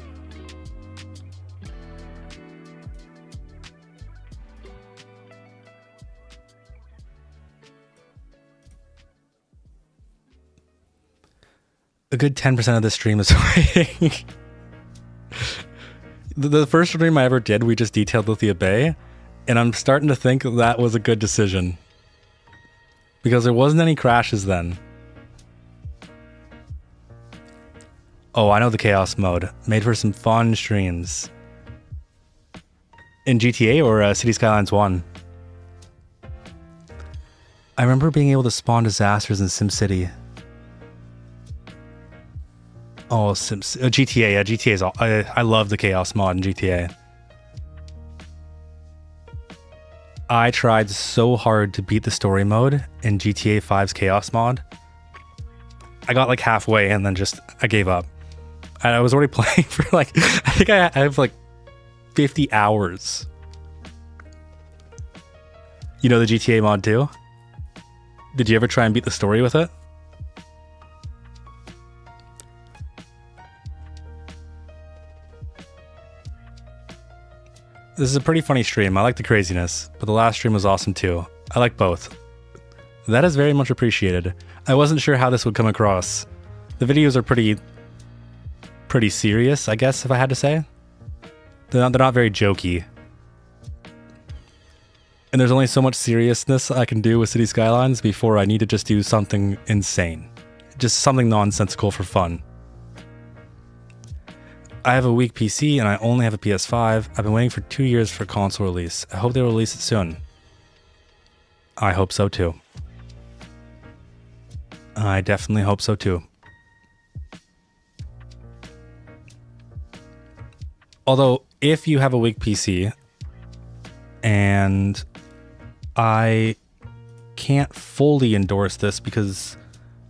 A good 10% of the stream is waiting. The first stream I ever did, we just detailed Lithia Bay, and I'm starting to think that was a good decision. Because there wasn't any crashes then. Oh, I know the Chaos mode. Made for some fun streams. In GTA or City Skylines 1? I remember being able to spawn disasters in SimCity. Oh, GTA, yeah, GTA is all. I love the Chaos mod in GTA. I tried so hard to beat the story mode in GTA 5's Chaos mod. I got like halfway and then I gave up. I was already playing for like, I think I have like 50 hours. You know the GTA mod too? Did you ever try and beat the story with it? This is a pretty funny stream. I like the craziness, but the last stream was awesome too. I like both. That is very much appreciated. I wasn't sure how this would come across. The videos are pretty serious, I guess, if I had to say. They're not very jokey. And there's only so much seriousness I can do with City Skylines before I need to just do something insane. Just something nonsensical for fun. I have a weak PC and I only have a PS5. I've been waiting for 2 years for console release. I hope they will release it soon. I hope so too. I definitely hope so too. Although, if you have a weak PC, and I can't fully endorse this because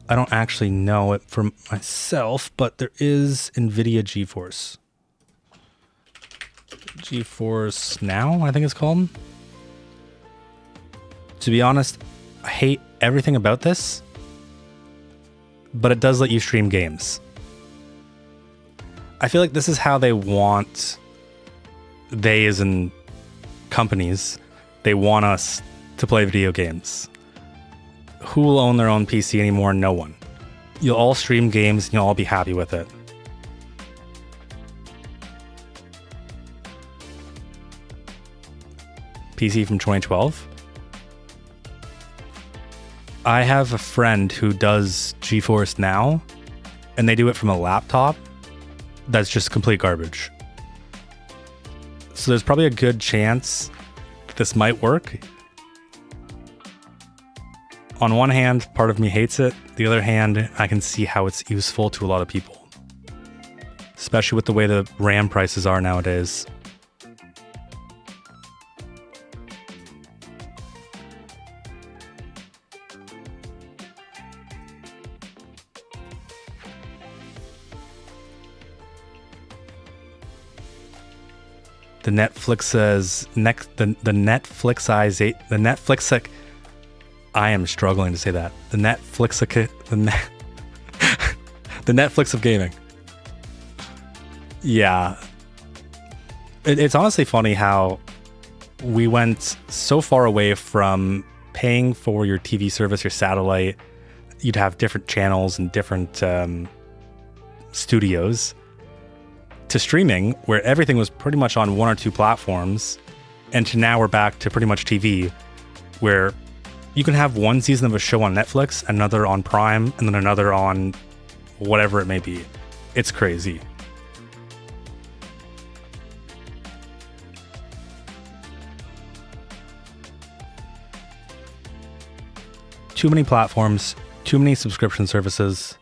I don't actually know it for myself, but there is NVIDIA GeForce. GeForce Now, I think it's called. To be honest, I hate everything about this, but it does let you stream games. I feel like this is how they want, they as in companies, they want us to play video games. Who will own their own PC anymore? No one. You'll all stream games and you'll all be happy with it. PC from 2012? I have a friend who does GeForce Now, and they do it from a laptop that's just complete garbage. So there's probably a good chance this might work. On one hand, part of me hates it. The other hand, I can see how it's useful to a lot of people. Especially with the way the RAM prices are nowadays. The Netflix. I am struggling to say that. The Netflix of gaming. Yeah. It's honestly funny how we went so far away from paying for your TV service, your satellite. You'd have different channels and different studios, to streaming, where everything was pretty much on one or two platforms, and to now we're back to pretty much TV, where you can have one season of a show on Netflix, another on Prime, and then another on whatever it may be. It's crazy. Too many platforms, too many subscription services.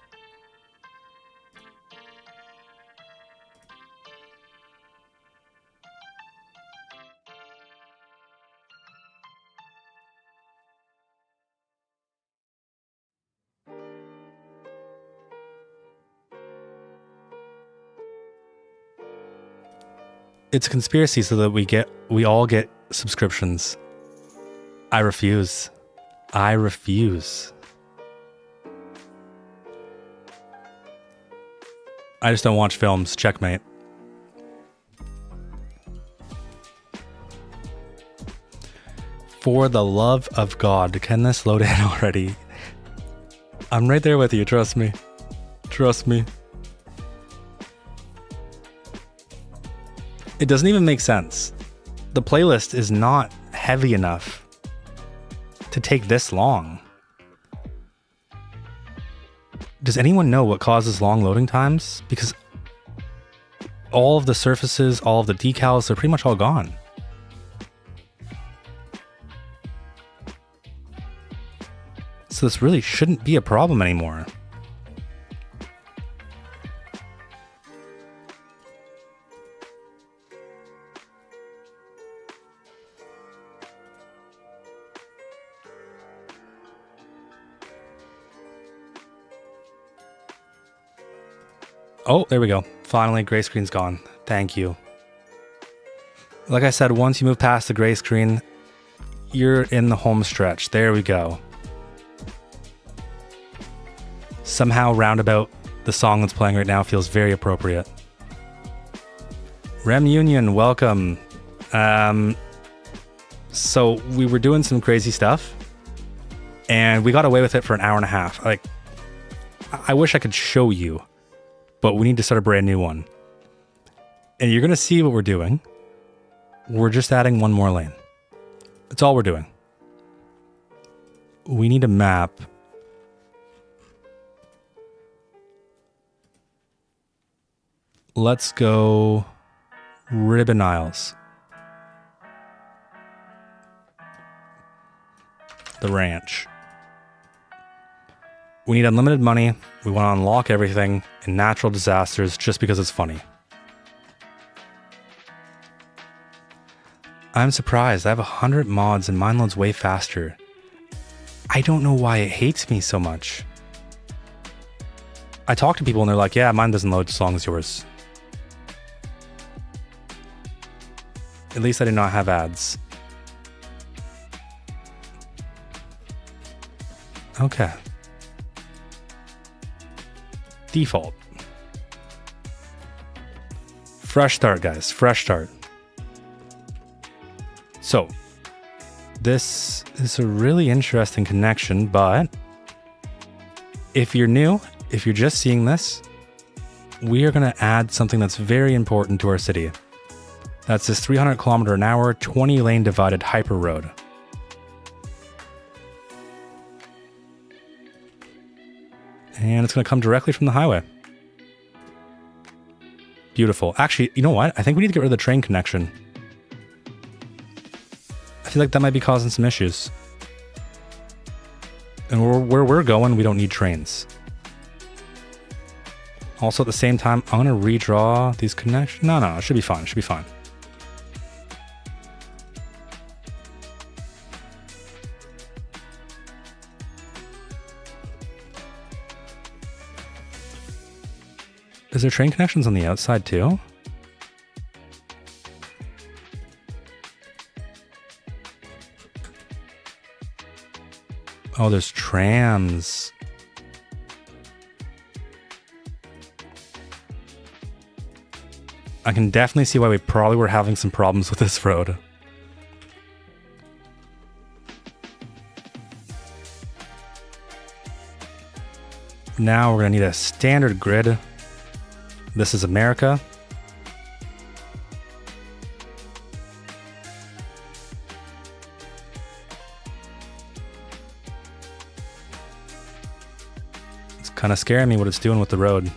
It's a conspiracy so that we all get subscriptions. I refuse. I refuse. I just don't watch films. Checkmate. For the love of God, can this load in already? I'm right there with you, trust me. Trust me. It doesn't even make sense. The playlist is not heavy enough to take this long. Does anyone know what causes long loading times? Because all of the surfaces, all of the decals, they're pretty much all gone. So this really shouldn't be a problem anymore. Oh, there we go. Finally, gray screen's gone. Thank you. Like I said, once you move past the gray screen, you're in the home stretch. There we go. Somehow roundabout, the song that's playing right now feels very appropriate. Rem-Union, welcome. So we were doing some crazy stuff, and we got away with it for an hour and a half. Like, I wish I could show you, but we need to start a brand new one. And you're going to see what we're doing. We're just adding one more lane. That's all we're doing. We need a map. Let's go Ribbon Isles. The ranch. We need unlimited money. We want to unlock everything in natural disasters just because it's funny. I'm surprised. I have 100 mods and mine loads way faster. I don't know why it hates me so much. I talk to people and they're like, yeah, mine doesn't load as long as yours. At least I do not have ads. Okay. Default. Fresh start, guys. Fresh start. So, this is a really interesting connection, but if you're new, if you're just seeing this, we are going to add something that's very important to our city. That's this 300 kilometer an hour, 20 lane divided hyper road. And it's going to come directly from the highway. Beautiful. Actually, you know what? I think we need to get rid of the train connection. I feel like that might be causing some issues. And where we're going, we don't need trains. Also, at the same time, I'm going to redraw these connections. No, it should be fine. It should be fine. Is there train connections on the outside too? Oh, there's trams. I can definitely see why we probably were having some problems with this road. Now we're going to need a standard grid. This is America. It's kind of scaring me what it's doing with the road.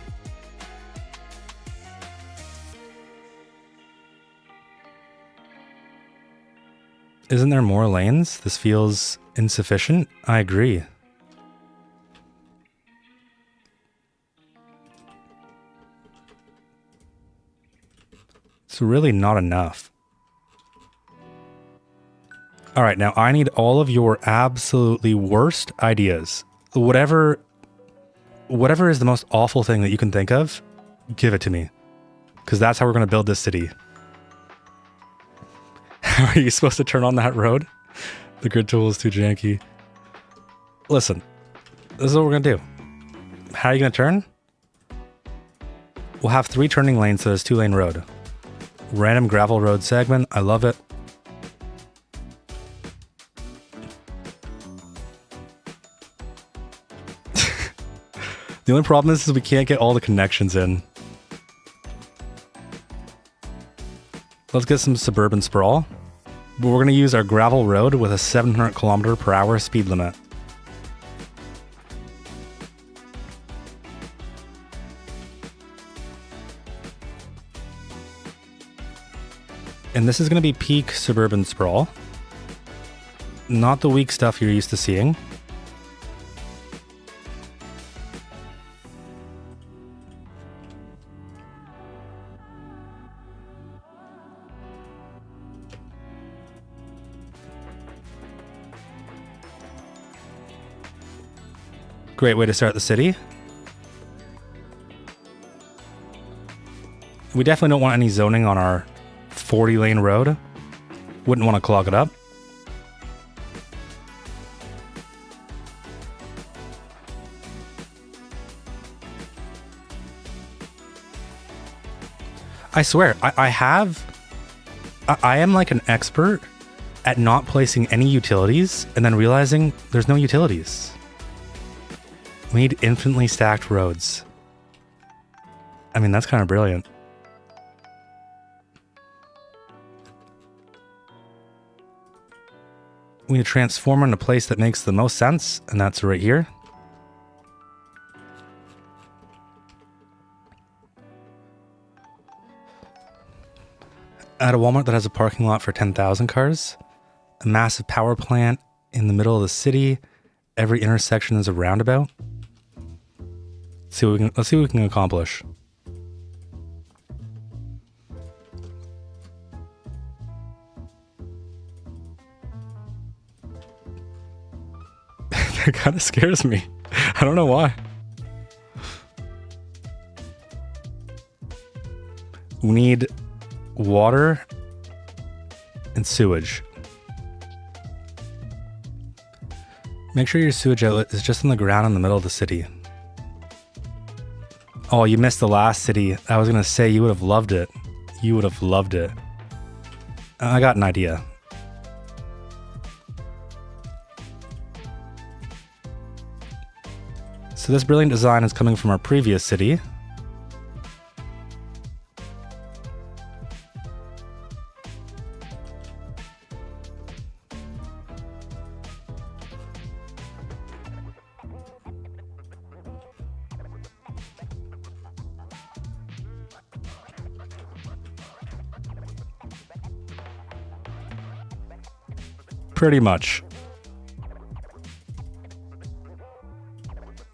Isn't there more lanes? This feels insufficient. I agree. It's really not enough. All right, now I need all of your absolutely worst ideas. Whatever is the most awful thing that you can think of, give it to me. Because that's how we're going to build this city. How are you supposed to turn on that road? The grid tool is too janky. Listen, this is what we're going to do. How are you going to turn? We'll have 3 turning lanes, so there's 2-lane road. Random gravel road segment. I love it. The only problem is we can't get all the connections in. Let's get some suburban sprawl. But we're going to use our gravel road with a 700 kilometer per hour speed limit. And this is going to be peak suburban sprawl. Not the weak stuff you're used to seeing. Great way to start the city. We definitely don't want any zoning on our 40-lane road. Wouldn't want to clog it up. I swear, I have I am like an expert at not placing any utilities and then realizing there's no utilities. We need infinitely stacked roads. I mean, that's kind of brilliant. We need to transform in a place that makes the most sense, and that's right here. At a Walmart that has a parking lot for 10,000 cars, a massive power plant in the middle of the city, every intersection is a roundabout. Let's see what we can accomplish. That kind of scares me. I don't know why. We need water and sewage. Make sure your sewage outlet is just on the ground in the middle of the city. Oh, you missed the last city. I was going to say you would have loved it. You would have loved it. I got an idea. So this brilliant design is coming from our previous city. Pretty much.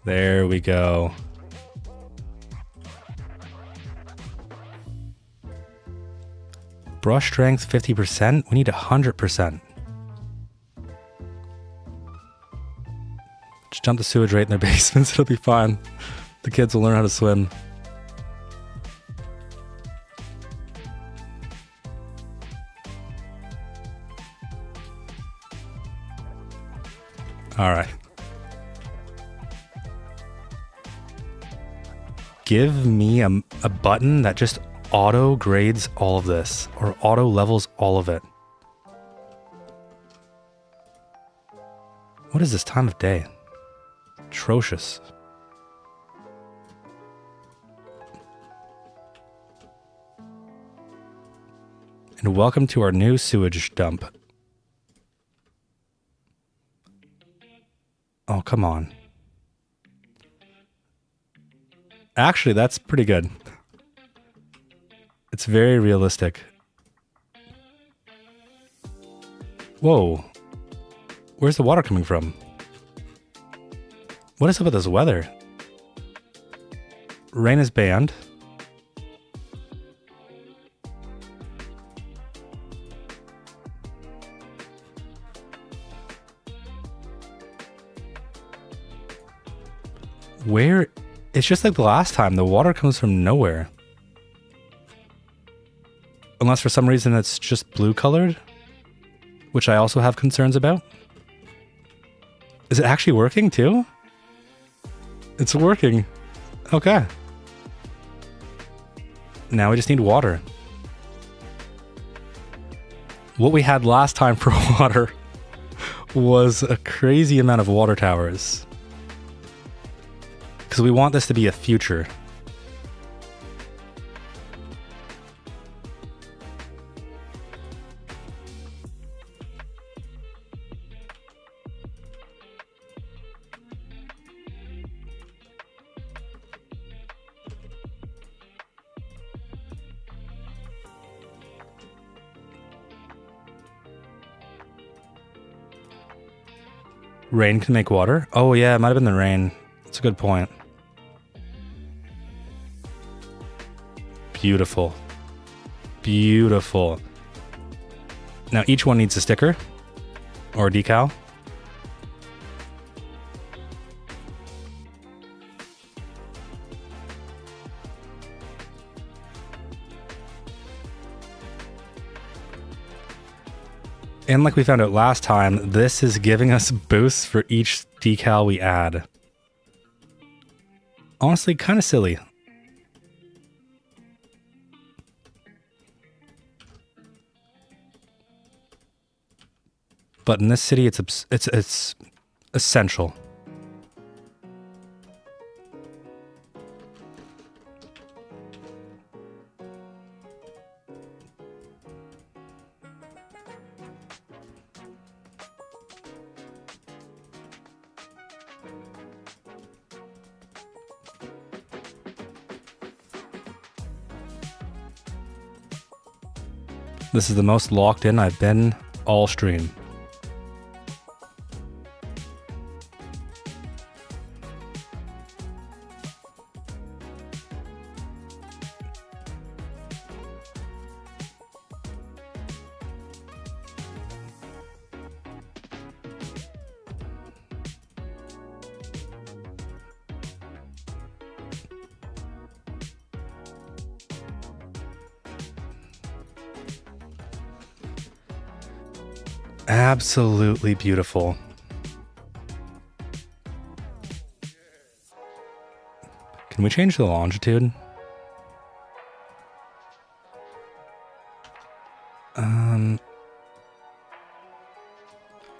There we go. Brush strength 50%. We need 100%. Just dump the sewage right in their basements. It'll be fine. The kids will learn how to swim. All right. Give me a button that just auto grades all of this, or auto levels all of it. What is this time of day? Atrocious. And welcome to our new sewage dump. Oh, come on. Actually, that's pretty good. It's very realistic. Whoa. Where's the water coming from? What is up with this weather? Rain is banned. Where? It's just like the last time. The water comes from nowhere. Unless for some reason it's just blue colored, which I also have concerns about. Is it actually working too? It's working. Okay. Now we just need water. What we had last time for water was a crazy amount of water towers. Because we want this to be a future. Rain can make water? Oh yeah, it might have been the rain. That's a good point. Beautiful. Beautiful. Now each one needs a sticker or a decal. And like we found out last time, this is giving us boosts for each decal we add. Honestly, kind of silly. But in this city, it's essential. This is the most locked in I've been all stream. Absolutely beautiful. Can we change the longitude?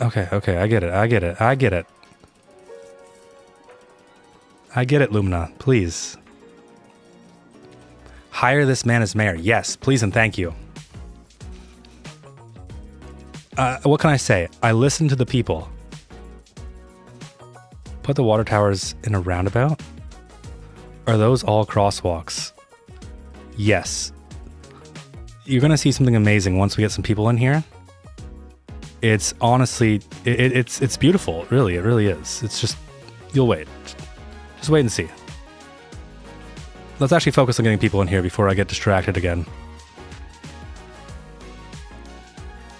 Okay, I get it. I get it, Lumina. Please. Hire this man as mayor. Yes, please and thank you. What can I say? I listen to the people. Put the water towers in a roundabout? Are those all crosswalks? Yes. You're going to see something amazing once we get some people in here. It's honestly, it's beautiful. Really, it really is. It's just, you'll wait. Just wait and see. Let's actually focus on getting people in here before I get distracted again.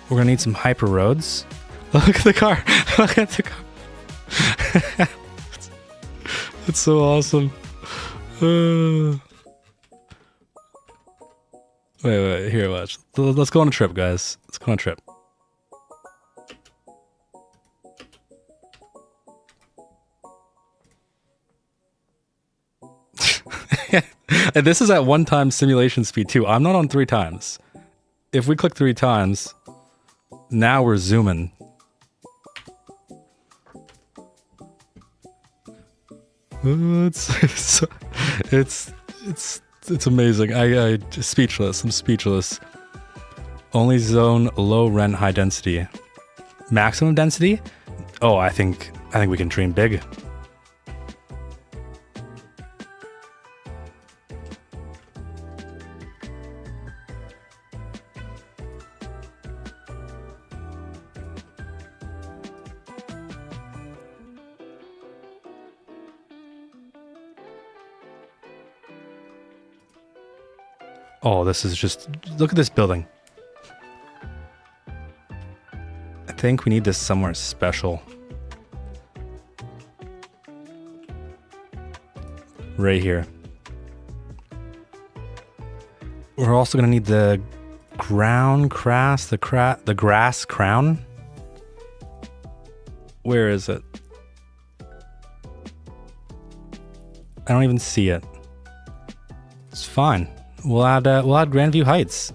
We're gonna need some hyper roads. Look at the car. Look at the car. It's so awesome. Wait, here, watch. Let's go on a trip, guys. Let's go on a trip. And this is at 1 time simulation speed too. I'm not on 3 times. If we click 3 times, now we're zooming. It's amazing. I speechless. I'm speechless. Only zone low rent, high density. Maximum density? Oh, I think we can dream big. Oh, this is just... Look at this building. I think we need this somewhere special. Right here. We're also going to need the the grass crown. Where is it? I don't even see it. It's fine. We'll add Grandview Heights.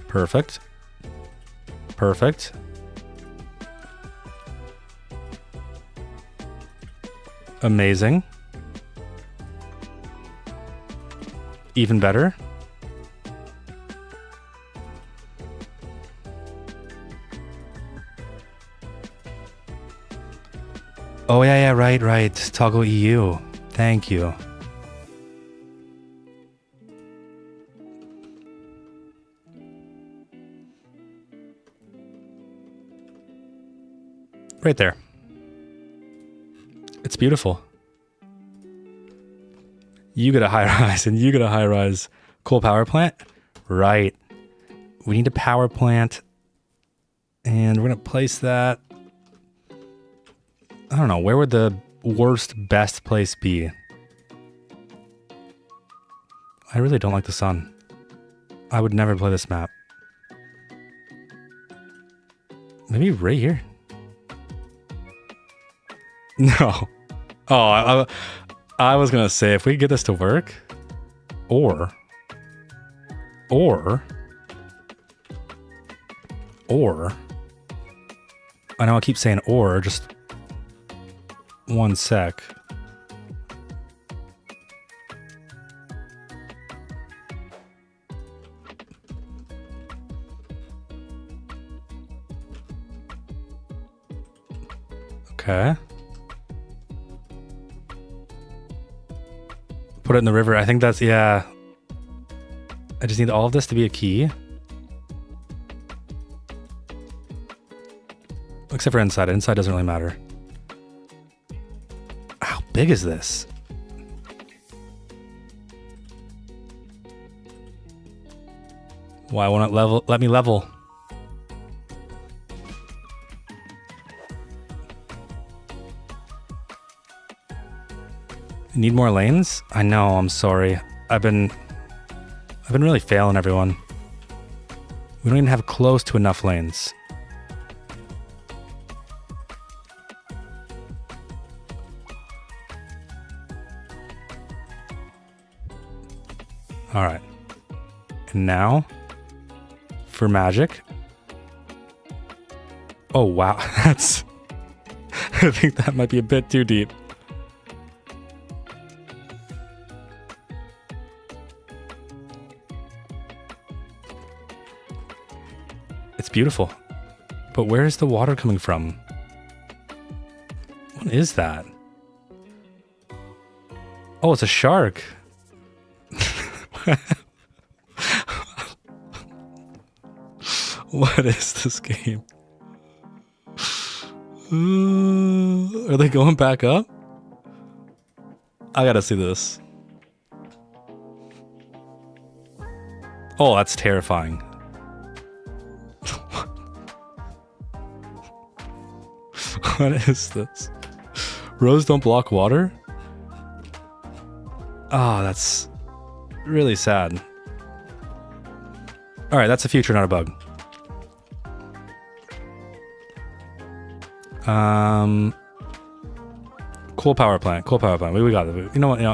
Perfect. Perfect. Amazing. Even better. Oh yeah, right. Toggle EU. Thank you. Right there. It's beautiful. You get a high rise and you get a high rise coal power plant. Right. We need a power plant. And we're going to place that. I don't know. Where would the best place be? I really don't like the sun. I would never play this map. Maybe right here. No. Oh, I was gonna say if we get this to work, or I know I keep saying or, just one sec. Okay. Put it in the river. I think that's, yeah. I just need all of this to be a key. Except for inside. Inside doesn't really matter. How big is this? Why won't it level? Let me level. Need more lanes? I know, I'm sorry. I've been really failing everyone. We don't even have close to enough lanes. All right. And now for magic. Oh, wow. That's, I think that might be a bit too deep. It's beautiful. But where is the water coming from? What is that? Oh, it's a shark. What is this game? Are they going back up? I gotta see this. Oh, that's terrifying. What is this? Rows don't block water? Oh, that's really sad. Alright, that's a future, not a bug. Coal power plant. Coal power plant. We got it. You know what? We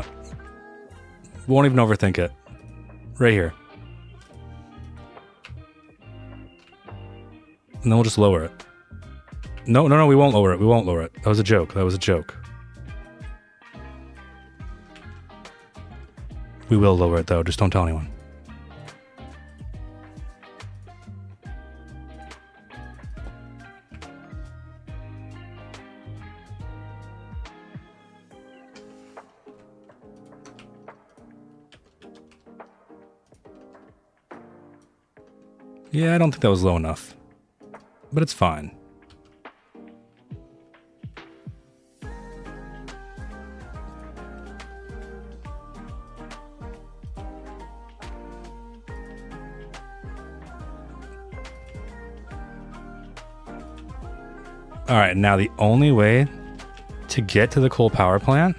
won't even overthink it. Right here. And then we'll just lower it. No, we won't lower it. We won't lower it. That was a joke. That was a joke. We will lower it though. Just don't tell anyone. Yeah, I don't think that was low enough. But it's fine. Alright, now the only way to get to the coal power plant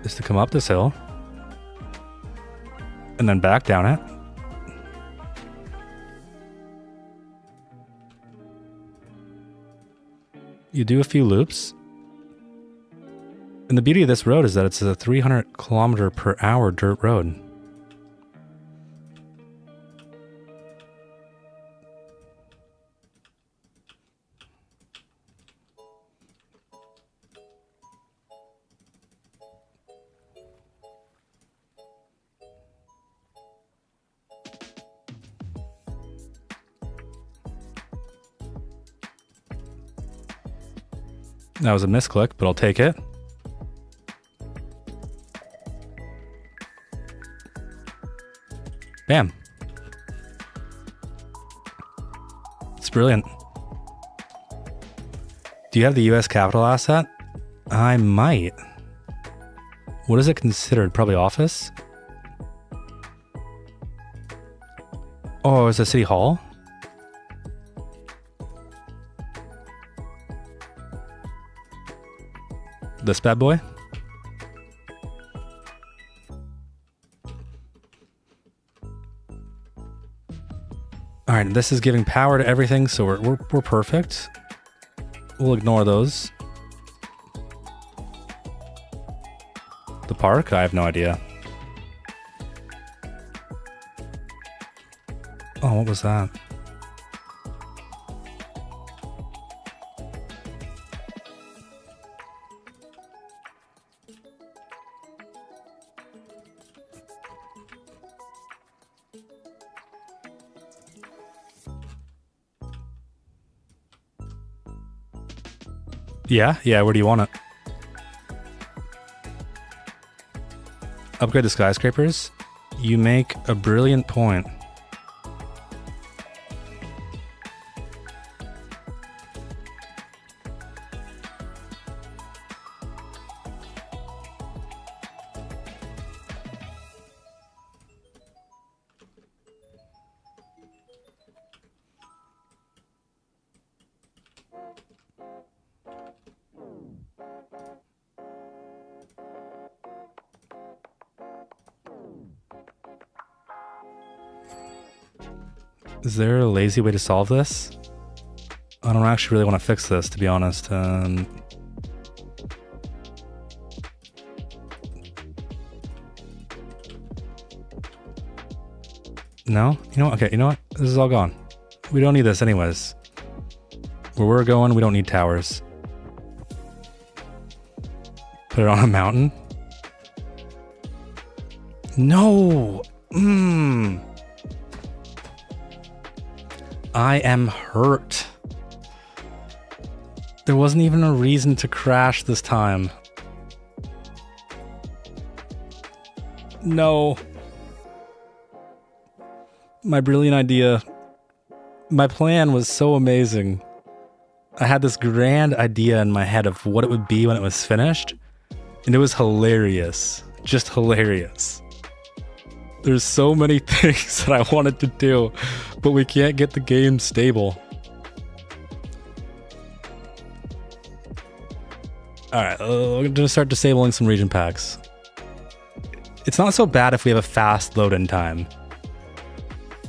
is to come up this hill and then back down it. You do a few loops. And the beauty of this road is that it's a 300 kilometer per hour dirt road. That was a misclick, but I'll take it. Bam. It's brilliant. Do you have the US capital asset? I might. What is it considered? Probably office? Oh, is it City Hall? This bad boy? right, this is giving power to everything, so we're perfect. We'll ignore those. The park? I have no idea. Oh, what was that? Yeah, where do you want it? Upgrade the skyscrapers? You make a brilliant point. Is there a lazy way to solve this? I don't actually really want to fix this, to be honest. No? You know what? Okay, you know what? This is all gone. We don't need this anyways. Where we're going, we don't need towers. Put it on a mountain? No! I am hurt. There wasn't even a reason to crash this time. No. My brilliant idea. My plan was so amazing. I had this grand idea in my head of what it would be when it was finished, and it was hilarious. Just hilarious. There's so many things that I wanted to do, but we can't get the game stable. Alright, we're going to start disabling some region packs. It's not so bad if we have a fast load-in time.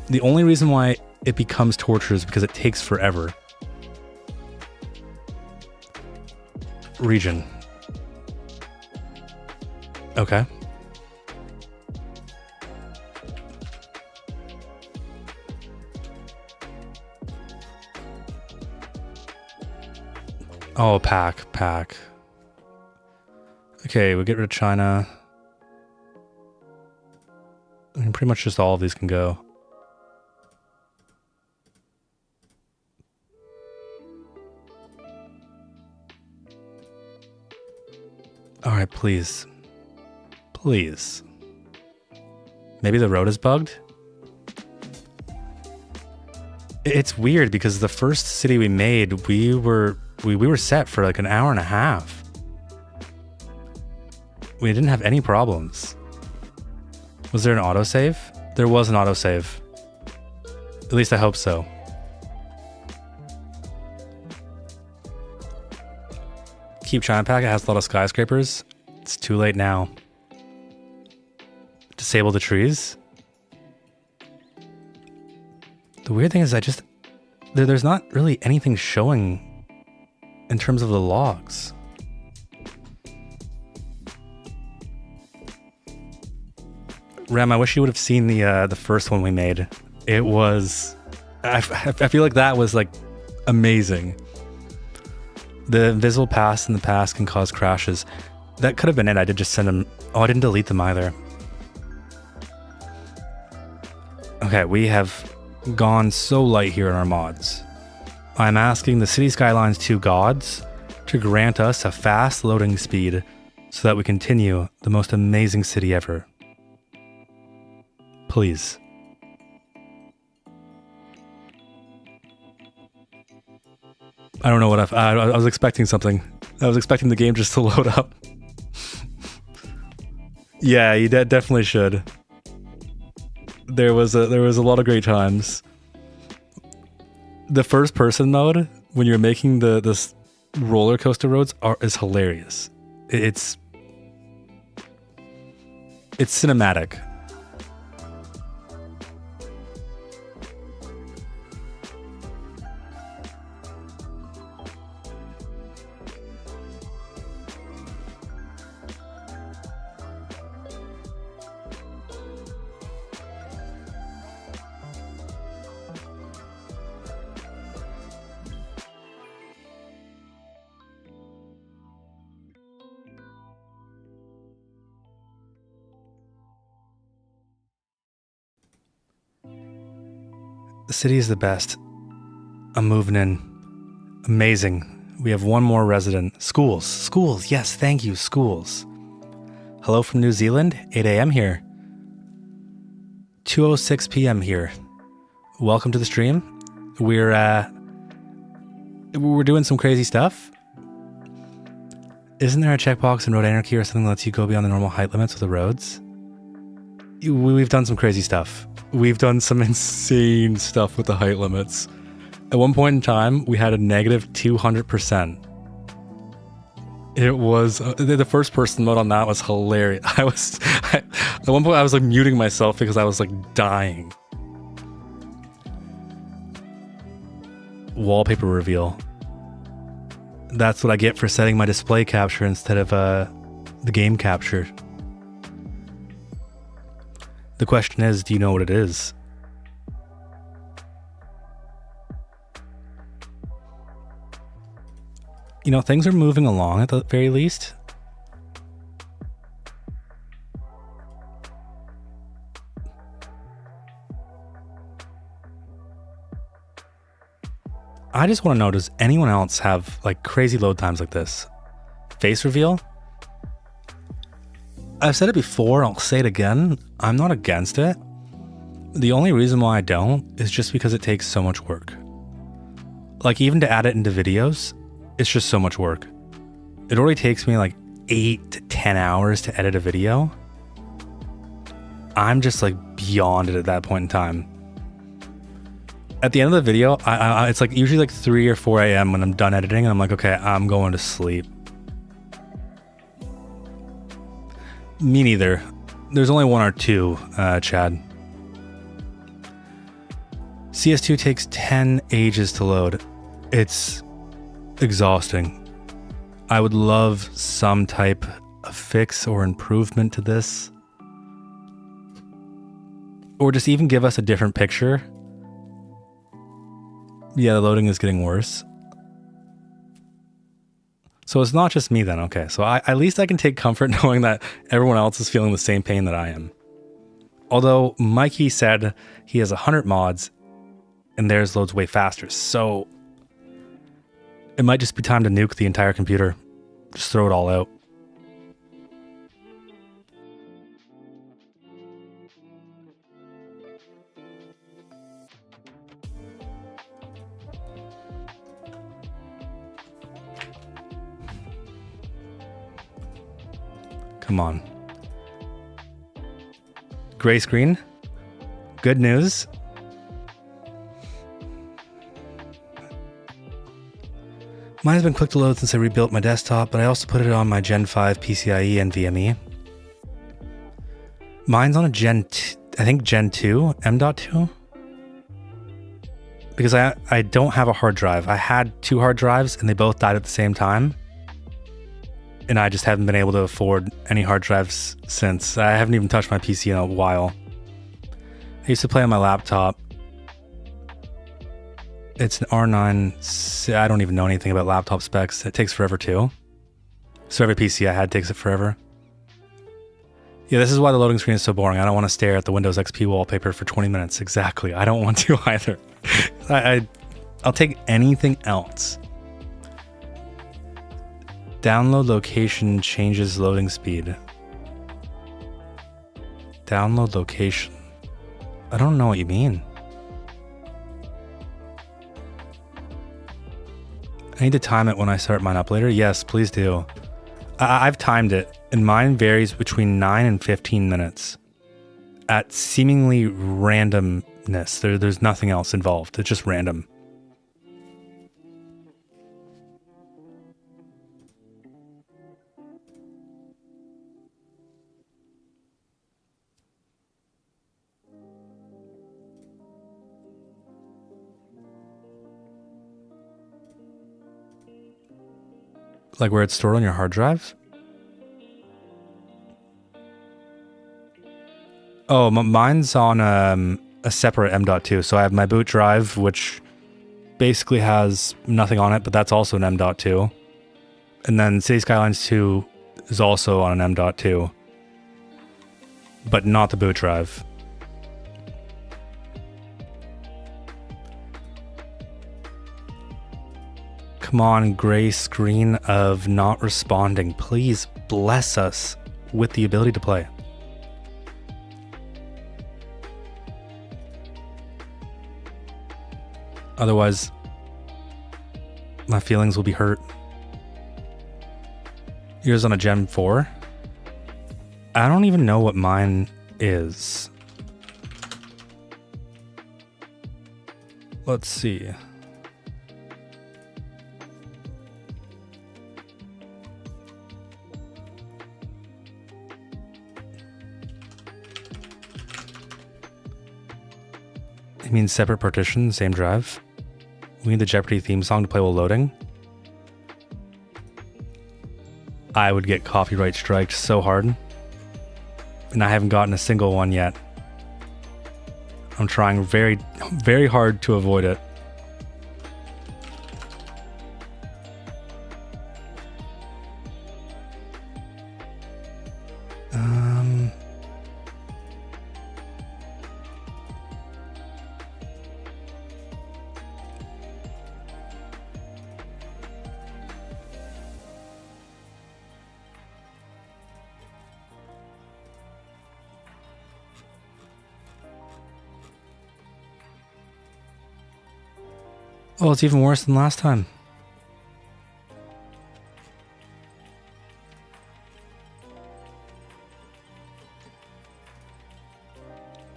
The only reason why it becomes torture is because it takes forever. Region. Okay. Oh, pack. Okay, we get rid of China. I mean, pretty much just all of these can go. Alright, please. Please. Maybe the road is bugged? It's weird because the first city we made, we were set for like an hour and a half. We didn't have any problems. Was there an autosave? There was an autosave. At least I hope so. Keep China Pack, it has a lot of skyscrapers. It's too late now. Disable the trees. The weird thing is there's not really anything showing in terms of the logs. Rem, I wish you would have seen the first one we made. It was... I feel like that was like amazing. The invisible paths in the past can cause crashes. That could have been it. I did just send them... Oh, I didn't delete them either. Okay, we have gone so light here in our mods. I'm asking the City Skylines 2 gods to grant us a fast loading speed so that we continue the most amazing city ever. Please. I don't know what I was expecting something. I was expecting the game just to load up. Yeah, you definitely should. There was a lot of great times. The first person mode when you're making this roller coaster roads is hilarious. It's cinematic. The city is the best. I'm moving in. Amazing. We have one more resident. Schools. Schools. Yes, thank you. Schools. Hello from New Zealand. 8 a.m. here. 2:06 p.m. here. Welcome to the stream. We're doing some crazy stuff. Isn't there a checkbox in Road Anarchy or something that lets you go beyond the normal height limits of the roads? We've done some crazy stuff. We've done some insane stuff with the height limits. At one point in time, we had a negative 200%. It was the first person mode on that was hilarious. At one point I was like muting myself because I was like dying. Wallpaper reveal. That's what I get for setting my display capture instead of the game capture. The question is, do you know what it is? You know, things are moving along at the very least. I just want to know, does anyone else have like crazy load times like this? Face reveal? I've said it before, I'll say it again. I'm not against it. The only reason why I don't is just because it takes so much work. Like even to add it into videos, it's just so much work. It already takes me like 8 to 10 hours to edit a video. I'm just like beyond it at that point in time. At the end of the video, it's like usually like 3 or 4 a.m. when I'm done editing and I'm like, okay, I'm going to sleep. Me neither. There's only 1 or 2, Chad. CS2 takes 10 ages to load. It's exhausting. I would love some type of fix or improvement to this. Or just even give us a different picture. Yeah, the loading is getting worse. So it's not just me then, okay. So at least I can take comfort knowing that everyone else is feeling the same pain that I am. Although Mikey said he has 100 mods and theirs loads way faster. So it might just be time to nuke the entire computer. Just throw it all out. Come on. Gray screen. Good news. Mine has been quick to load since I rebuilt my desktop, but I also put it on my Gen 5 PCIe and NVMe. Mine's on a Gen 2, M.2. Because I don't have a hard drive. I had 2 hard drives and they both died at the same time. And I just haven't been able to afford any hard drives since. I haven't even touched my PC in a while. I used to play on my laptop. It's an R9. I don't even know anything about laptop specs. It takes forever too. So every PC I had takes it forever. Yeah, this is why the loading screen is so boring. I don't want to stare at the Windows XP wallpaper for 20 minutes. Exactly. I don't want to either. I'll take anything else. Download location changes loading speed. Download location. I don't know what you mean. I need to time it when I start mine up later. Yes, please do. I've timed it, and mine varies between 9 and 15 minutes at seemingly randomness. There's nothing else involved. It's just random. Like where it's stored on your hard drive? Oh, mine's on a separate M.2. So I have my boot drive, which basically has nothing on it, but that's also an M.2. And then City Skylines 2 is also on an M.2, but not the boot drive. Come on, gray screen of not responding. Please bless us with the ability to play. Otherwise, my feelings will be hurt. Yours on a Gen 4? I don't even know what mine is. Let's see. It means separate partition, same drive. We need the Jeopardy theme song to play while loading. I would get copyright striked so hard. And I haven't gotten a single one yet. I'm trying very, very hard to avoid it. Oh, it's even worse than last time.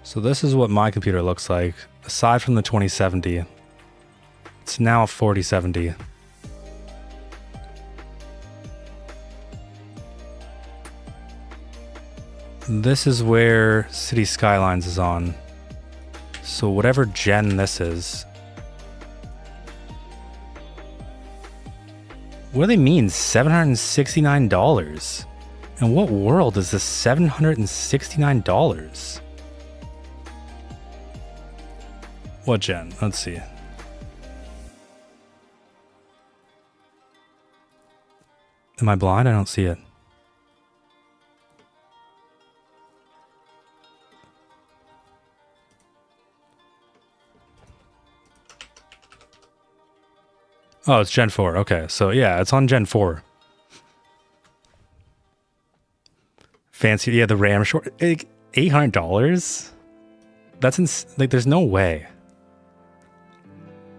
So this is what my computer looks like, aside from the 2070. It's now 4070. This is where City Skylines is on. So whatever gen this is. What do they mean, $769? In what world is this $769? What gen? Let's see. Am I blind? I don't see it. Oh, it's Gen 4. Okay, so yeah, it's on Gen 4. Fancy, yeah, the RAM short, like $800. That's like, there's no way.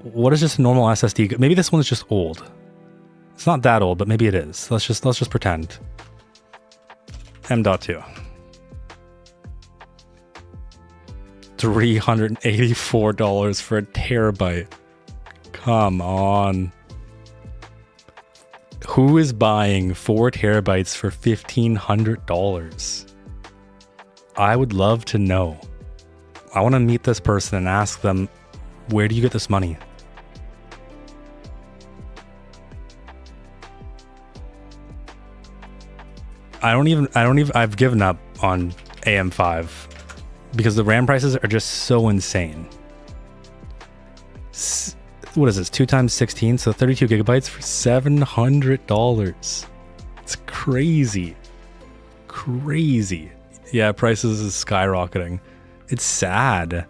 What is just a normal SSD? Maybe this one's just old. It's not that old, but maybe it is. Let's just pretend. M.2. $384 for a terabyte. Come on. Who is buying 4 terabytes for $1,500? I would love to know. I want to meet this person and ask them, where do you get this money? I've given up on AM5 because the RAM prices are just so insane. What is this? 2 times 16, so 32 gigabytes for $700. It's crazy. Crazy. Yeah, prices is skyrocketing. It's sad.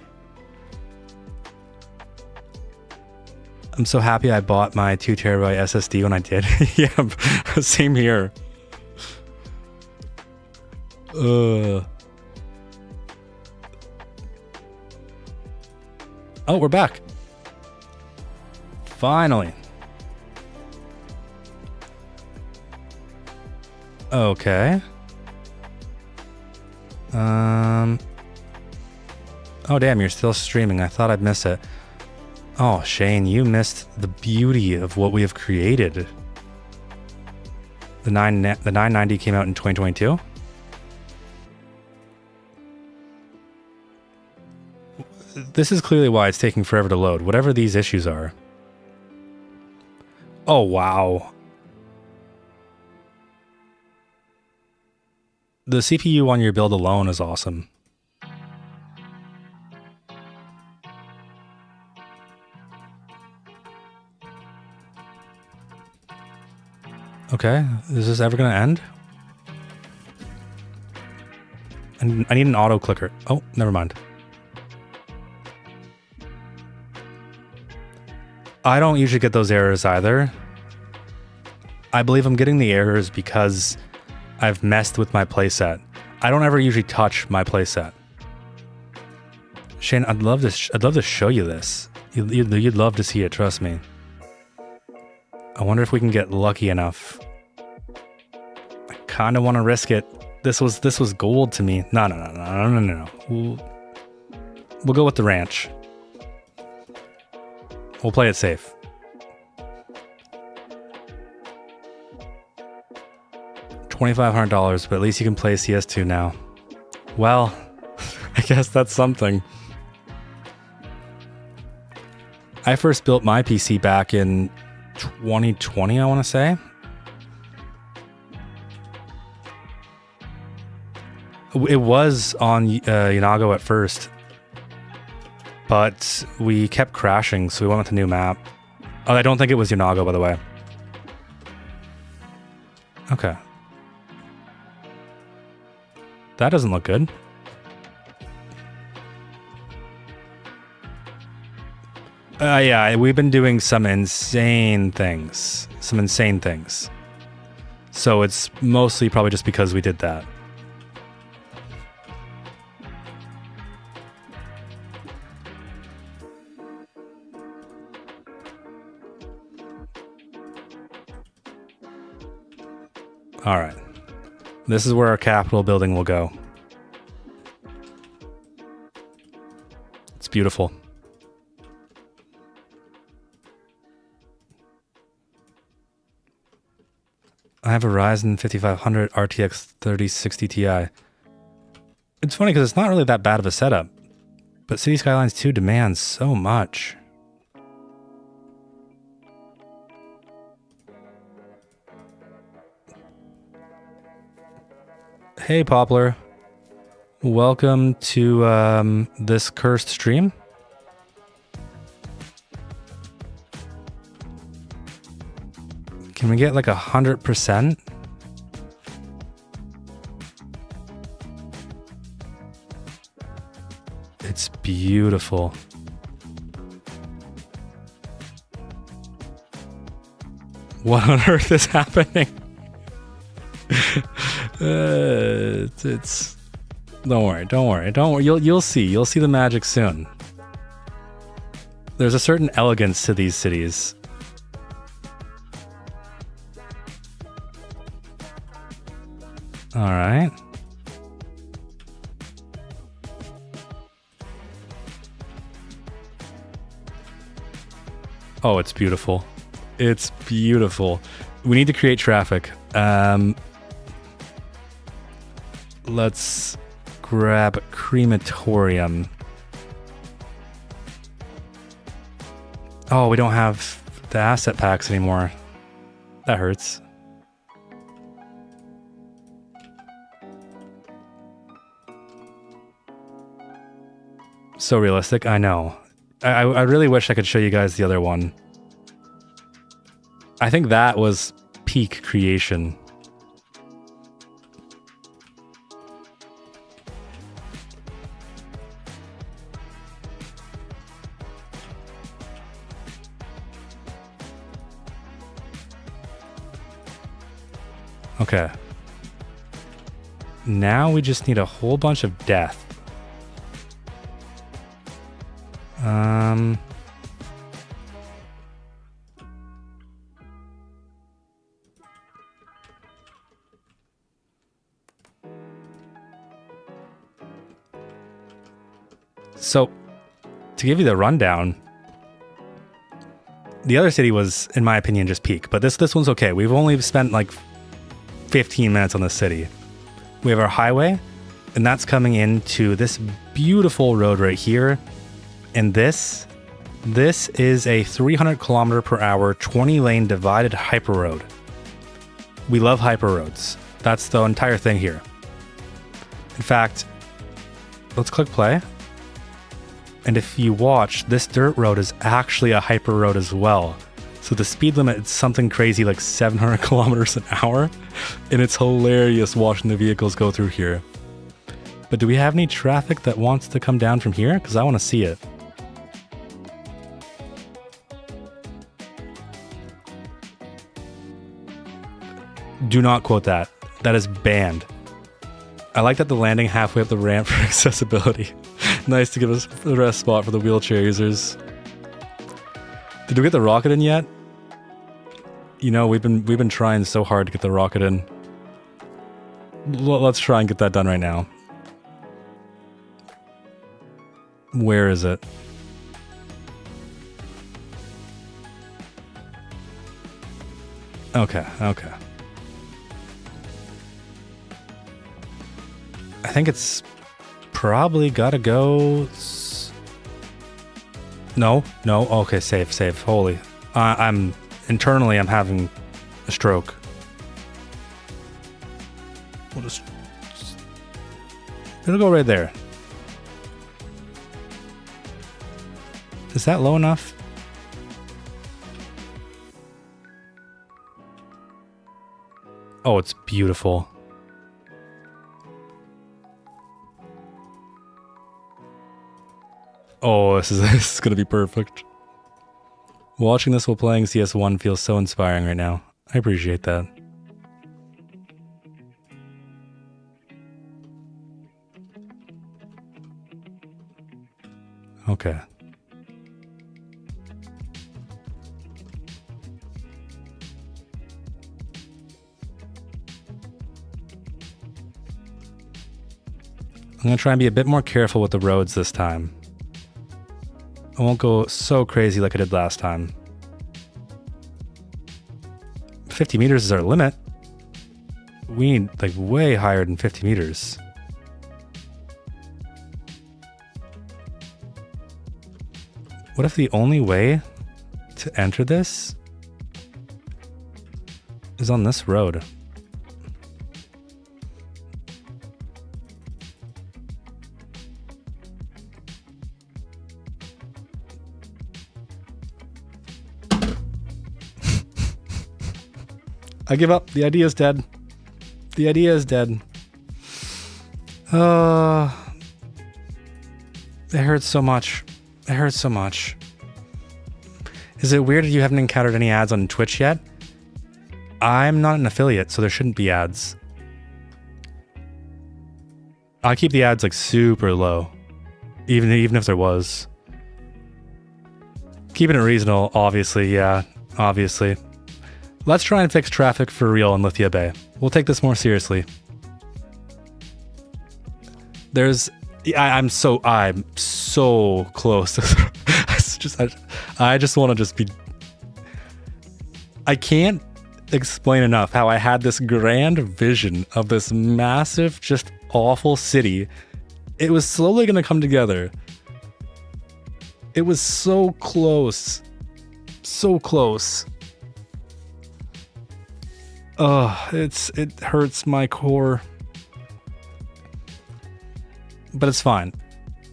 I'm so happy I bought my 2 terabyte SSD when I did. Yeah, same here. Oh, we're back. Finally. Okay. Oh damn, you're still streaming. I thought I'd miss it. Oh, Shane, you missed the beauty of what we have created. The 990 came out in 2022. This is clearly why it's taking forever to load, whatever these issues are. Oh, wow. The CPU on your build alone is awesome. Okay, is this ever going to end? And I need an auto clicker. Oh, never mind. I don't usually get those errors either. I believe I'm getting the errors because I've messed with my playset. I don't ever usually touch my playset. Shane, I'd love to show you this. You'd love to see it, trust me. I wonder if we can get lucky enough. I kind of want to risk it. This was gold to me. No. We'll go with the ranch. We'll play it safe. $2,500, but at least you can play CS2 now. Well, I guess that's something. I first built my PC back in 2020, I want to say. It was on Yanago at first, but we kept crashing, so we went with a new map. Oh, I don't think it was Yanago, by the way. Okay. That doesn't look good. Yeah, we've been doing some insane things. So it's mostly probably just because we did that. All right. This is where our Capitol building will go. It's beautiful. I have a Ryzen 5500 RTX 3060 Ti. It's funny because it's not really that bad of a setup, but City Skylines 2 demands so much. Hey Poplar, welcome to this cursed stream. Can we get like 100%? It's beautiful. What on earth is happening? It's don't worry. You'll see the magic soon. There's a certain elegance to these cities. All right. Oh, it's beautiful. It's beautiful. We need to create traffic. Let's grab crematorium. Oh, we don't have the asset packs anymore. That hurts. So realistic, I know. I really wish I could show you guys the other one. I think that was peak creation. Okay. Now we just need a whole bunch of death. So, to give you the rundown, the other city was, in my opinion, just peak, but this one's okay. We've only spent like 15 minutes on this city. We have our highway, and that's coming into this beautiful road right here. And this is a 300 kilometer per hour, 20 lane divided hyperroad. We love hyperroads. That's the entire thing here. In fact, let's click play. And if you watch, this dirt road is actually a hyperroad as well. So the speed limit is something crazy like 700 kilometers an hour. And it's hilarious watching the vehicles go through here. But do we have any traffic that wants to come down from here? Because I want to see it. Do not quote that. That is banned. I like that the landing halfway up the ramp for accessibility. Nice to give us the rest spot for the wheelchair users. Did we get the rocket in yet? You know, we've been trying so hard to get the rocket in. Let's try and get that done right now. Where is it? Okay, okay. I think it's probably gotta go. No. Okay, save. Holy. I'm having a stroke. We'll just. It'll go right there. Is that low enough? Oh, it's beautiful. Oh, this is gonna be perfect. Watching this while playing CS1 feels so inspiring right now. I appreciate that. Okay. I'm gonna try and be a bit more careful with the roads this time. I won't go so crazy like I did last time. 50 meters is our limit. We need like way higher than 50 meters. What if the only way to enter this is on this road? I give up. The idea is dead. The idea is dead. It hurts so much. It hurts so much. Is it weird that you haven't encountered any ads on Twitch yet? I'm not an affiliate, so there shouldn't be ads. I keep the ads like super low. Even if there was. Keeping it reasonable, obviously, yeah. Obviously. Let's try and fix traffic for real in Lithia Bay. We'll take this more seriously. I'm so close. I just want to just be. I can't explain enough how I had this grand vision of this massive, just awful city. It was slowly going to come together. It was so close. So close. It hurts my core. But it's fine.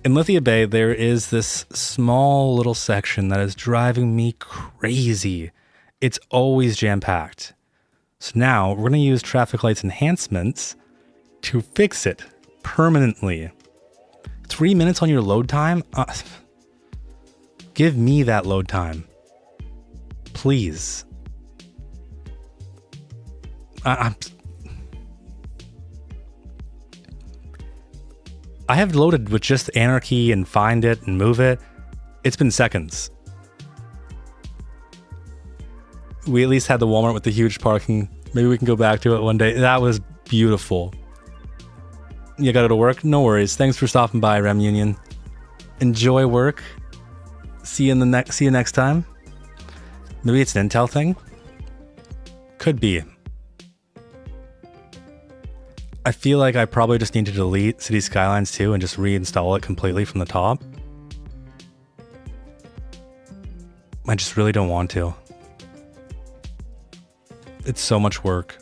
In Lithia Bay, there is this small little section that is driving me crazy. It's always jam-packed. So now we're going to use traffic lights enhancements to fix it permanently. 3 minutes on your load time? Give me that load time. Please. I have loaded with just Anarchy and Find It and Move It. It's been seconds. We at least had the Walmart with the huge parking. Maybe we can go back to it one day. That was beautiful. You got it to work? No worries. Thanks for stopping by, Rem-Union. Enjoy work. See you next time. Maybe it's an Intel thing. Could be. I feel like I probably just need to delete City Skylines 2 and just reinstall it completely from the top. I just really don't want to. It's so much work.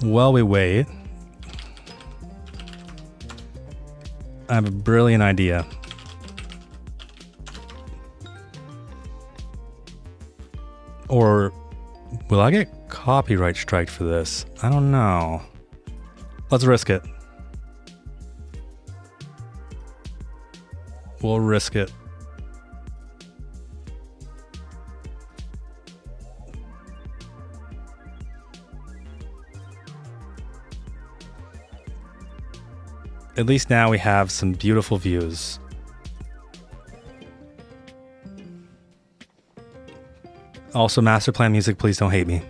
While we wait, I have a brilliant idea. Or will I get copyright striked for this? I don't know. Let's risk it. We'll risk it. At least now we have some beautiful views. Also, master plan music, please don't hate me.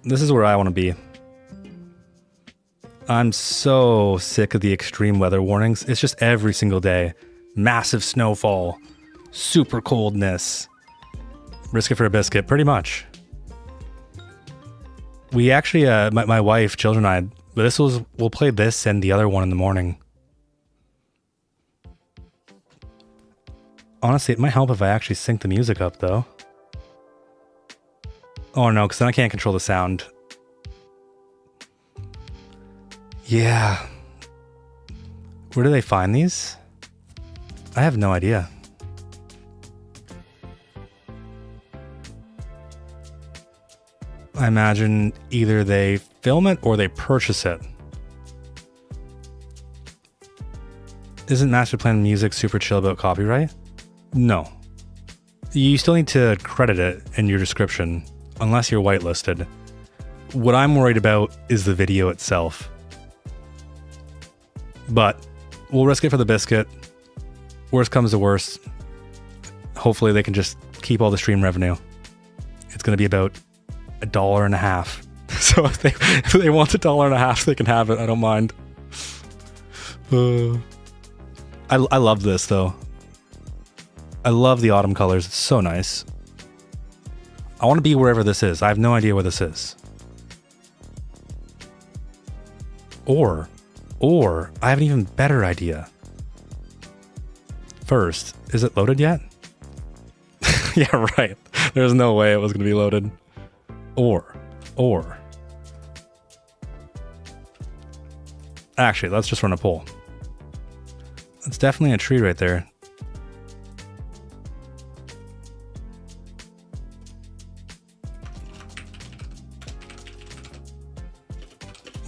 This is where I want to be. I'm so sick of the extreme weather warnings. It's just every single day. Massive snowfall. Super coldness. Risk it for a biscuit, pretty much. We actually, my wife, children, and I, we'll play this and the other one in the morning. Honestly, it might help if I actually sync the music up, though. Oh no, because then I can't control the sound. Yeah. Where do they find these? I have no idea. I imagine either they film it or they purchase it. Isn't master plan music super chill about copyright? No. You still need to credit it in your description, unless you're whitelisted. What I'm worried about is the video itself. But we'll risk it for the biscuit. Worst comes to worst. Hopefully they can just keep all the stream revenue. It's going to be about $1.50. So if they want $1.50, they can have it. I don't mind. I love this though. I love the autumn colors. It's so nice. I want to be wherever this is. I have no idea where this is. Or I have an even better idea. First, is it loaded yet? Yeah, right. There's no way it was going to be loaded. Or. Actually, let's just run a poll. It's definitely a tree right there.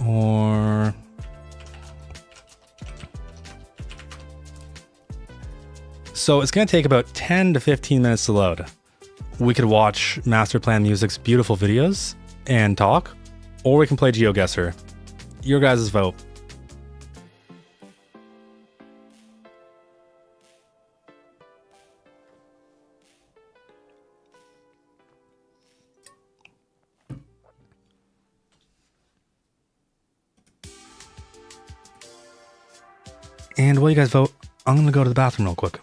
Or... So it's going to take about 10 to 15 minutes to load. We could watch Master Plan Music's beautiful videos and talk, or we can play Geoguessr. Your guys' vote. And while you guys vote, I'm going to go to the bathroom real quick.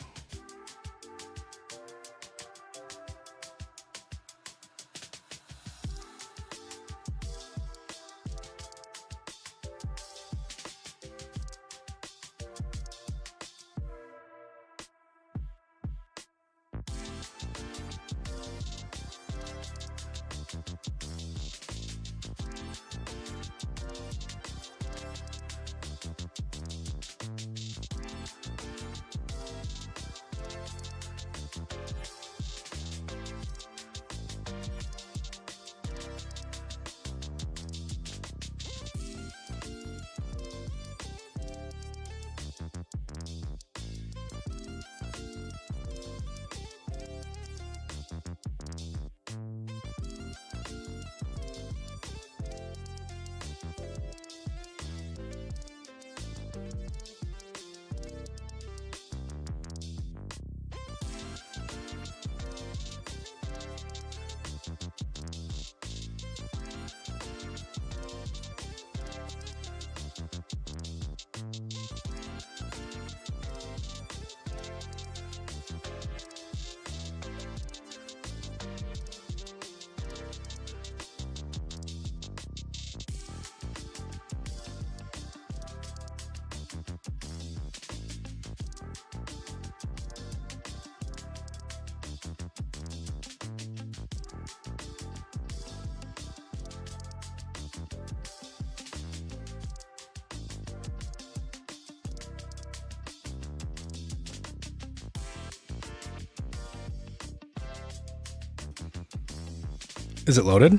Is it loaded?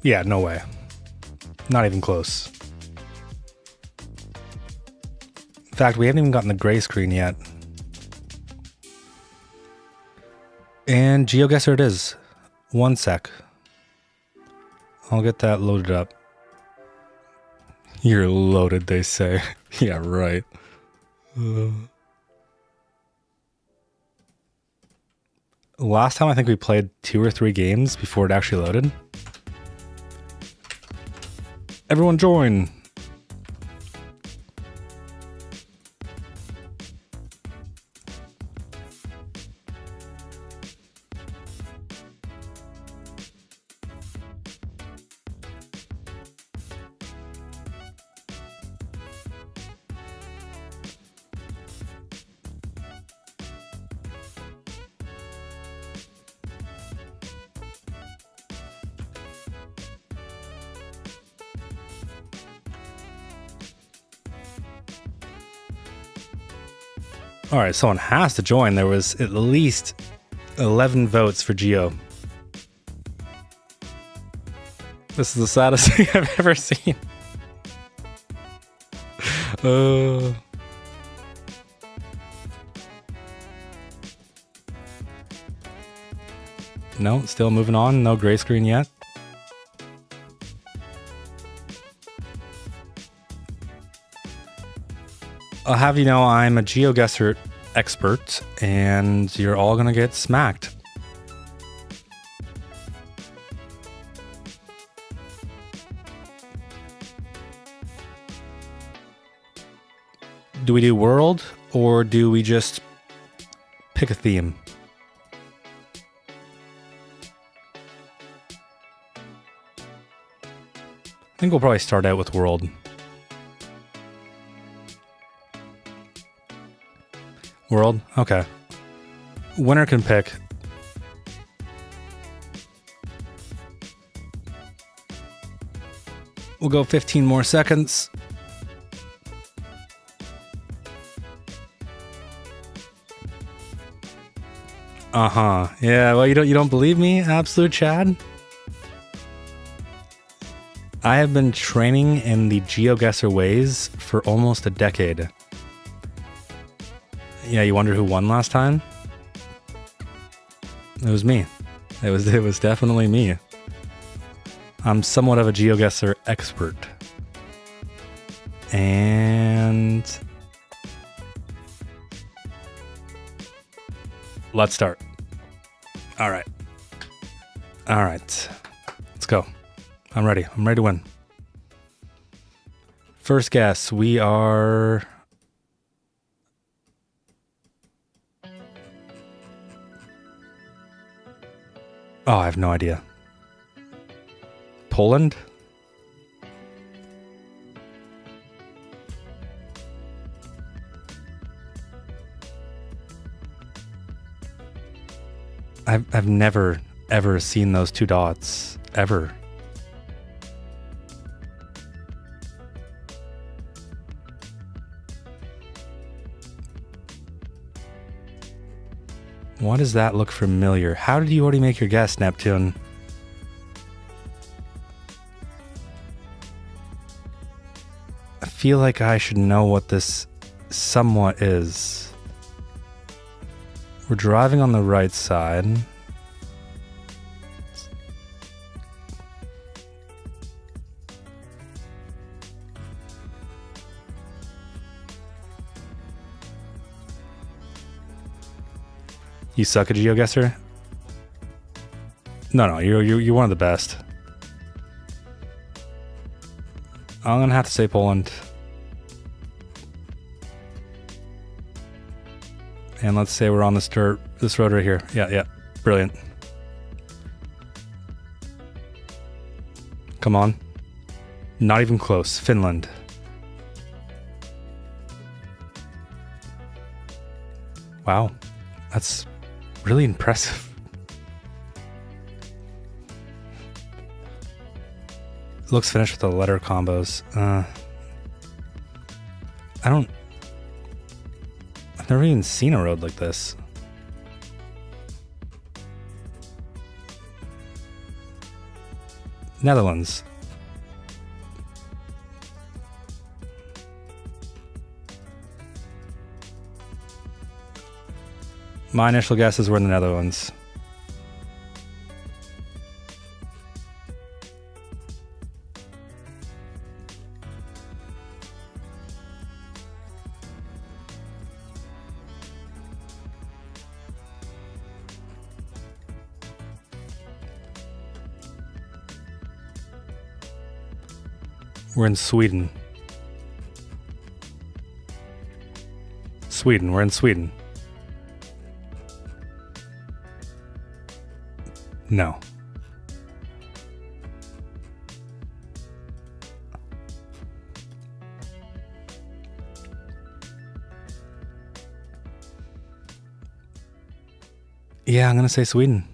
Yeah, no way. Not even close. In fact, we haven't even gotten the gray screen yet. And Geoguessr it is. 1 sec. I'll get that loaded up. You're loaded, they say. Yeah, right. Last time I think we played 2 or 3 games before it actually loaded. Everyone join! All right, someone has to join. There was at least 11 votes for Geo. This is the saddest thing I've ever seen. No, still moving on. No gray screen yet. I'll have you know I'm a Geoguessr expert, and you're all gonna get smacked. Do we do world, or do we just pick a theme? I think we'll probably start out with world. World? Okay. Winner can pick. We'll go 15 more seconds. Uh-huh. Yeah, well, you don't believe me, Absolute Chad? I have been training in the Geoguessr ways for almost a decade. Yeah, you wonder who won last time? It was me. It was definitely me. I'm somewhat of a Geoguessr expert. And let's start. All right. Let's go. I'm ready. I'm ready to win. First guess, we are... Oh, I have no idea. Poland? I've never, ever seen those 2 dots. Ever. Why does that look familiar? How did you already make your guess, Neptune? I feel like I should know what this somewhat is. We're driving on the right side. You suck at Geoguessr? No, you're one of the best. I'm gonna have to say Poland. And let's say we're on this road right here. Yeah, brilliant. Come on. Not even close. Finland. Wow, that's really impressive. Looks finished with the letter combos. I've never even seen a road like this. Netherlands. My initial guess is we're in the Netherlands. We're in Sweden. Sweden, we're in Sweden. No. Yeah, I'm gonna say Sweden.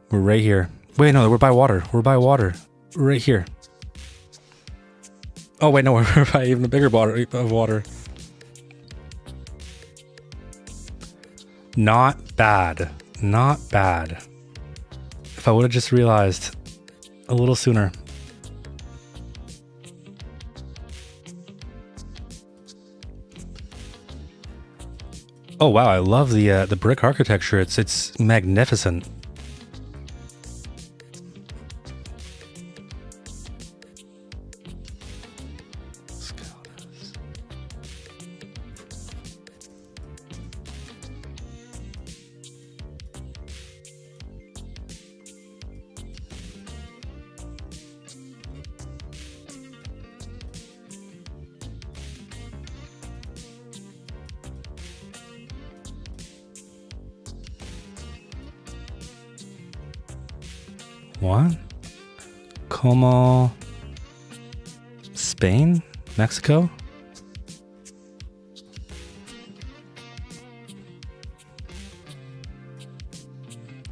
We're right here. Wait, no, we're by water. We're by water. We're right here. Oh, wait, no, we're by even a bigger body of water. Not bad. Not bad. If I would have just realized a little sooner. Oh, wow, I love the brick architecture. It's magnificent. What? Como? Spain? Mexico?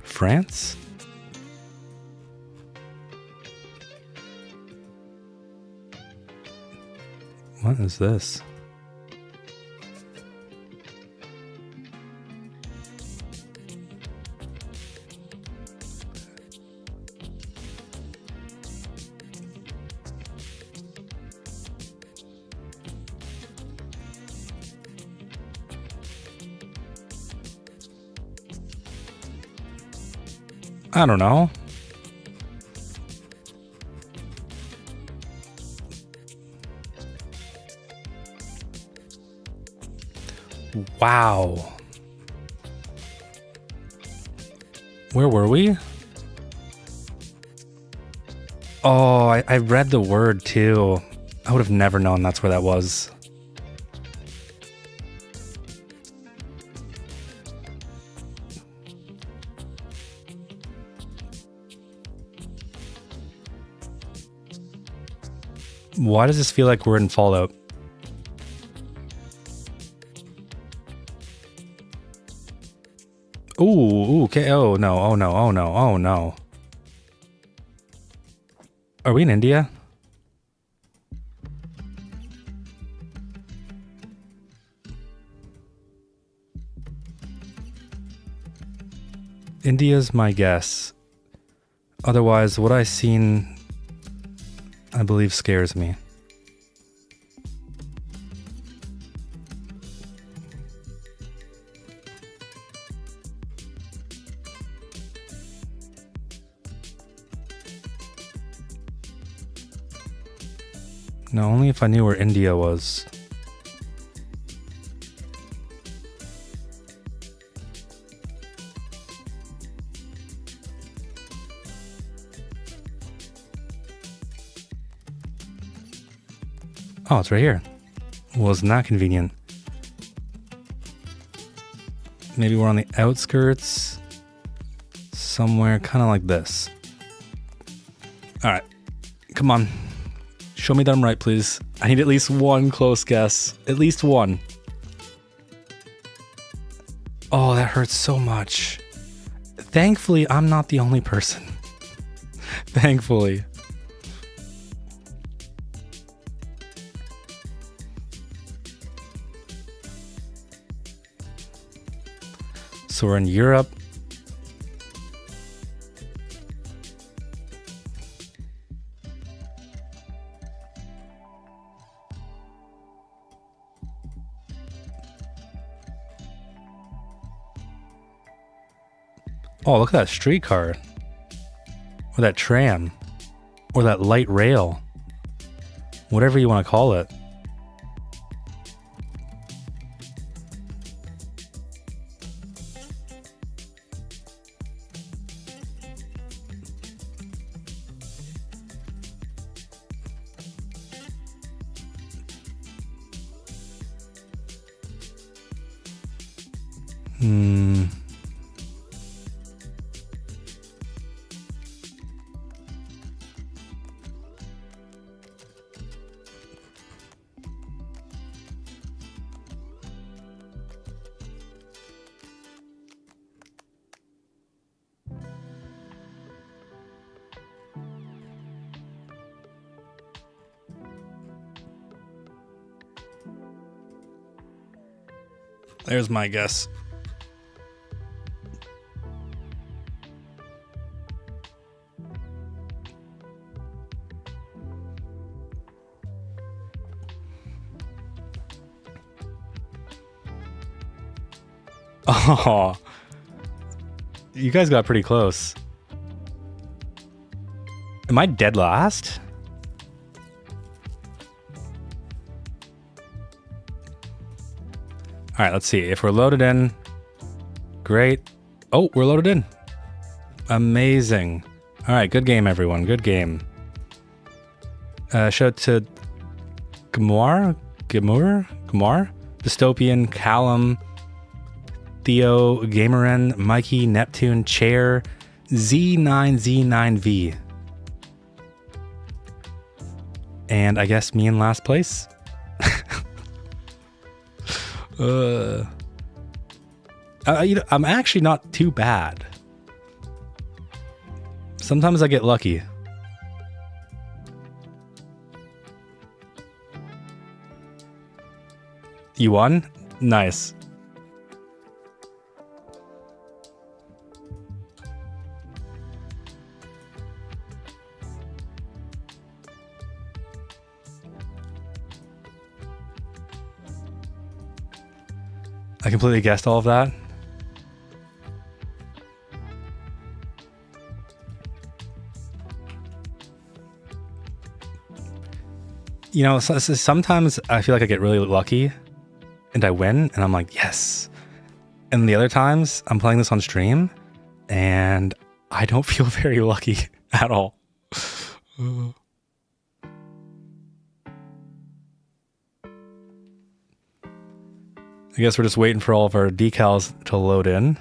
France? What is this? I don't know. Wow. Where were we? Oh, I read the word too. I would have never known that's where that was. Why does this feel like we're in Fallout? Ooh, okay. Oh no, oh no, oh no, oh no. Are we in India? India's my guess. Otherwise, what I've seen, I believe, scares me. No, only if I knew where India was. Oh, it's right here. Well, it's not convenient. Maybe we're on the outskirts. Somewhere kind of like this. Alright. Come on. Show me that I'm right, please. I need at least one close guess. At least one. Oh, that hurts so much. Thankfully, I'm not the only person. Thankfully. So we're in Europe. Oh, look at that streetcar. Or that tram. Or that light rail. Whatever you want to call it. There's my guess. Oh, you guys got pretty close. Am I dead last? All right, let's see. If we're loaded in, great. Oh, we're loaded in. Amazing. All right, good game, everyone. Good game. Shout out to Gamor, Dystopian, Callum, Theo, Gamerin, Mikey, Neptune, Chair, Z9Z9V. And I guess me in last place. I'm actually not too bad. Sometimes I get lucky. You won? Nice. I completely guessed all of that. You know, sometimes I feel like I get really lucky and I win and I'm like, yes. And the other times I'm playing this on stream and I don't feel very lucky at all. I guess we're just waiting for all of our decals to load in.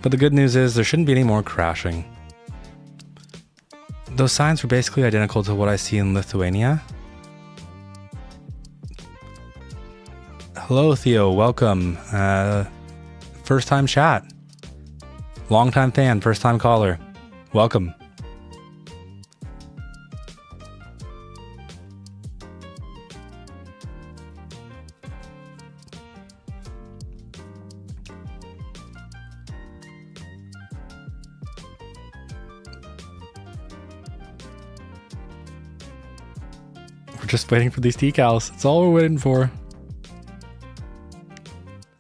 But the good news is there shouldn't be any more crashing. Those signs were basically identical to what I see in Lithuania. Hello, Theo. Welcome. First time chat. Long time fan, first time caller. Welcome. Just waiting for these decals. That's all we're waiting for.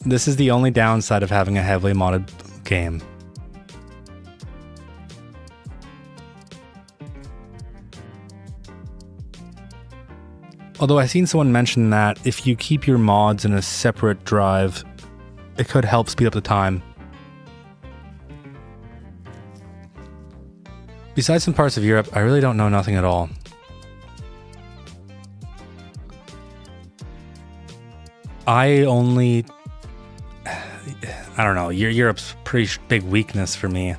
This is the only downside of having a heavily modded game. Although I've seen someone mention that if you keep your mods in a separate drive, it could help speed up the time. Besides some parts of Europe, I really don't know nothing at all. I don't know, Europe's pretty big weakness for me.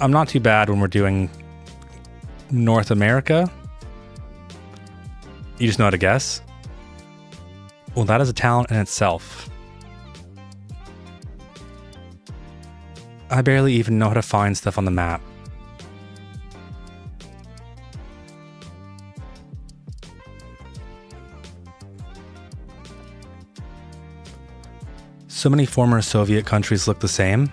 I'm not too bad when we're doing North America. You just know how to guess? Well, that is a talent in itself. I barely even know how to find stuff on the map. So many former Soviet countries look the same.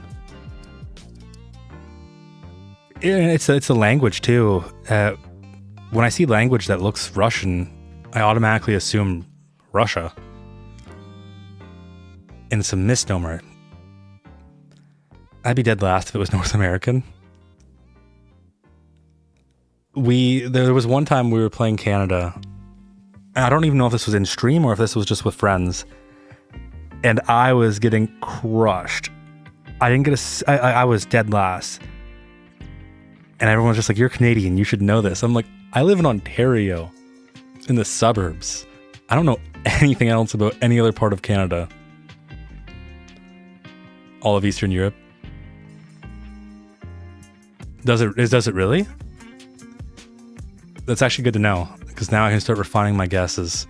It's a language too. When I see language that looks Russian, I automatically assume Russia. And it's a misnomer. I'd be dead last if it was North American. There was one time we were playing Canada. I don't even know if this was in stream or if this was just with friends. And I was getting crushed. I was dead last. And everyone was just like, you're Canadian, you should know this. I'm like, I live in Ontario, in the suburbs. I don't know anything else about any other part of Canada. All of Eastern Europe. Does it really? That's actually good to know, because now I can start refining my guesses.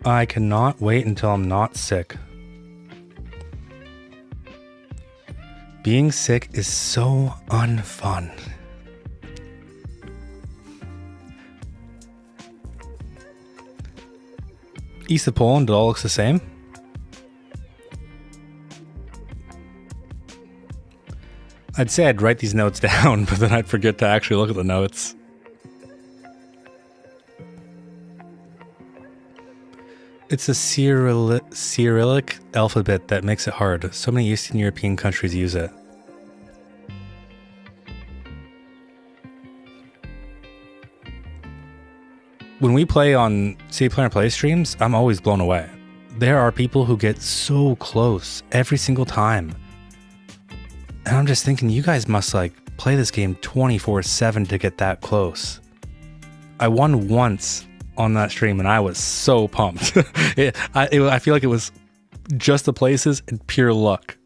I cannot wait until I'm not sick. Being sick is so unfun. East of Poland, it all looks the same. I'd say I'd write these notes down, but then I'd forget to actually look at the notes. It's a Cyrillic alphabet that makes it hard. So many Eastern European countries use it. When we play on CityPlannerPlays streams, I'm always blown away. There are people who get so close every single time. And I'm just thinking, you guys must like play this game 24/7 to get that close. I won once on that stream and I was so pumped. I feel like it was just the places and pure luck.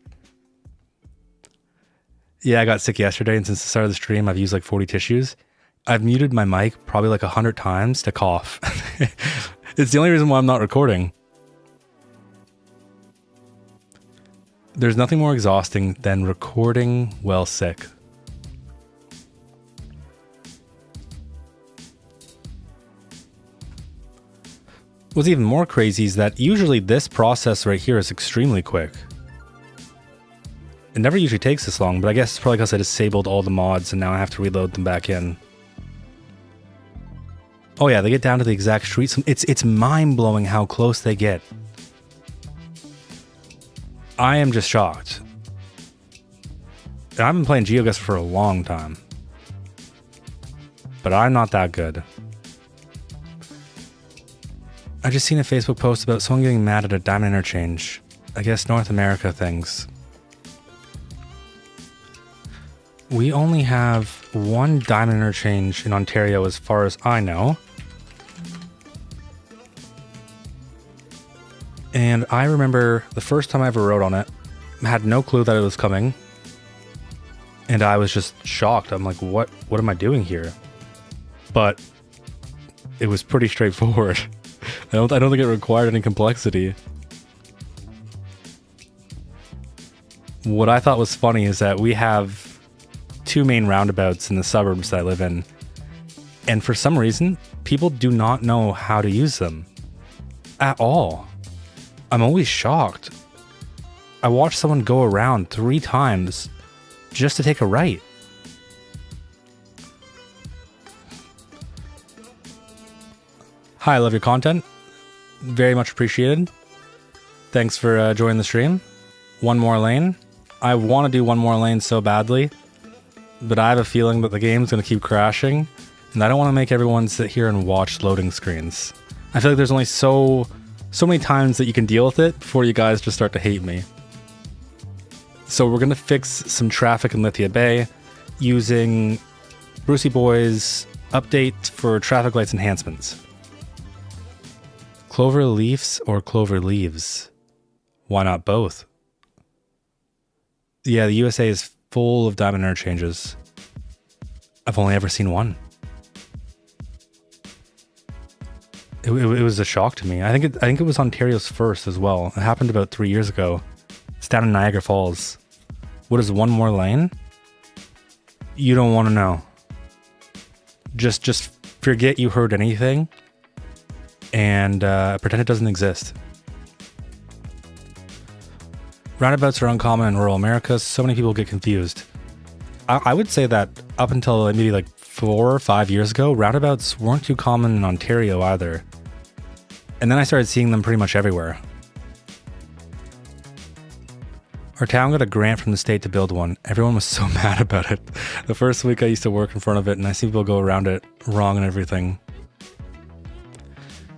Yeah, I got sick yesterday, and since the start of the stream I've used like 40 tissues. I've muted my mic probably like 100 times to cough. It's the only reason why I'm not recording. There's nothing more exhausting than recording while sick. What's even more crazy is that usually this process right here is extremely quick. It never usually takes this long, but I guess it's probably because I disabled all the mods and now I have to reload them back in. Oh yeah, they get down to the exact street. It's mind-blowing how close they get. I am just shocked. And I've been playing Geoguessr for a long time. But I'm not that good. I just seen a Facebook post about someone getting mad at a diamond interchange. I guess North America things. We only have one diamond interchange in Ontario as far as I know. And I remember the first time I ever rode on it, I had no clue that it was coming. And I was just shocked. I'm like, what am I doing here? But it was pretty straightforward. I don't think it required any complexity. What I thought was funny is that we have two main roundabouts in the suburbs that I live in. And for some reason, people do not know how to use them. At all. I'm always shocked. I watched someone go around 3 times just to take a right. Hi, I love your content. Very much appreciated. Thanks for joining the stream. One more lane. I want to do one more lane so badly, but I have a feeling that the game's going to keep crashing, and I don't want to make everyone sit here and watch loading screens. I feel like there's only so many times that you can deal with it before you guys just start to hate me. So we're going to fix some traffic in Lithia Bay using Brucey Boy's update for traffic lights enhancements. Clover leaves or clover leaves? Why not both? Yeah, the USA is full of diamond interchanges. I've only ever seen one. It was a shock to me. I think it was Ontario's first as well. It happened about 3 years ago. It's down in Niagara Falls. What is one more lane? You don't want to know. Just forget you heard anything and pretend it doesn't exist. Roundabouts are uncommon in rural America. So many people get confused. I would say that up until maybe like 4 or 5 years ago, roundabouts weren't too common in Ontario either. And then I started seeing them pretty much everywhere. Our town got a grant from the state to build one. Everyone was so mad about it. The first week I used to work in front of it and I see people go around it wrong and everything.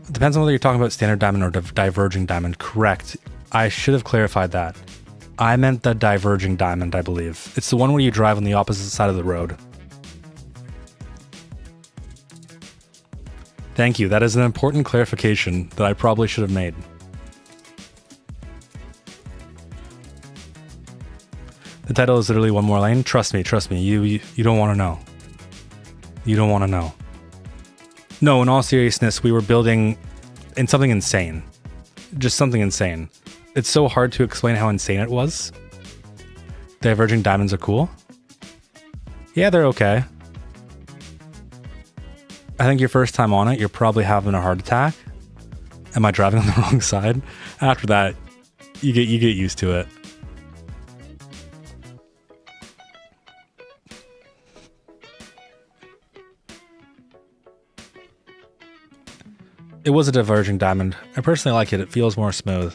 It depends on whether you're talking about standard diamond or diverging diamond. Correct. I should have clarified that. I meant the diverging diamond, I believe. It's the one where you drive on the opposite side of the road. Thank you. That is an important clarification that I probably should have made. The title is literally one more lane. Trust me. You don't want to know. You don't want to know. No, in all seriousness, we were building in something insane. Just something insane. It's so hard to explain how insane it was. Diverging diamonds are cool. Yeah, they're okay. I think your first time on it, you're probably having a heart attack. Am I driving on the wrong side? After that, you get used to it. It was a diverging diamond. I personally like it. It feels more smooth.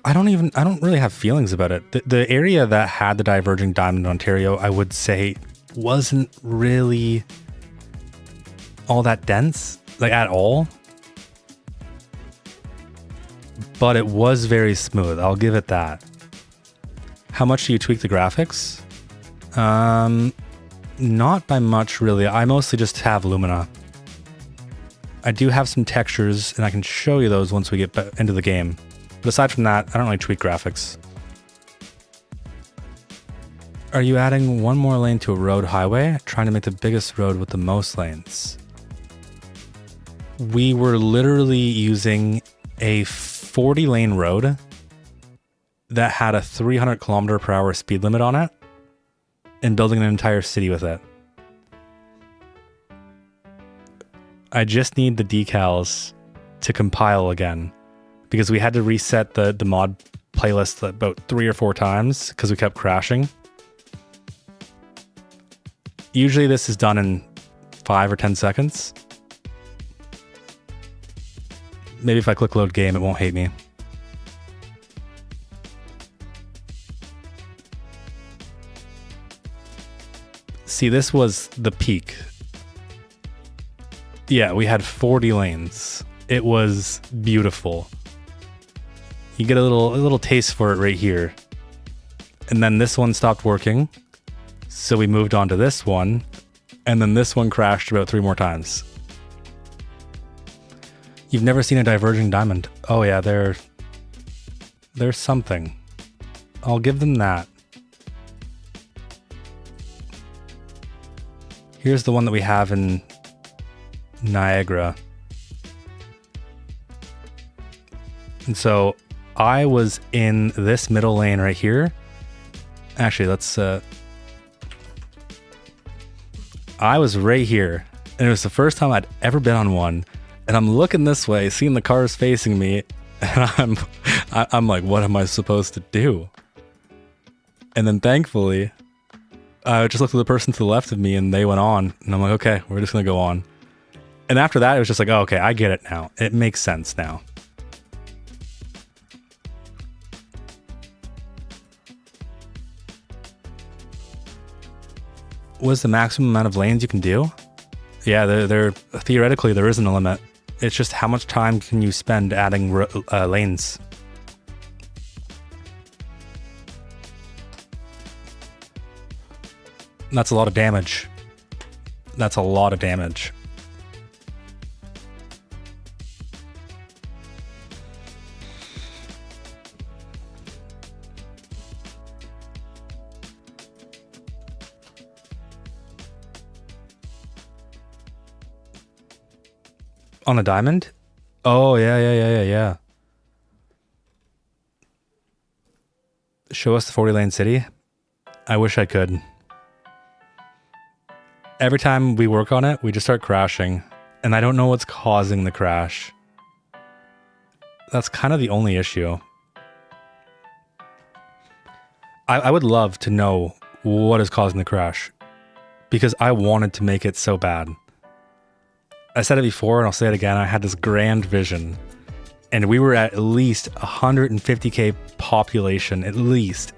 I don't really have feelings about it. The area that had the diverging diamond in Ontario, I would say, wasn't really all that dense, like at all. But it was very smooth. I'll give it that. How much do you tweak the graphics? Not by much, really. I mostly just have Lumina. I do have some textures, and I can show you those once we get into the game. But aside from that, I don't really tweak graphics. Are you adding one more lane to a road highway? Trying to make the biggest road with the most lanes. We were literally using a 40-lane road that had a 300 km/h speed limit on it and building an entire city with it. I just need the decals to compile again because we had to reset the mod playlist about 3 or 4 times because we kept crashing. Usually this is done in 5 or 10 seconds. Maybe if I click load game, it won't hate me. See, this was the peak. Yeah, we had 40 lanes. It was beautiful. You get a little taste for it right here. And then this one stopped working. So we moved on to this one. And then this one crashed about 3 more times. You've never seen a diverging diamond. Oh yeah, there's something. I'll give them that. Here's the one that we have in Niagara. And so I was in this middle lane right here. Actually, let's I was right here. And it was the first time I'd ever been on one. And I'm looking this way, seeing the cars facing me, and I'm like, what am I supposed to do? And then thankfully, I just looked at the person to the left of me and they went on. And I'm like, okay, we're just going to go on. And after that, it was just like, oh, okay, I get it now. It makes sense now. What's the maximum amount of lanes you can do? Yeah, there theoretically, there isn't a limit. It's just how much time can you spend adding lanes. That's a lot of damage. That's a lot of damage. On a diamond? Oh, yeah. Show us the 40 lane city? I wish I could. Every time we work on it, we just start crashing. And I don't know what's causing the crash. That's kind of the only issue. I would love to know what is causing the crash. Because I wanted to make it so bad. I said it before and I'll say it again. I had this grand vision. And we were at least 150k population. At least.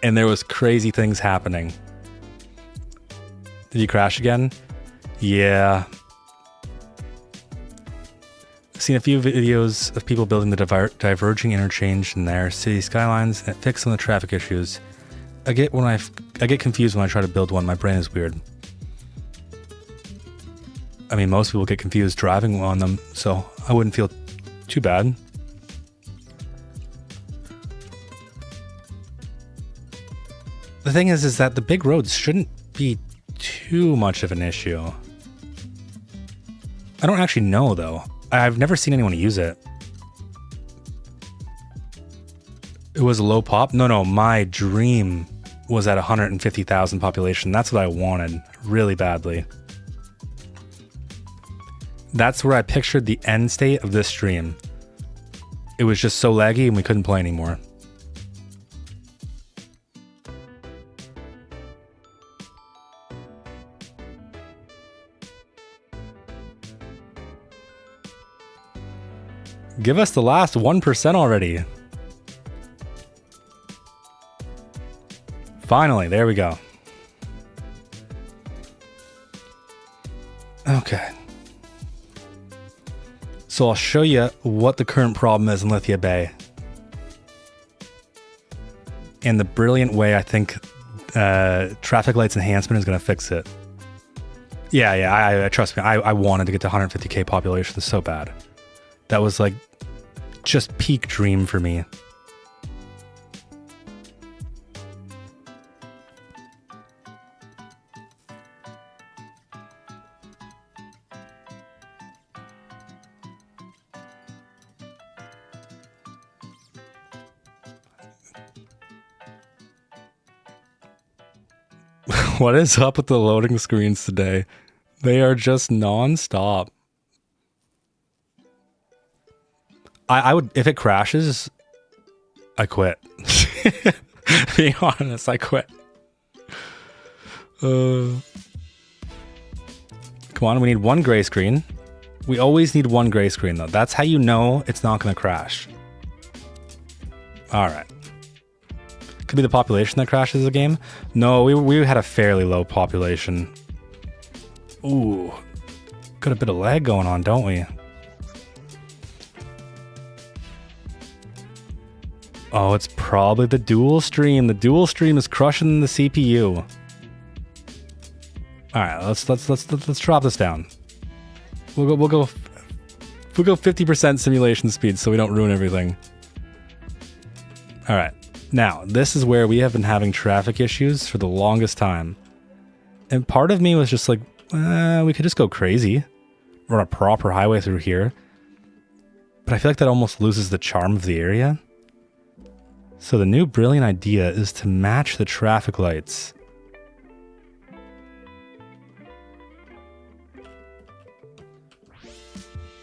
And there was crazy things happening. Did you crash again? Yeah. I've seen a few videos of people building the diverging interchange in their city skylines and it fixed some of the traffic issues. I get confused when I try to build one. My brain is weird. I mean, most people get confused driving on them, so I wouldn't feel too bad. The thing is that the big roads shouldn't be too much of an issue. I don't actually know, though. I've never seen anyone use it. It was a low pop? No, my dream was at 150,000 population. That's what I wanted, really badly. That's where I pictured the end state of this stream. It was just so laggy and we couldn't play anymore. Give us the last 1% already. Finally, there we go. Okay. So I'll show you what the current problem is in Lithia Bay. And the brilliant way I think traffic lights enhancement is going to fix it. Yeah, trust me, I wanted to get to 150k population so bad. That was like just peak dream for me. What is up with the loading screens today? They are just non-stop. I would, if it crashes, I quit. Being honest, I quit. Come on, we need one gray screen. We always need one gray screen though. That's how you know it's not going to crash. All right. Could be the population that crashes the game. No, we had a fairly low population. Ooh, got a bit of lag going on, don't we? Oh, it's probably the dual stream. The dual stream is crushing the CPU. All right, let's drop this down. We'll go 50% simulation speed so we don't ruin everything. All right. Now, this is where we have been having traffic issues for the longest time. And part of me was just like, we could just go crazy. Run a proper highway through here. But I feel like that almost loses the charm of the area. So the new brilliant idea is to match the traffic lights.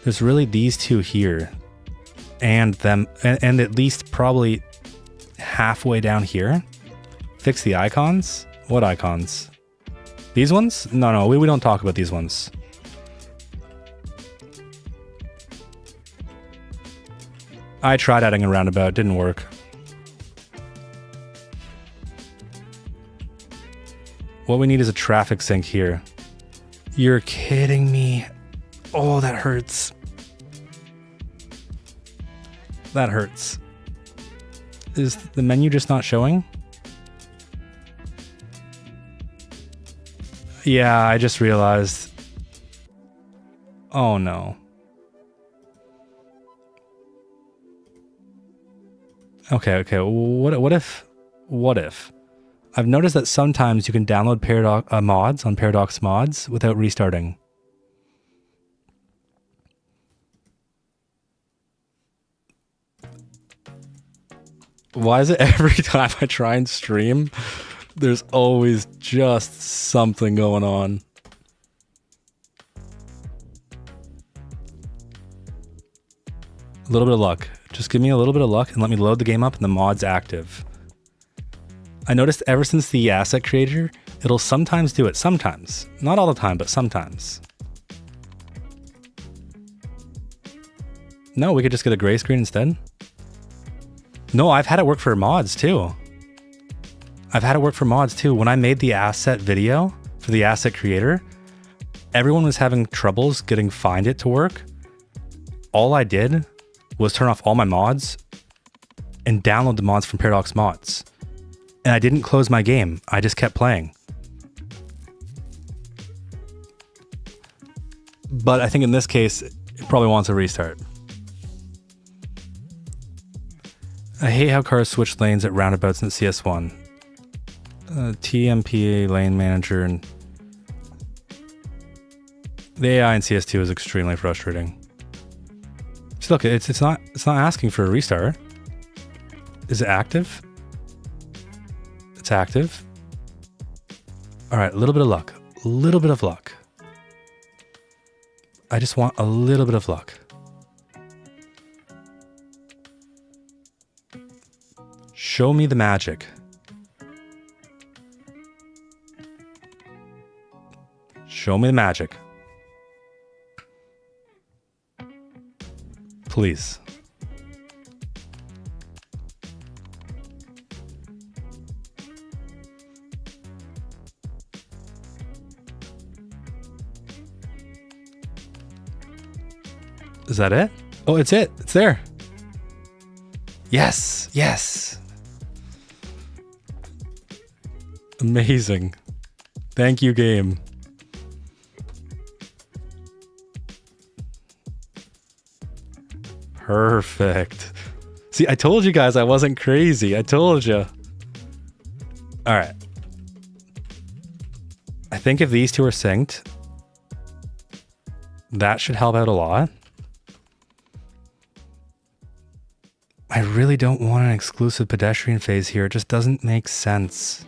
There's really these two here. And them, and at least probably halfway down here. Fix the icons? What icons? These ones? No, we don't talk about these ones. I tried adding a roundabout, didn't work. What we need is a traffic sync here. You're kidding me. Oh, that hurts. That hurts. Is the menu just not showing? Yeah, I just realized. Oh no. Okay. What if? I've noticed that sometimes you can download mods on Paradox Mods without restarting. Why is it every time I try and stream, there's always just something going on? A little bit of luck. Just give me a little bit of luck and let me load the game up and the mod's active. I noticed ever since the asset creator, it'll sometimes do it. Sometimes. Not all the time, but sometimes. No, we could just get a gray screen instead. No, I've had it work for mods too. When I made the asset video for the asset creator, everyone was having troubles getting Find It to work. All I did was turn off all my mods and download the mods from Paradox Mods. And I didn't close my game. I just kept playing. But I think in this case, it probably wants a restart. I hate how cars switch lanes at roundabouts in CS1. TMPA lane manager and the AI in CS2 is extremely frustrating. So look, it's not asking for a restart. Is it active? It's active. All right, a little bit of luck. A little bit of luck. I just want a little bit of luck. Show me the magic. Show me the magic. Please. Is that it? Oh, it's it. It's there. Yes. Yes. Amazing. Thank you, game. Perfect. See, I told you guys I wasn't crazy. I told you. All right. I think if these two are synced, that should help out a lot. I really don't want an exclusive pedestrian phase here. It just doesn't make sense.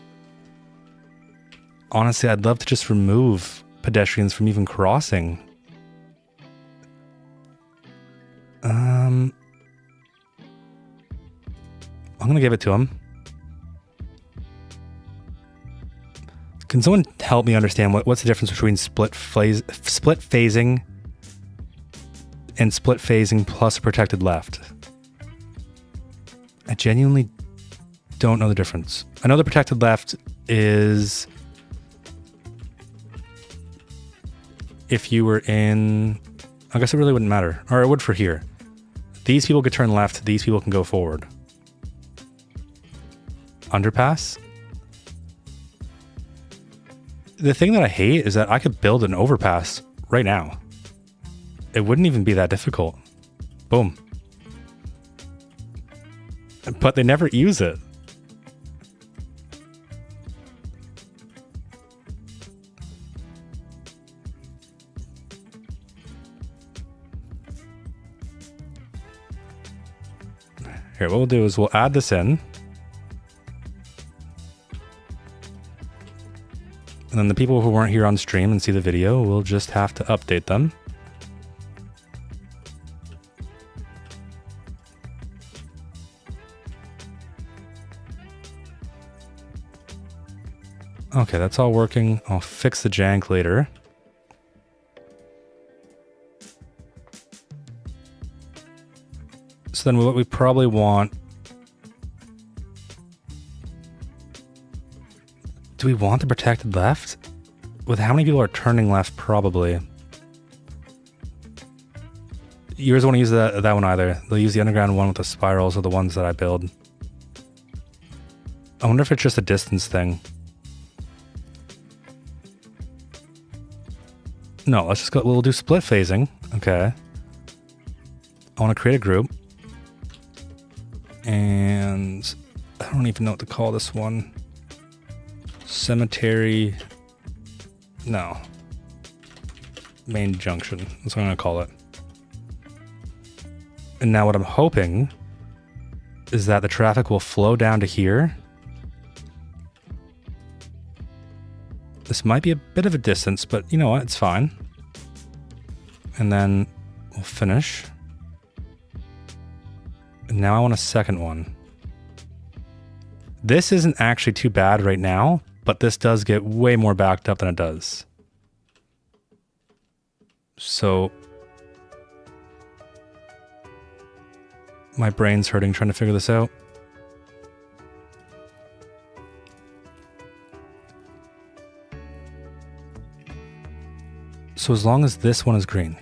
Honestly, I'd love to just remove pedestrians from even crossing. I'm gonna give it to him. Can someone help me understand what's the difference between split phasing and split phasing plus protected left? I genuinely don't know the difference. I know the protected left is if you were in, I guess it really wouldn't matter, or it would for here. These people could turn left, these people can go forward. Underpass? The thing that I hate is that I could build an overpass right now. It wouldn't even be that difficult. Boom. But they never use it. Here, what we'll do is we'll add this in. And then the people who weren't here on stream and see the video, we'll just have to update them. Okay, that's all working. I'll fix the jank later. So then what we probably want... Do we want the protected left? With how many people are turning left, probably. You guys won't use that one either. They'll use the underground one with the spirals or the ones that I build. I wonder if it's just a distance thing. No, let's just go. We'll do split phasing. Okay. I want to create a group. And I don't even know what to call this one. Cemetery. No. Main junction. That's what I'm going to call it. And now what I'm hoping is that the traffic will flow down to here. This might be a bit of a distance, but you know what? It's fine. And then we'll finish. And now I want a second one. This isn't actually too bad right now, but this does get way more backed up than it does. So my brain's hurting trying to figure this out. So as long as this one is green.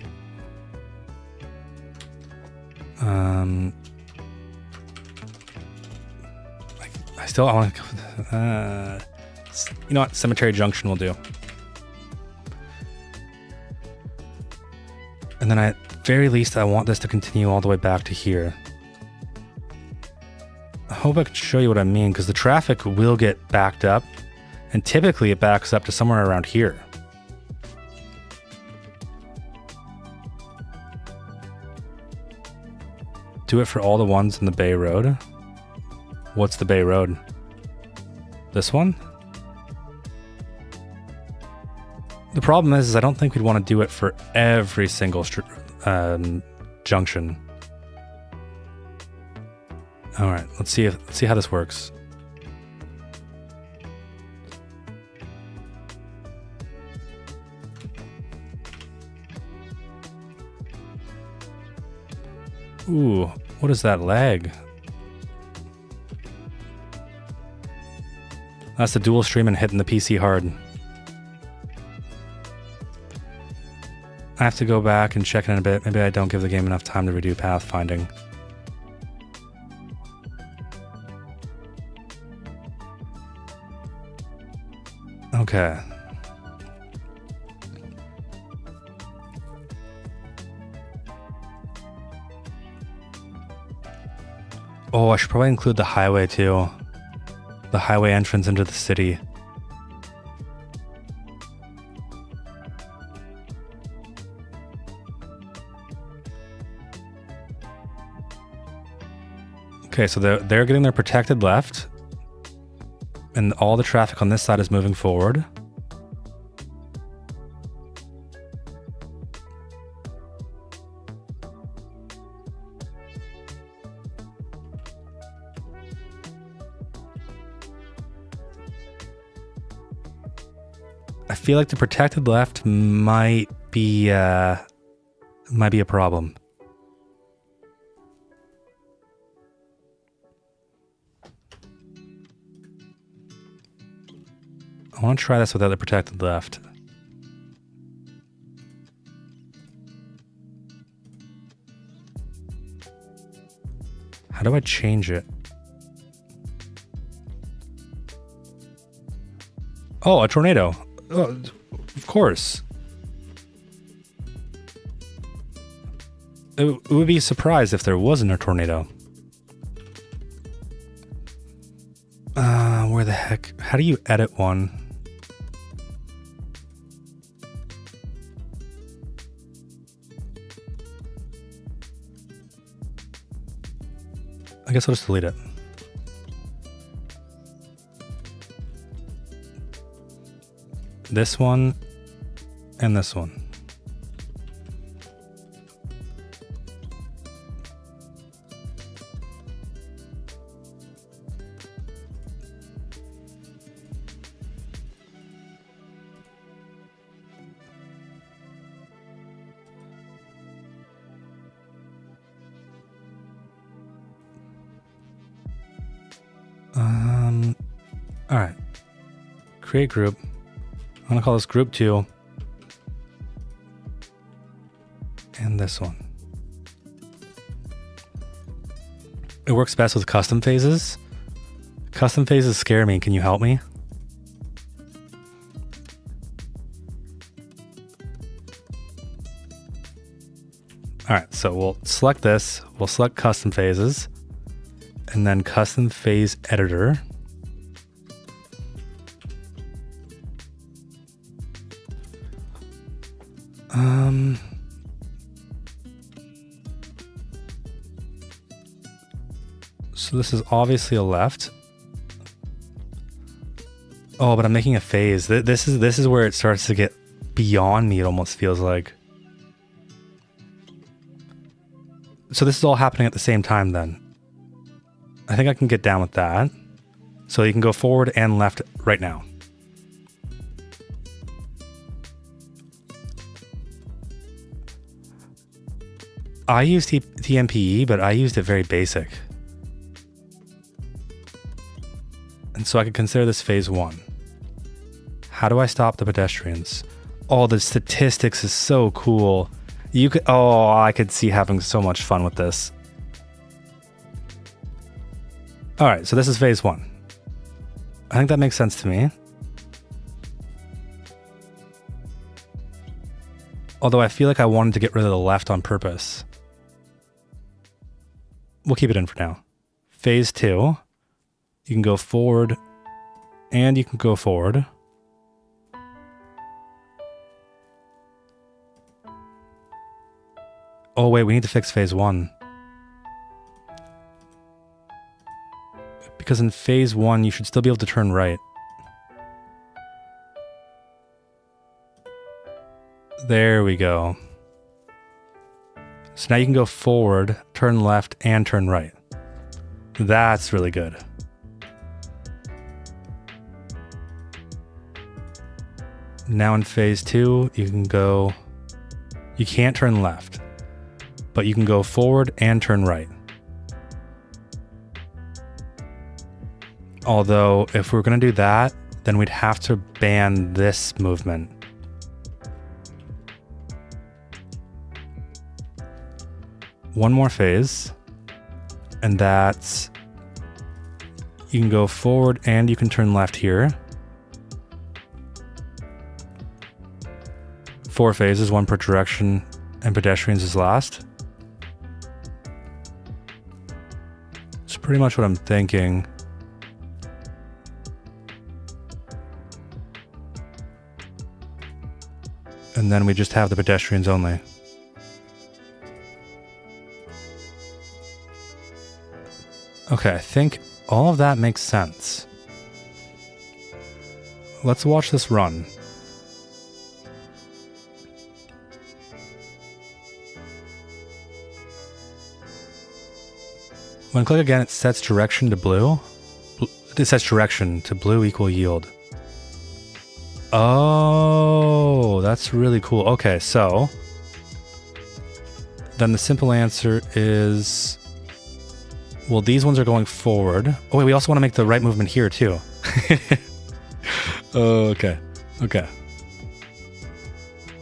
I want to, you know what? Cemetery Junction will do. And then at very least, I want this to continue all the way back to here. I hope I can show you what I mean, because the traffic will get backed up, and typically it backs up to somewhere around here. Do it for all the ones in the Bay Road. What's the Bay Road? This one? The problem is I don't think we'd want to do it for every single junction. All right, let's see how this works. Ooh, what is that lag? That's the dual streaming hitting the PC hard. I have to go back and check it in a bit. Maybe I don't give the game enough time to redo pathfinding. Okay. Oh, I should probably include the highway too. The highway entrance into the city. Okay, so they're getting their protected left, and all the traffic on this side is moving forward. I feel like the protected left might be a problem. I want to try this without the protected left. How do I change it? Oh, a tornado. Oh, of course. It would be surprised if there wasn't a tornado. Where the heck? How do you edit one? I guess I'll just delete it. This one and this one. All right. Create group. I'm going to call this group 2. And this one. It works best with custom phases. Custom phases scare me. Can you help me? All right, so we'll select this. We'll select custom phases and then custom phase editor. So this is obviously a left. Oh, but I'm making a phase. This is where it starts to get beyond me, it almost feels like. So this is all happening at the same time then. I think I can get down with that. So you can go forward and left right now. I used TMPE, but I used it very basic. And so I could consider this phase 1. How do I stop the pedestrians? Oh, the statistics is so cool. You could, oh, I could see having so much fun with this. All right, so this is phase 1. I think that makes sense to me. Although I feel like I wanted to get rid of the left on purpose. We'll keep it in for now. Phase 2, you can go forward and you can go forward. Oh wait, we need to fix phase 1. Because in phase 1, you should still be able to turn right. There we go. So now you can go forward, turn left, and turn right. That's really good. Now in phase 2, you can go... You can't turn left, but you can go forward and turn right. Although, if we're going to do that, then we'd have to ban this movement. One more phase, and that's... You can go forward and you can turn left here. 4 phases, 1 per direction, and pedestrians is last. It's pretty much what I'm thinking. And then we just have the pedestrians only. Okay, I think all of that makes sense. Let's watch this run. When I click again, it sets direction to blue. It sets direction to blue equal yield. Oh, that's really cool. Okay, so then the simple answer is, well, these ones are going forward. Oh wait, we also want to make the right movement here too. Oh, okay. Okay.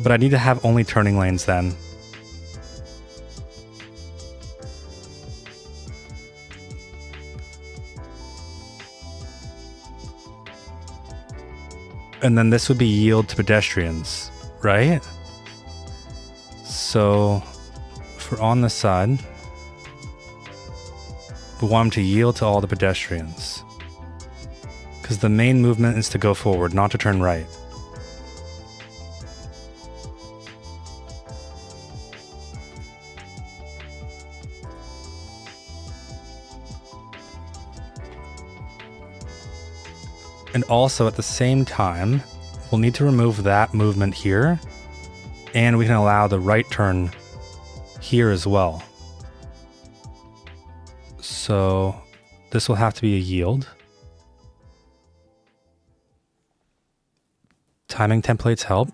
But I need to have only turning lanes then. And then this would be yield to pedestrians, right? So if we're on this side, we want them to yield to all the pedestrians. Because the main movement is to go forward, not to turn right. And also at the same time, we'll need to remove that movement here, and we can allow the right turn here as well. So this will have to be a yield. Timing templates help.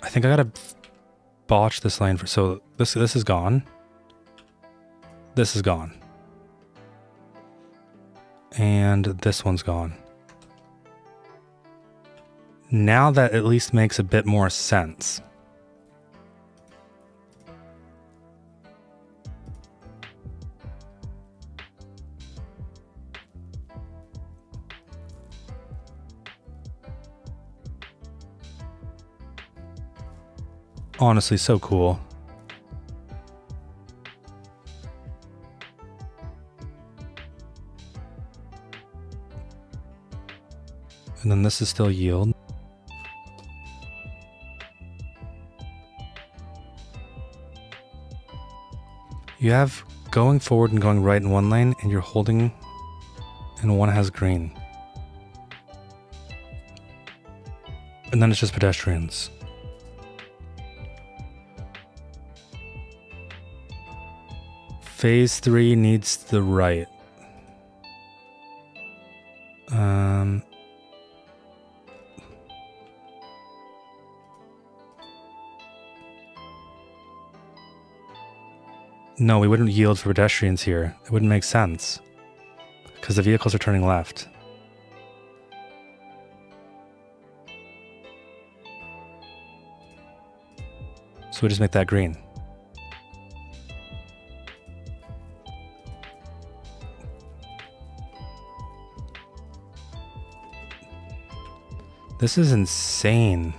I think I gotta botch this lane for, so this is gone. This is gone. And this one's gone. Now that at least makes a bit more sense. honestly so cool. And then this is still yield. You have going forward and going right in one lane, and you're holding, and one has green. And then it's just pedestrians. Phase 3 needs the right. No, we wouldn't yield for pedestrians here. It wouldn't make sense. Because the vehicles are turning left. So we just make that green. This is insane.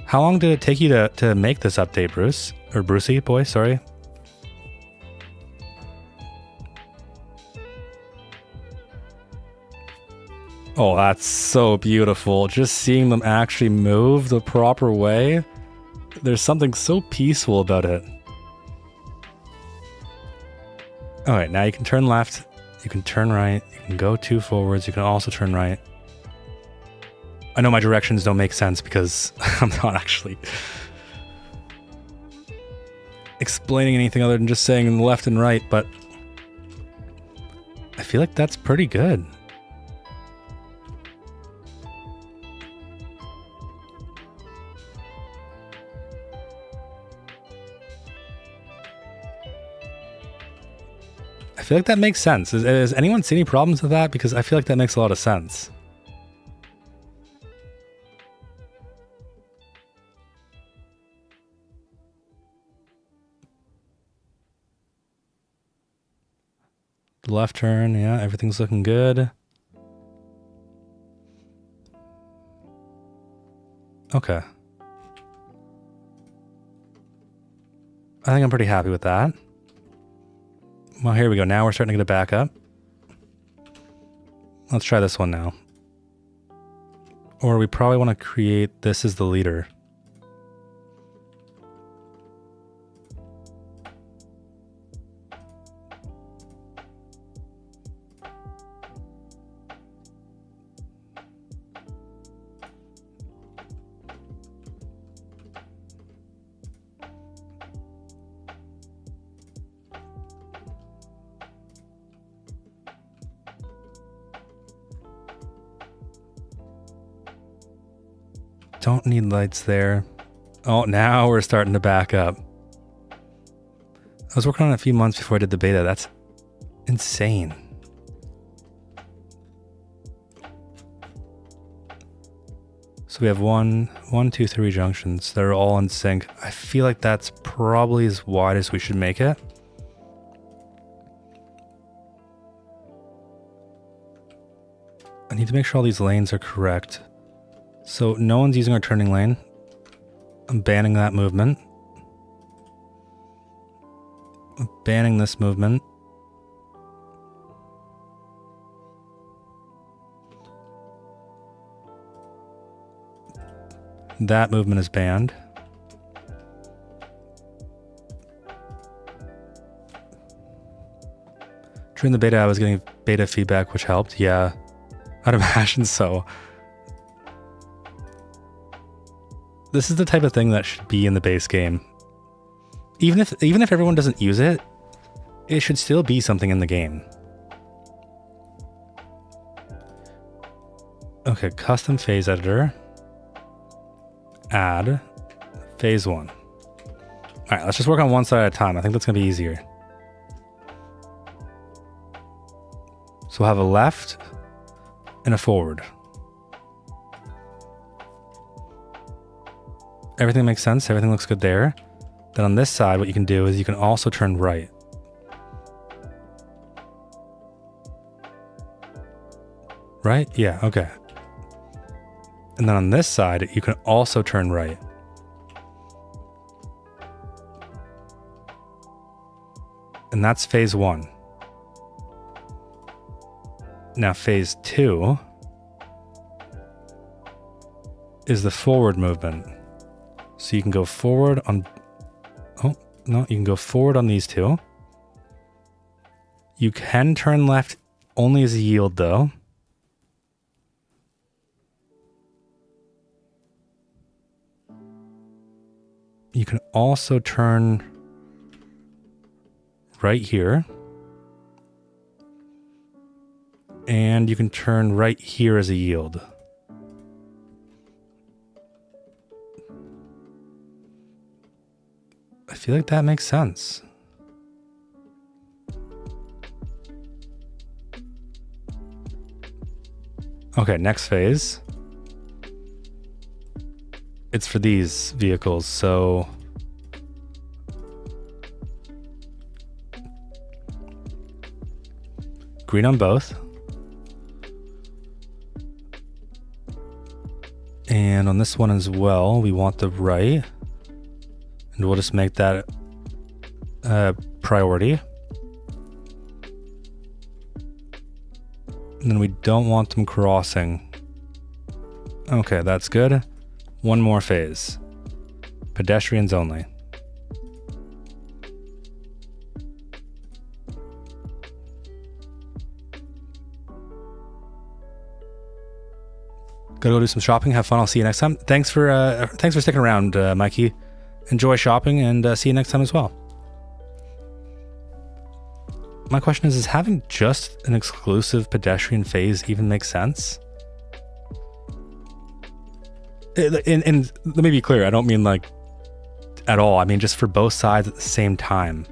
How long did it take you to make this update, Bruce? Or Brucey boy, sorry. Oh, that's so beautiful. Just seeing them actually move the proper way. There's something so peaceful about it. Alright, now you can turn left. You can turn right. You can go 2 forwards. You can also turn right. I know my directions don't make sense because I'm not actually explaining anything other than just saying left and right, but I feel like that's pretty good. I feel like that makes sense. Has anyone seen any problems with that? Because I feel like that makes a lot of sense. Left turn, yeah, everything's looking good. Okay. I think I'm pretty happy with that. Well, here we go. Now we're starting to get it back up. Let's try this one now. Or we probably want to create this as the leader. Don't need lights there. Oh, now we're starting to back up. I was working on it a few months before I did the beta. That's insane. So we have 1, 2, 3 junctions that are all in sync. I feel like that's probably as wide as we should make it. I need to make sure all these lanes are correct. So no one's using our turning lane. I'm banning that movement. I'm banning this movement. That movement is banned. During the beta, I was getting beta feedback, which helped. Yeah, I'd imagine so. This is the type of thing that should be in the base game. Even if everyone doesn't use it, it should still be something in the game. Okay, custom phase editor. Add phase 1. All right, let's just work on one side at a time. I think that's gonna be easier. So we'll have a left and a forward. Everything makes sense. Everything looks good there. Then on this side, what you can do is you can also turn right. Right? Yeah, okay. And then on this side, you can also turn right. And that's phase 1. Now phase 2 is the forward movement. So you can go forward on, oh, no, you can go forward on these two. You can turn left only as a yield though. You can also turn right here. And you can turn right here as a yield. I feel like that makes sense. Okay, next phase. It's for these vehicles, so green on both. And on this one as well, we want the right. And we'll just make that priority. And then we don't want them crossing. Okay, that's good. One more phase. Pedestrians only. Gotta go do some shopping. Have fun. I'll see you next time. Thanks for sticking around, Mikey. Enjoy shopping and see you next time as well. My question is having just an exclusive pedestrian phase even make sense? And let me be clear, I don't mean like at all. I mean just for both sides at the same time.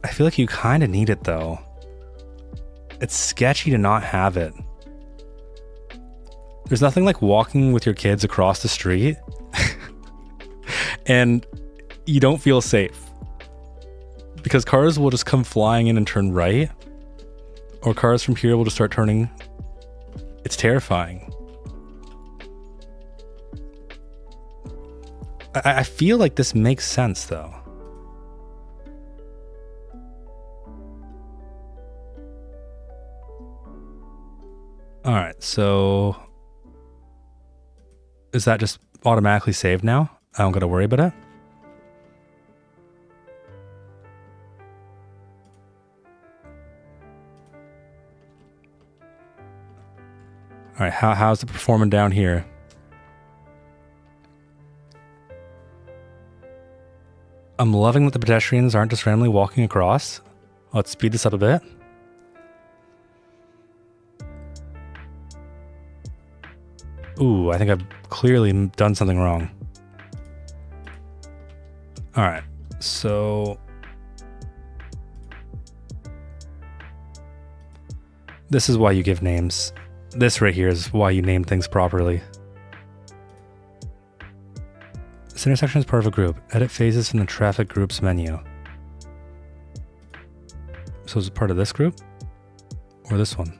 I feel like you kind of need it though. It's sketchy to not have it. There's nothing like walking with your kids across the street and you don't feel safe because cars will just come flying in and turn right, or cars from here will just start turning. It's terrifying. I feel like this makes sense though. All right, so is that just automatically saved now? I don't gotta worry about it. All right, how's it performing down here? I'm loving that the pedestrians aren't just randomly walking across. Let's speed this up a bit. Ooh, I think I've clearly done something wrong. All right, so this is why you give names. This right here is why you name things properly. This intersection is part of a group. Edit phases from the traffic groups menu. So is it part of this group or this one?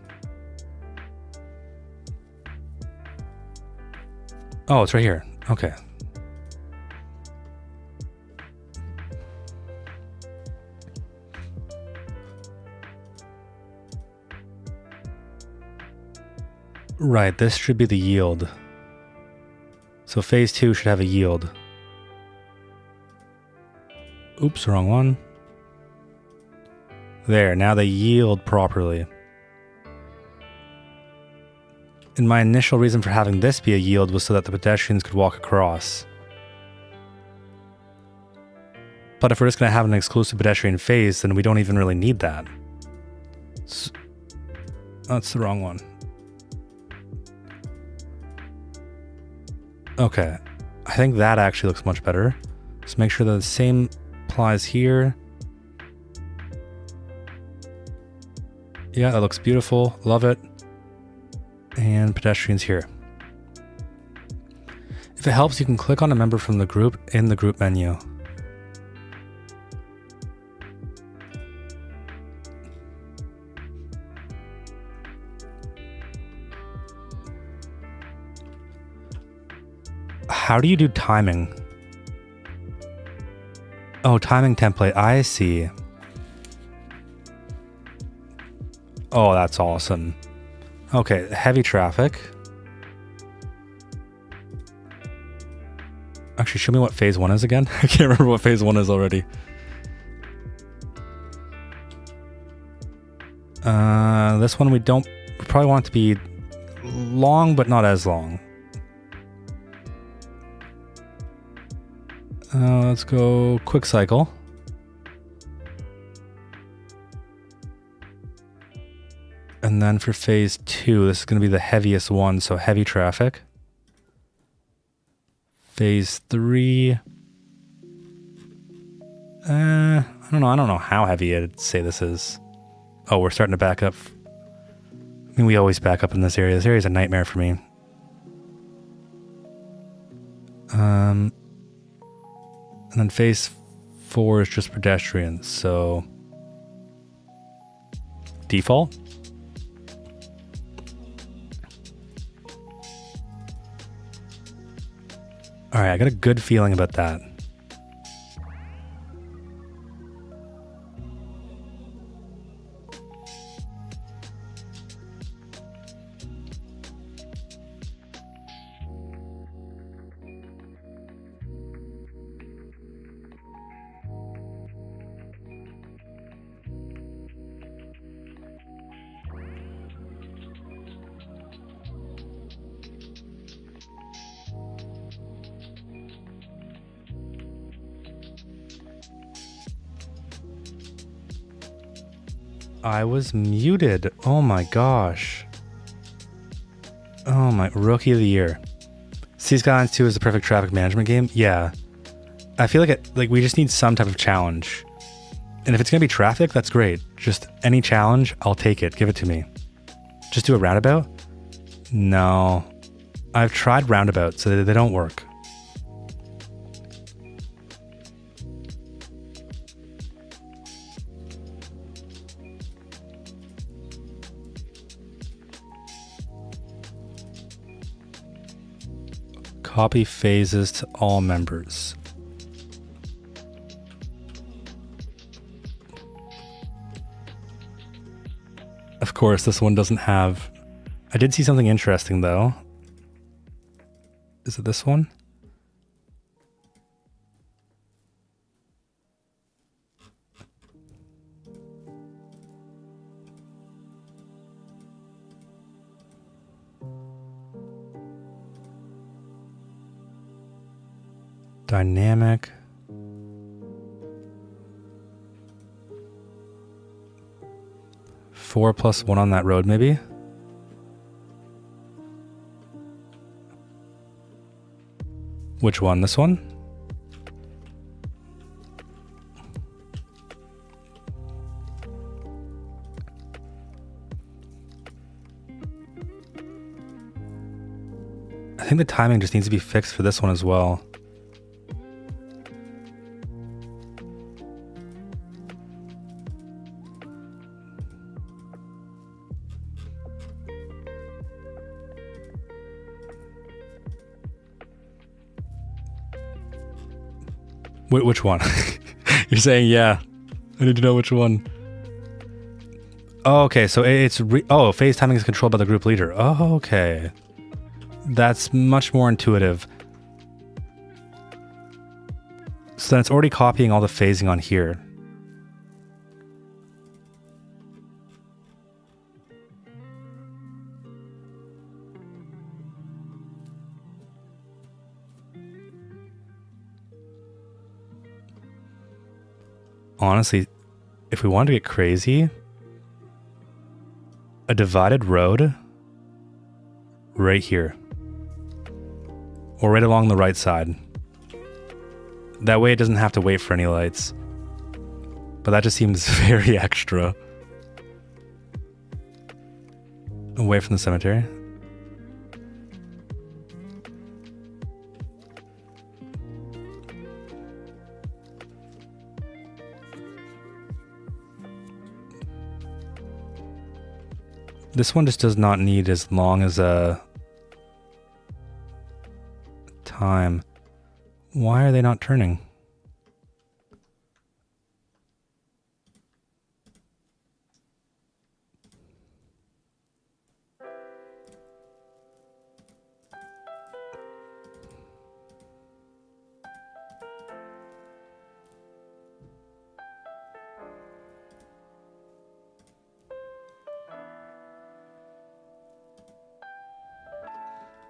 Oh, it's right here. Okay. Right, this should be the yield. So phase 2 should have a yield. Oops, wrong one. There, now they yield properly. And my initial reason for having this be a yield was so that the pedestrians could walk across. But if we're just going to have an exclusive pedestrian phase, then we don't even really need that. That's the wrong one. Okay, I think that actually looks much better. Just make sure that the same applies here. Yeah, that looks beautiful. Love it. And pedestrians here. If it helps, you can click on a member from the group in the group menu. How do you do timing? Oh, timing template. I see. Oh, that's awesome. Okay, heavy traffic. Actually, show me what phase 1 is again. I can't remember what phase 1 is already. This one we probably want it to be long, but not as long. Let's go quick cycle. And then for phase 2, this is going to be the heaviest one, so heavy traffic. Phase 3. I don't know how heavy I'd say this is. Oh, we're starting to back up. I mean, we always back up in this area. This area is a nightmare for me. And then phase 4 is just pedestrians, so default. All right, I got a good feeling about that. I was muted. Oh my gosh. Oh my, rookie of the year. Skylines 2 is the perfect traffic management game. Yeah. I feel like we just need some type of challenge. And if it's going to be traffic, that's great. Just any challenge, I'll take it. Give it to me. Just do a roundabout? No. I've tried roundabouts, so they don't work. Copy phases to all members. Of course, this one doesn't have... I did see something interesting, though. Is it this one? Dynamic. Four plus one on that road, maybe? Which one? This one? I think the timing just needs to be fixed for this one as well. Which one? You're saying, yeah. I need to know which one. Oh, okay, so it's... phase timing is controlled by the group leader. Oh, okay. That's much more intuitive. So then it's already copying all the phasing on here. Honestly, if we want to get crazy, a divided road right here. Or right along the right side. That way it doesn't have to wait for any lights. But that just seems very extra. Away from the cemetery. This one just does not need as long as a time. Why are they not turning?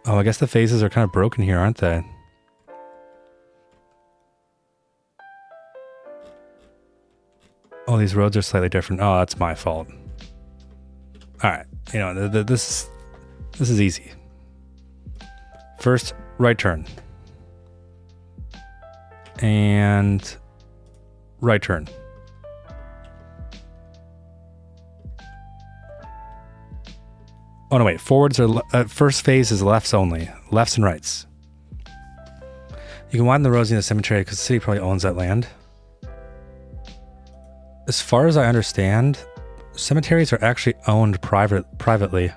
Oh, I guess the phases are kind of broken here, aren't they? Oh, these roads are slightly different. Oh, that's my fault. All right, you know, this is easy. First, right turn. And right turn. Oh, no, wait. Forwards are... first phase is lefts only. Lefts and rights. You can widen the roads in the cemetery because the city probably owns that land. As far as I understand, cemeteries are actually owned privately.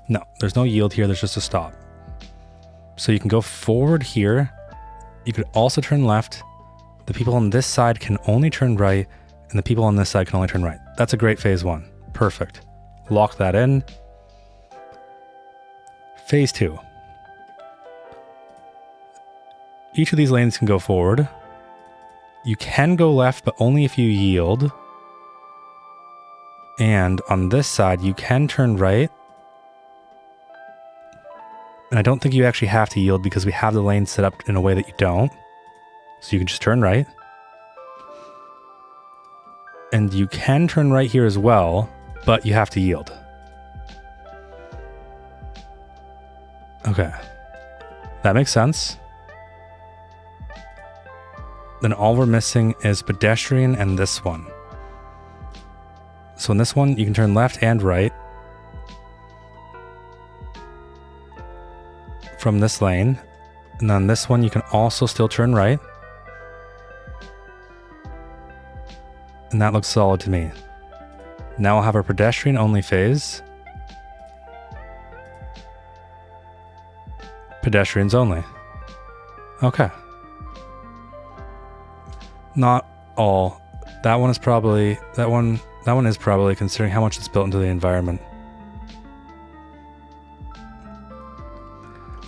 No, there's no yield here. There's just a stop. So you can go forward here. You could also turn left. The people on this side can only turn right. And the people on this side can only turn right. That's a great phase 1. Perfect. Lock that in. Phase 2. Each of these lanes can go forward. You can go left, but only if you yield. And on this side, you can turn right. And I don't think you actually have to yield because we have the lane set up in a way that you don't. So you can just turn right. And you can turn right here as well, but you have to yield. Okay. That makes sense. Then all we're missing is pedestrian and this one. So in this one, you can turn left and right from this lane. And then this one, you can also still turn right. And that looks solid to me. Now I'll have our pedestrian only phase. Pedestrians only. Okay. Not all. That one is probably considering how much it's built into the environment.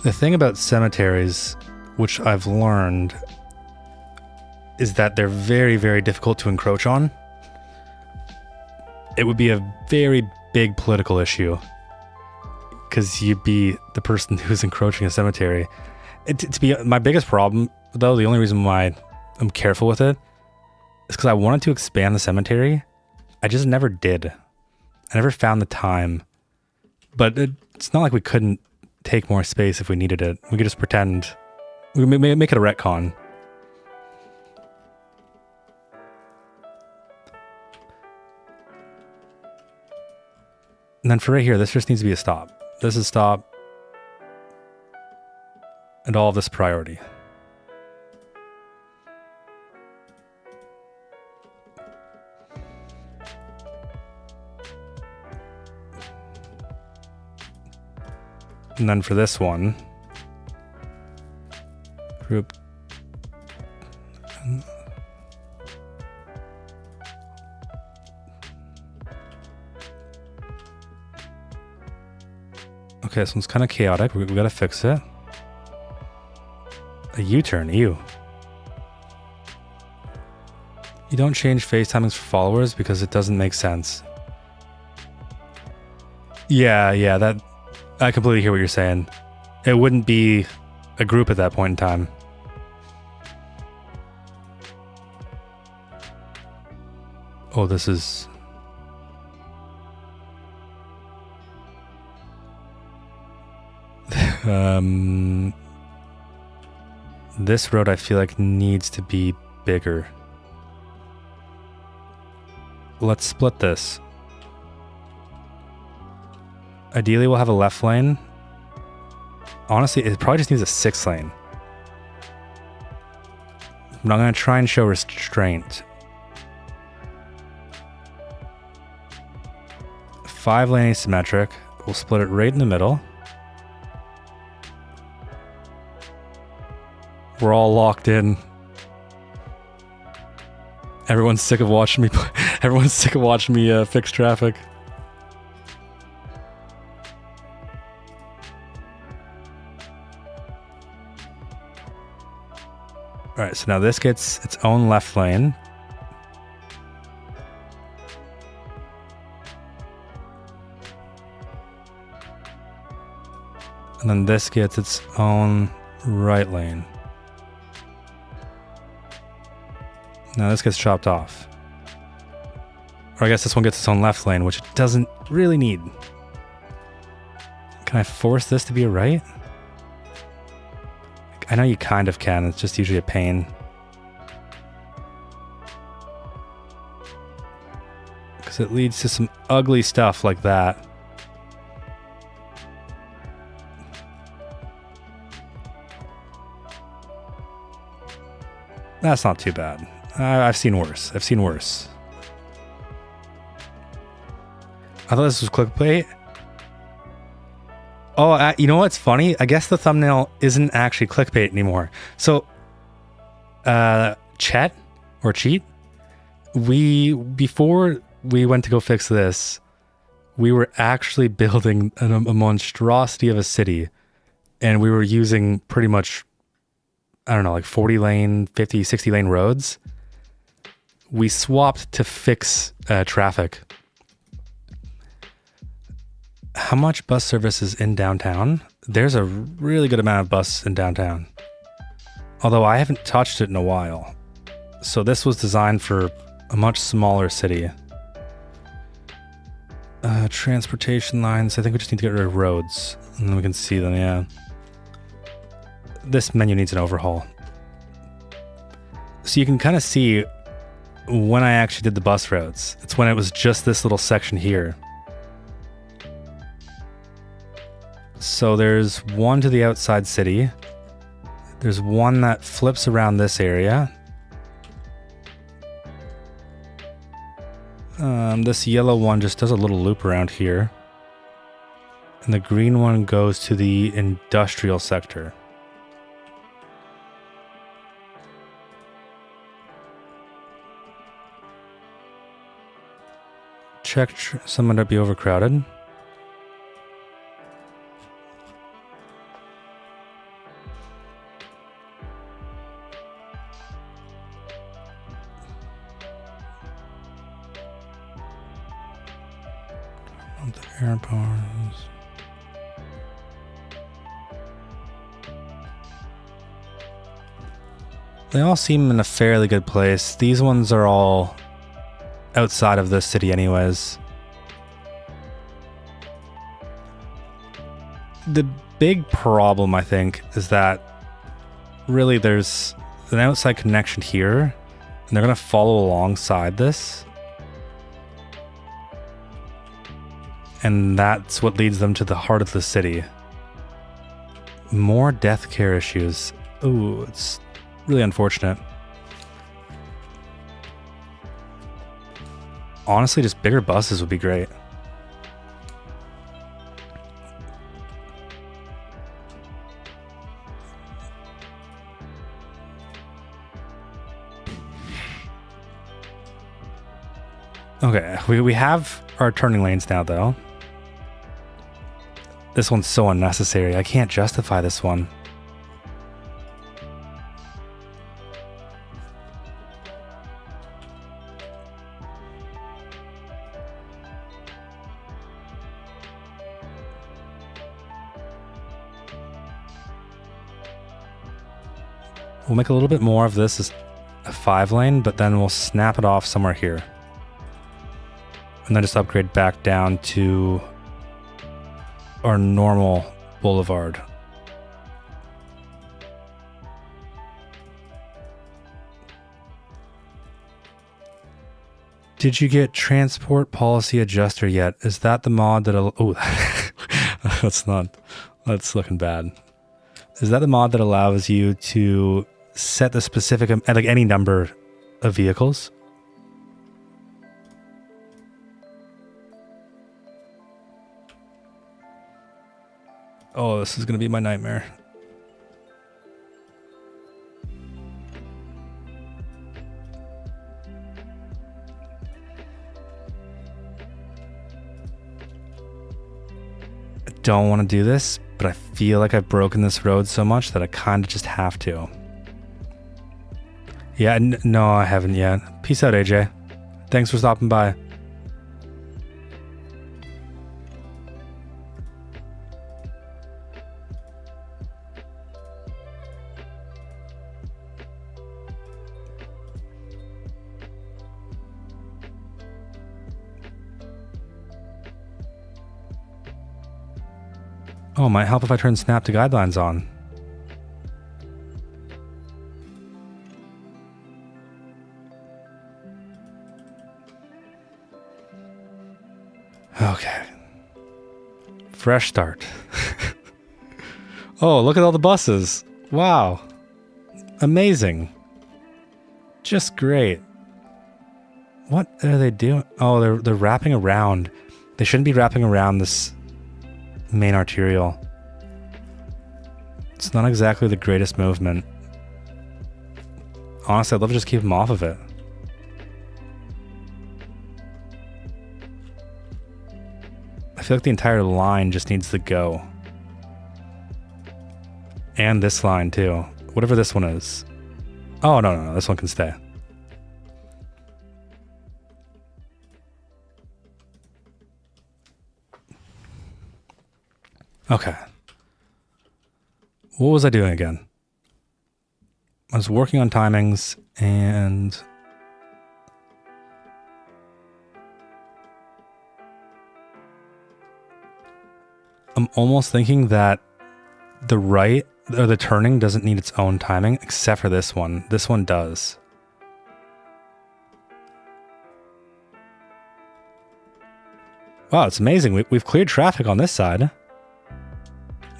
The thing about cemeteries, which I've learned, is that they're very, very difficult to encroach on. It would be a very big political issue because you'd be the person who's encroaching a cemetery. To be my biggest problem, though, the only reason why I'm careful with it is because I wanted to expand the cemetery. I just never did. I never found the time. But it's not like we couldn't take more space if we needed it. We could just pretend. We could make it a retcon. And then for right here, this just needs to be a stop. This is stop. And all of this priority. And then for this one, group. Okay, this one's kind of chaotic. We gotta fix it. A U-turn, ew. You don't change phase timings for followers because it doesn't make sense. Yeah, that... I completely hear what you're saying. It wouldn't be a group at that point in time. Oh, this is... This road I feel like needs to be bigger. Let's split this. Ideally, we'll have a left lane. Honestly, it probably just needs a 6 lane. I'm not going to try and show restraint. 5 lane asymmetric. We'll split it right in the middle. We're all locked in. Everyone's sick of watching me. Everyone's sick of watching me fix traffic. All right, so now this gets its own left lane. And then this gets its own right lane. Now this gets chopped off. Or I guess this one gets its own left lane, which it doesn't really need. Can I force this to be a right? I know you kind of can, it's just usually a pain. Because it leads to some ugly stuff like that. That's not too bad. I've seen worse. I've seen worse. I thought this was clickbait. Oh, you know what's funny? I guess the thumbnail isn't actually clickbait anymore. So, Chet or Cheat, before we went to go fix this, we were actually building a monstrosity of a city, and we were using pretty much, I don't know, like 40 lane, 50, 60 lane roads. We swapped to fix traffic. How much bus service is in downtown? There's a really good amount of bus in downtown. Although I haven't touched it in a while. So this was designed for a much smaller city. Transportation lines. I think we just need to get rid of roads. And then we can see them, yeah. This menu needs an overhaul. So you can kind of see when I actually did the bus roads. It's when it was just this little section here. So there's one to the outside city. There's one that flips around this area. This yellow one just does a little loop around here. And the green one goes to the industrial sector. Check someone to be overcrowded. Airports. They all seem in a fairly good place. These ones are all outside of this city anyways. The big problem, I think, is that really there's an outside connection here, and they're going to follow alongside this. And that's what leads them to the heart of the city. More death care issues. Ooh, it's really unfortunate. Honestly, just bigger buses would be great. Okay, we have our turning lanes now, though. This one's so unnecessary. I can't justify this one. We'll make a little bit more of this as a 5-lane, but then we'll snap it off somewhere here. And then just upgrade back down to our normal boulevard. Did you get transport policy adjuster yet? Is that the mod that that's looking bad. Is that the mod that allows you to set the specific, like any number of vehicles? Oh, this is going to be my nightmare. I don't want to do this, but I feel like I've broken this road so much that I kind of just have to. Yeah, no, I haven't yet. Peace out, AJ. Thanks for stopping by. Oh, it might help if I turn snap to guidelines on. Okay. Fresh start. Oh, look at all the buses. Wow. Amazing. Just great. What are they doing? Oh, they're wrapping around. They shouldn't be wrapping around this main arterial. It's not exactly the greatest movement. Honestly, I'd love to just keep them off of it. I feel like the entire line just needs to go. And this line too. Whatever this one is. Oh, no, this one can stay. Okay. What was I doing again? I was working on timings and I'm almost thinking that the right or the turning doesn't need its own timing except for this one. This one does. Wow, it's amazing. We've cleared traffic on this side.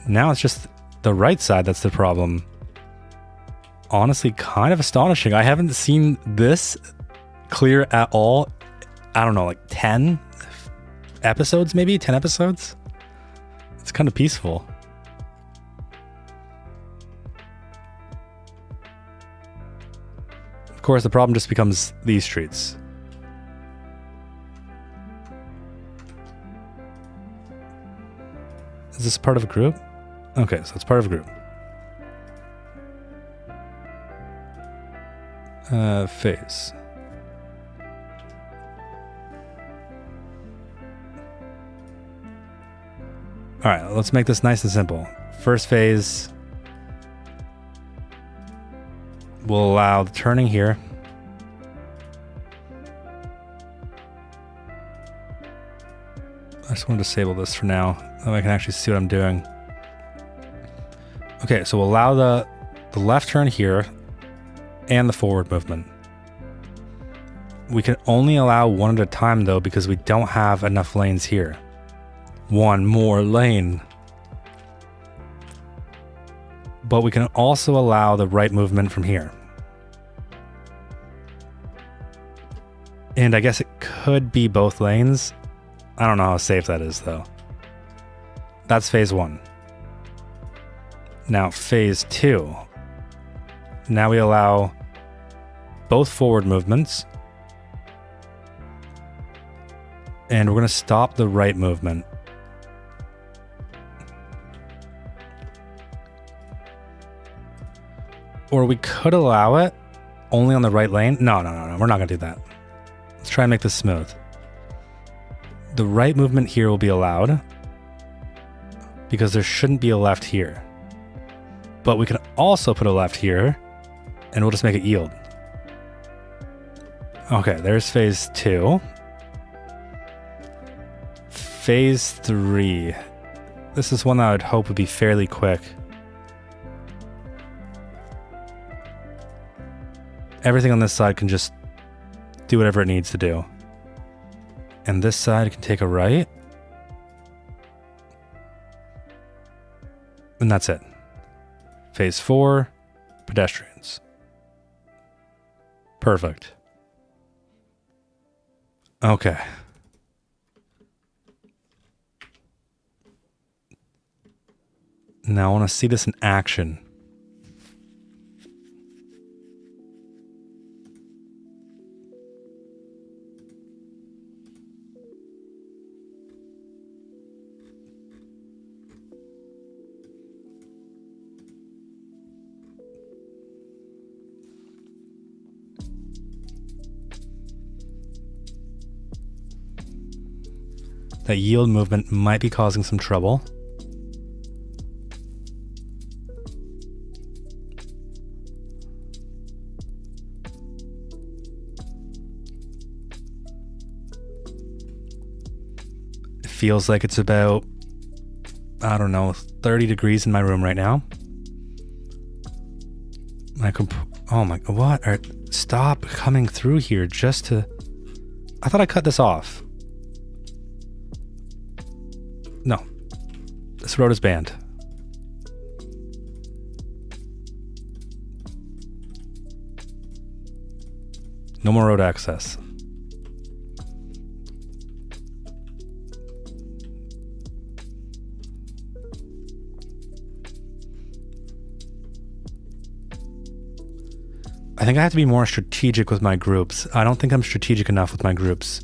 Now it's just the right side that's the problem. Honestly, kind of astonishing. I haven't seen this clear at all. I don't know, like 10 episodes, maybe 10 episodes. It's kind of peaceful. Of course, the problem just becomes these streets. Is this part of a group? Okay, so it's part of a group. Phase. All right, let's make this nice and simple. First phase will allow the turning here. I just want to disable this for now, so I can actually see what I'm doing. Okay, so we'll allow the left turn here and the forward movement. We can only allow one at a time though because we don't have enough lanes here. One more lane. But we can also allow the right movement from here. And I guess it could be both lanes. I don't know how safe that is though. That's phase one. Now phase two. Now we allow both forward movements. And we're going to stop the right movement. Or we could allow it only on the right lane. No. We're not going to do that. Let's try and make this smooth. The right movement here will be allowed because there shouldn't be a left here. But we can also put a left here and we'll just make it yield. Okay, there's phase two. Phase three. This is one that I would hope would be fairly quick. Everything on this side can just do whatever it needs to do. And this side can take a right. And that's it. Phase four, pedestrians. Perfect. Okay. Now I want to see this in action. That yield movement might be causing some trouble. It feels like it's about, I don't know, 30 degrees in my room right now. Oh my, what? Stop coming through here just to... I thought I cut this off. No. This road is banned. No more road access. I think I have to be more strategic with my groups. I don't think I'm strategic enough with my groups.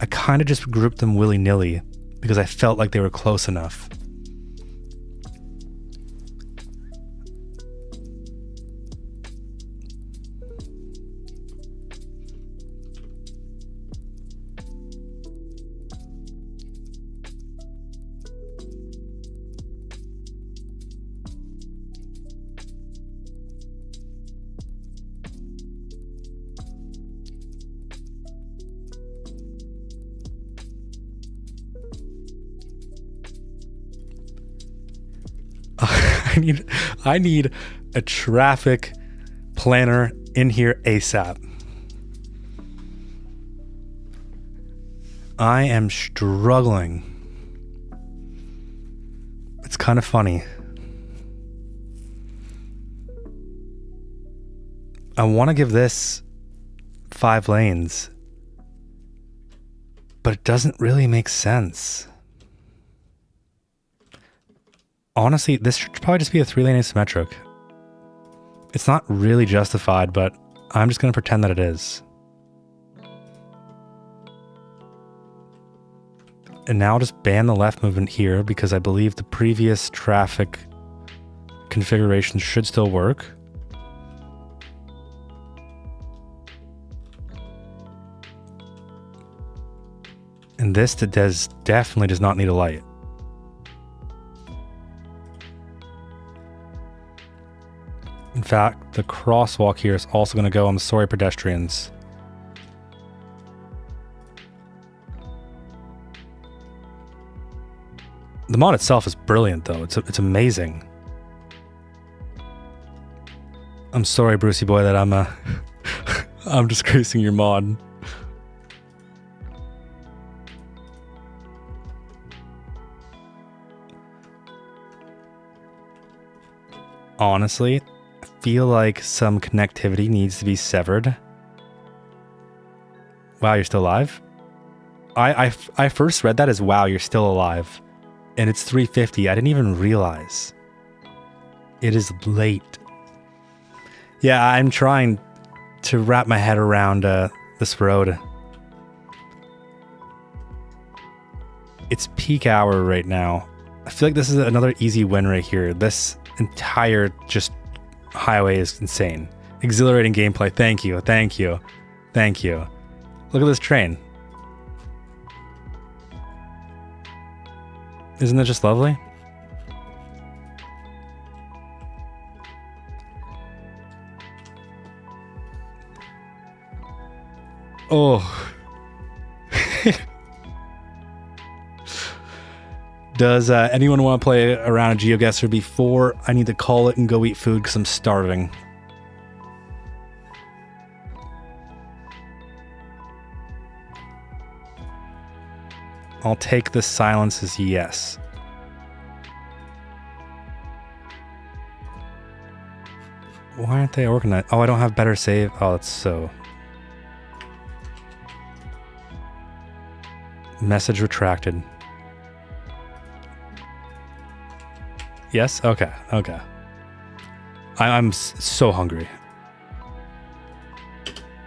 I kind of just grouped them willy-nilly because I felt like they were close enough. I need a traffic planner in here ASAP. I am struggling. It's kind of funny. I want to give this 5 lanes, but it doesn't really make sense. Honestly, this should probably just be a 3-lane asymmetric. It's not really justified, but I'm just going to pretend that it is. And now I'll just ban the left movement here because I believe the previous traffic configuration should still work. And this definitely does not need a light. In fact, the crosswalk here is also going to go, I'm sorry, pedestrians. The mod itself is brilliant, though. It's amazing. I'm sorry, Brucey boy, that I'm disgracing your mod. Honestly, I feel like some connectivity needs to be severed. Wow, you're still alive? I first read that as wow, you're still alive. And it's 3:50. I didn't even realize. It is late. Yeah, I'm trying to wrap my head around this road. It's peak hour right now. I feel like this is another easy win right here. This entire just highway is insane. Exhilarating gameplay. Thank you. Thank you. Thank you. Look at this train. Isn't that just lovely? Oh. Does anyone want to play around a Geoguessr before I need to call it and go eat food because I'm starving? I'll take the silence as yes. Why aren't they organized? Oh, I don't have better save. Oh, that's so... Message retracted. Yes? Okay, okay. I'm so hungry.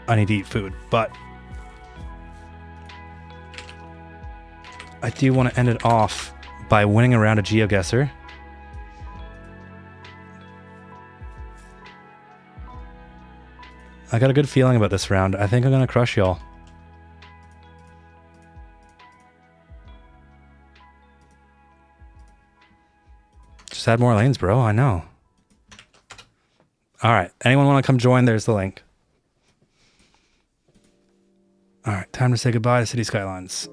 I need to eat food, but I do want to end it off by winning a round of Geoguessr. I got a good feeling about this round. I think I'm going to crush y'all. Just add more lanes, bro. I know. All right. Anyone want to come join? There's the link. All right. Time to say goodbye to City Skylines.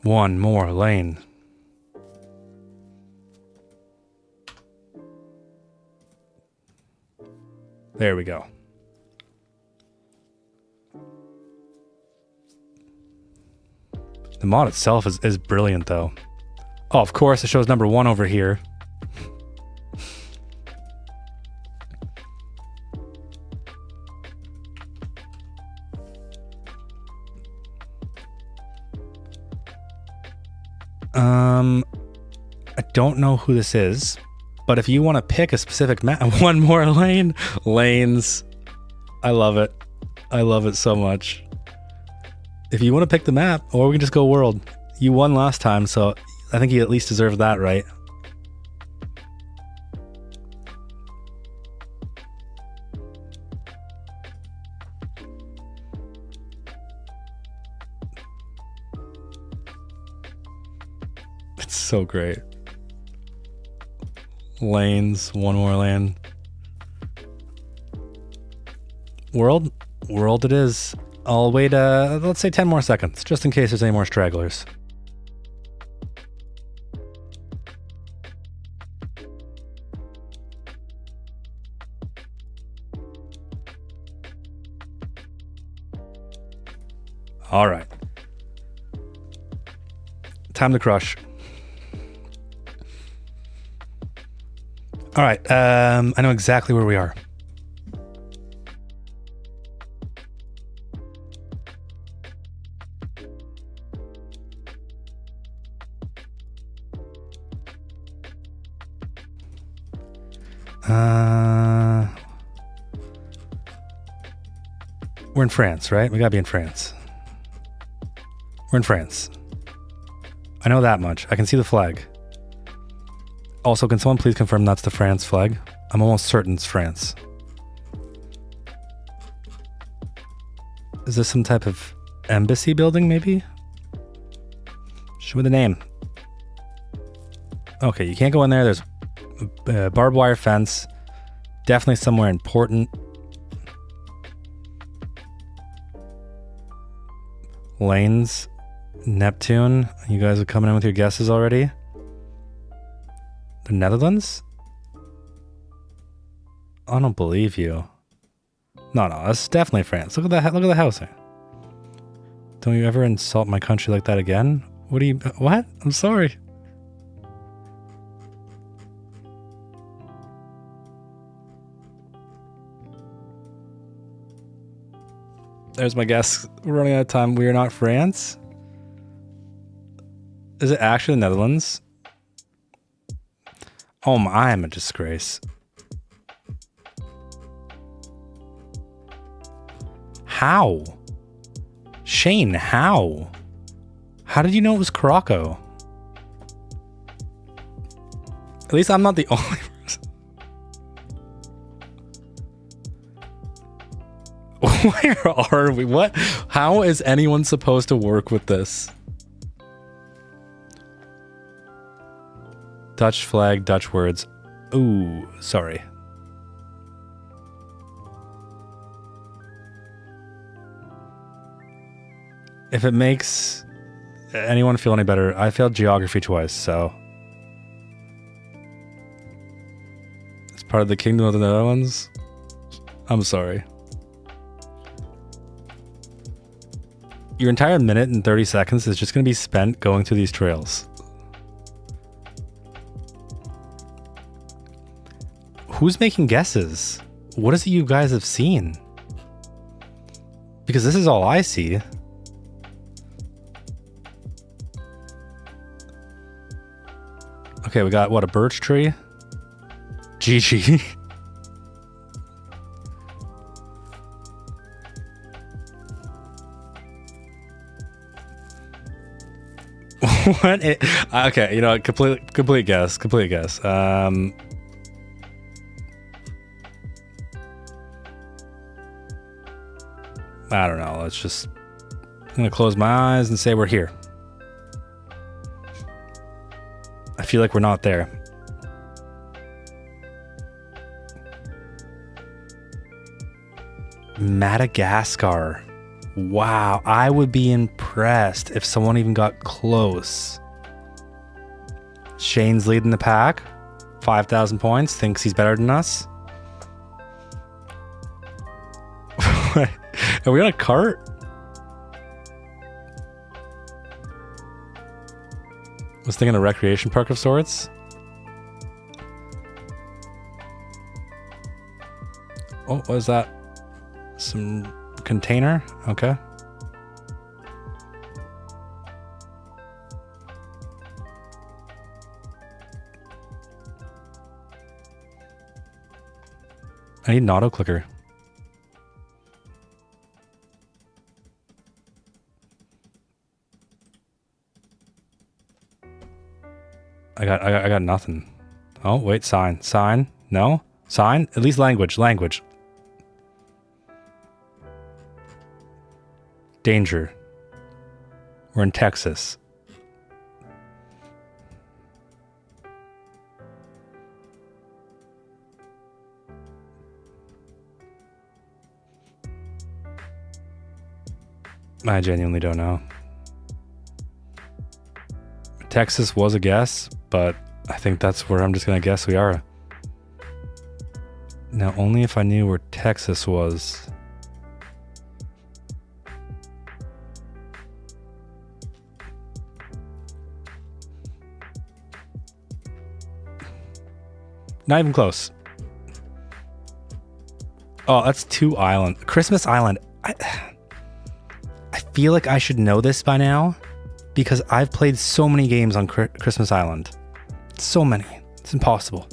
One more lane. There we go. The mod itself is brilliant, though. Oh, of course, it shows number 1 over here. I don't know who this is, but if you want to pick a specific map, one more lane, lanes. I love it. I love it so much. If you want to pick the map, or we can just go world. You won last time, so I think you at least deserve that, right? It's so great. Lanes, one more lane. World? World it is. I'll wait, let's say 10 more seconds, just in case there's any more stragglers. All right. Time to crush. All right, I know exactly where we are. We're in France, right? We gotta be in France. We're in France. I know that much. I can see the flag. Also, can someone please confirm that's the France flag? I'm almost certain it's France. Is this some type of embassy building, maybe? Show me the name. Okay, you can't go in there. There's a barbed wire fence. Definitely somewhere important. Lanes. Neptune. You guys are coming in with your guesses already? The Netherlands? I don't believe you. No, that's definitely France. Look at the housing. Don't you ever insult my country like that again? What? I'm sorry. There's my guess. We're running out of time. We are not France. Is it actually the Netherlands? Oh, I am a disgrace. How? Shane, how? How did you know it was Caraco? At least I'm not the only person. Where are we? What? How is anyone supposed to work with this? Dutch flag, Dutch words. Ooh, sorry. If it makes anyone feel any better, I failed geography twice, so. It's part of the Kingdom of the Netherlands. I'm sorry. Your entire minute and 30 seconds is just going to be spent going through these trails. Who's making guesses? What is it you guys have seen? Because this is all I see. Okay, we got, what, a birch tree? GG. What? Okay, you know, complete guess. I don't know. Let's just... I'm gonna close my eyes and say we're here. I feel like we're not there. Madagascar. Wow, I would be impressed if someone even got close. Shane's leading the pack. 5,000 points. Thinks he's better than us. Are we on a cart? I was thinking a recreation park of sorts. Oh, what is that? Some container? Okay. I need an auto clicker. I got nothing. Oh, wait, sign. No? Sign? At least language. Danger. We're in Texas. I genuinely don't know. Texas was a guess, but I think that's where I'm just gonna guess we are. Now, only if I knew where Texas was. Not even close. Oh, that's 2 Island. Christmas Island. I feel like I should know this by now because I've played so many games on Christmas Island. So many. It's impossible.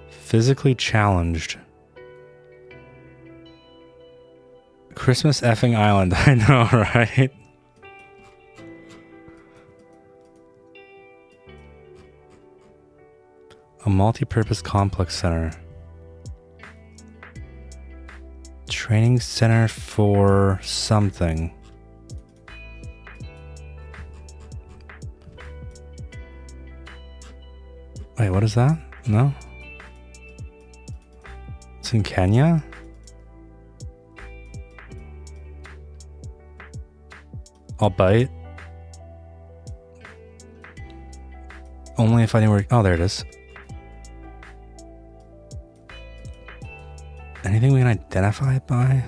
Physically challenged. Christmas effing Island. I know, right? A multi-purpose complex center. Training center for something. Wait, what is that? No? It's in Kenya? I'll bite. Only if I knew where... Oh, there it is. Anything we can identify it by?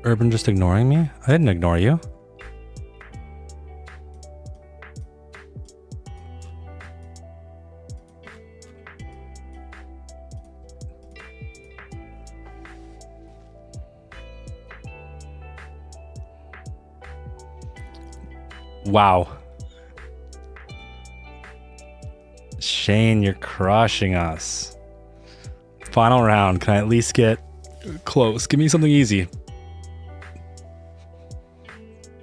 Urban just ignoring me? I didn't ignore you. Wow. Shane, you're crushing us. Final round. Can I at least get close? Give me something easy.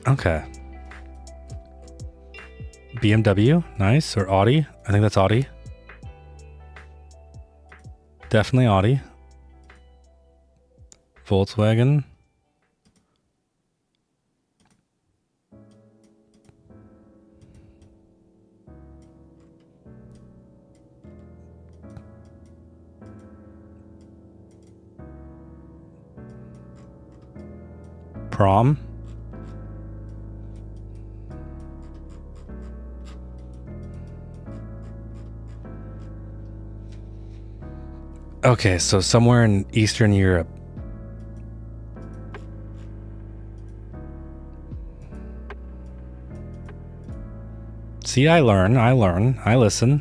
Okay. BMW. Nice. Or Audi. I think that's Audi. Definitely Audi. Volkswagen. Prom. Okay, so somewhere in Eastern Europe. See, I learn, I listen.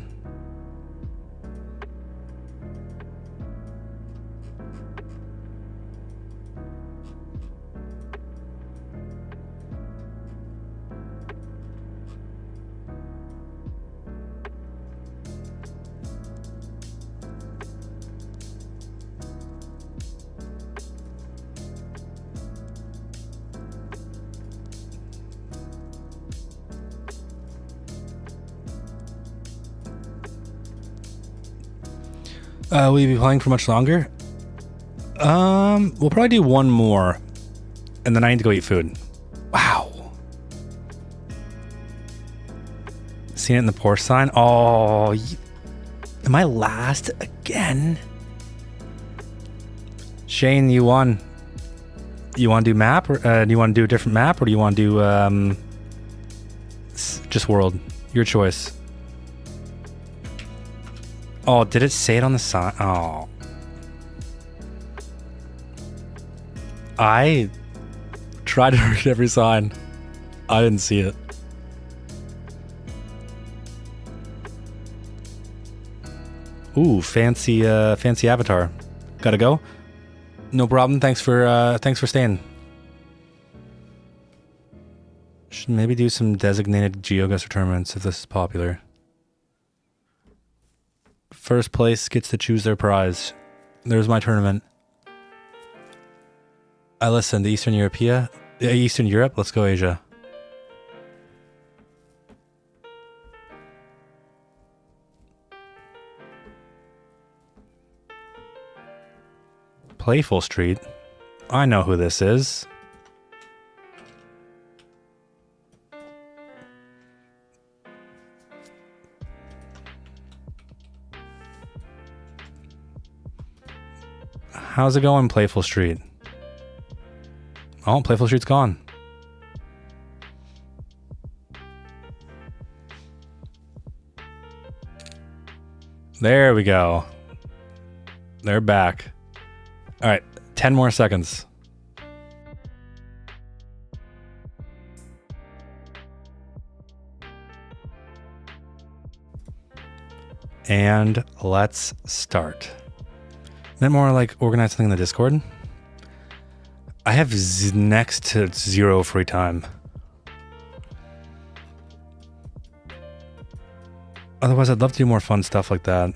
Will you be playing for much longer? We'll probably do one more, and then I need to go eat food. Wow. Seen it in the Porsche sign? Oh, am I last again? Shane, you won. You want to do map, or do you want to do a different map, or do you want to do just world? Your choice. Oh, did it say it on the sign? Oh. I tried to read every sign. I didn't see it. Ooh, fancy avatar. Gotta go? No problem. Thanks for staying. Should maybe do some designated Geoguessr tournaments if this is popular. First place gets to choose their prize. There's my tournament. I listen to Eastern Europe. Let's go Asia. Playful Street. I know who this is. How's it going, Playful Street? Oh, Playful Street's gone. There we go. They're back. All right, 10 more seconds. And let's start. Isn't it more like organize something in the Discord? I have next to zero free time. Otherwise, I'd love to do more fun stuff like that.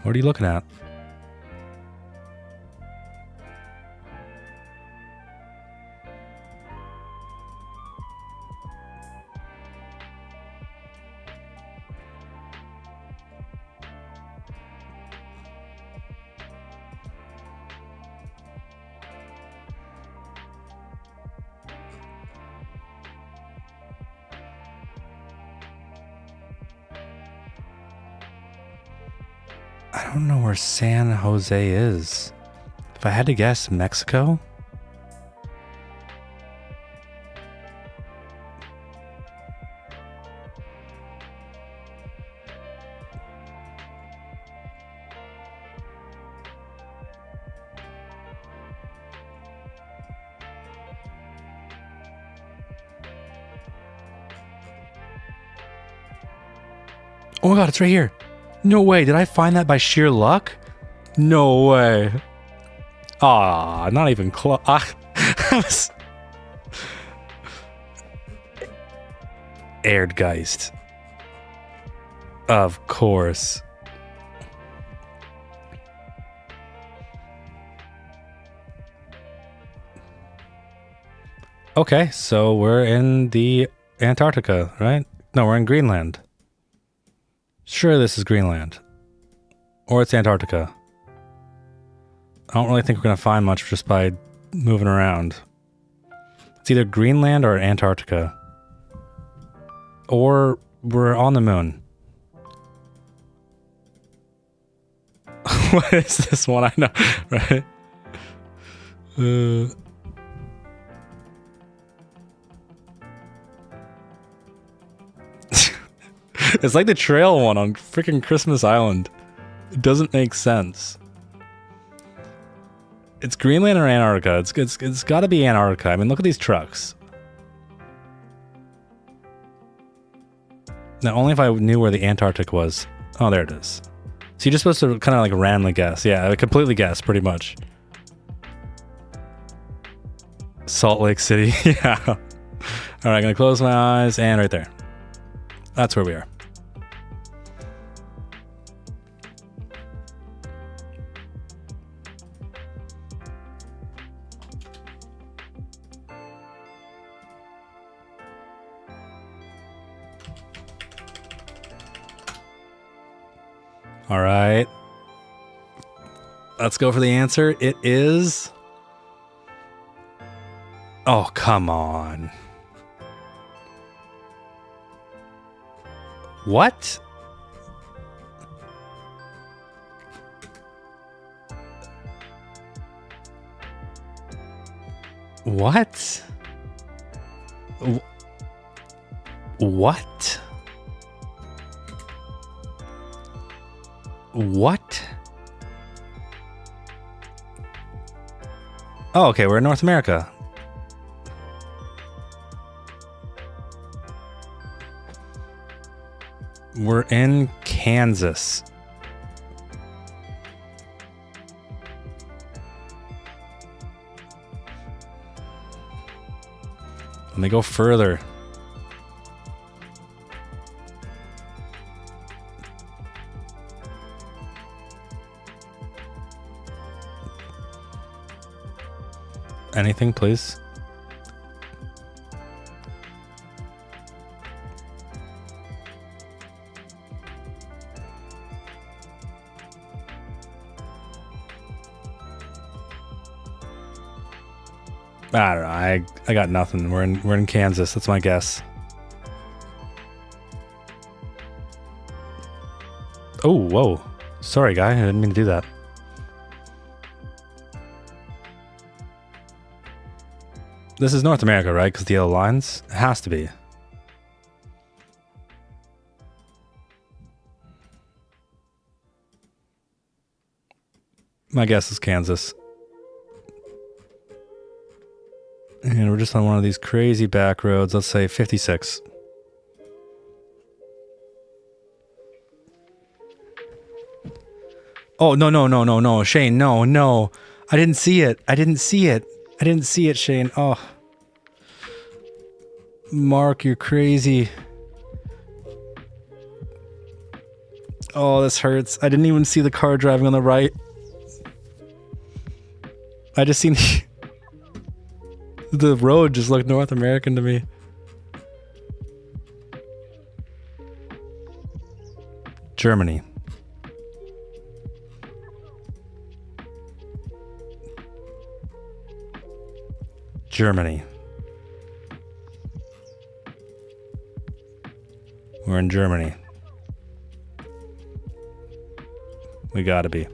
What are you looking at? I don't know where San Jose is. If I had to guess, Mexico? Oh my god, it's right here. No way, did I find that by sheer luck? No way. Ah, not even close. Erdgeist. Of course. Okay, so we're in the Antarctica, right? No, we're in Greenland. Sure, this is Greenland. Or it's Antarctica. I don't really think we're going to find much just by moving around. It's either Greenland or Antarctica. Or we're on the moon. What is this one? I know, right? It's like the trail one on freaking Christmas Island. It doesn't make sense. It's Greenland or Antarctica. It's got to be Antarctica. I mean, look at these trucks. Now, only if I knew where the Antarctic was. Oh, there it is. So you're just supposed to kind of like randomly guess. Yeah, I completely guess, pretty much. Salt Lake City. Yeah. All right, I'm going to close my eyes and right there. That's where we are. All right. Let's go for the answer. It is... Oh, come on. What? What? What? What? Oh, okay, we're in North America. We're in Kansas. Let me go further. Anything, please? I don't know. I got nothing. We're in Kansas. That's my guess. Oh, whoa. Sorry, guy. I didn't mean to do that. This is North America, right? Because the yellow lines? It has to be. My guess is Kansas. And we're just on one of these crazy back roads. Let's say 56. Oh, no. Shane, no. I didn't see it. I didn't see it, Shane. Oh. Mark, you're crazy. Oh, this hurts. I didn't even see the car driving on the right. I just seen... The road just looked North American to me. Germany. Germany. We're in Germany. We gotta be.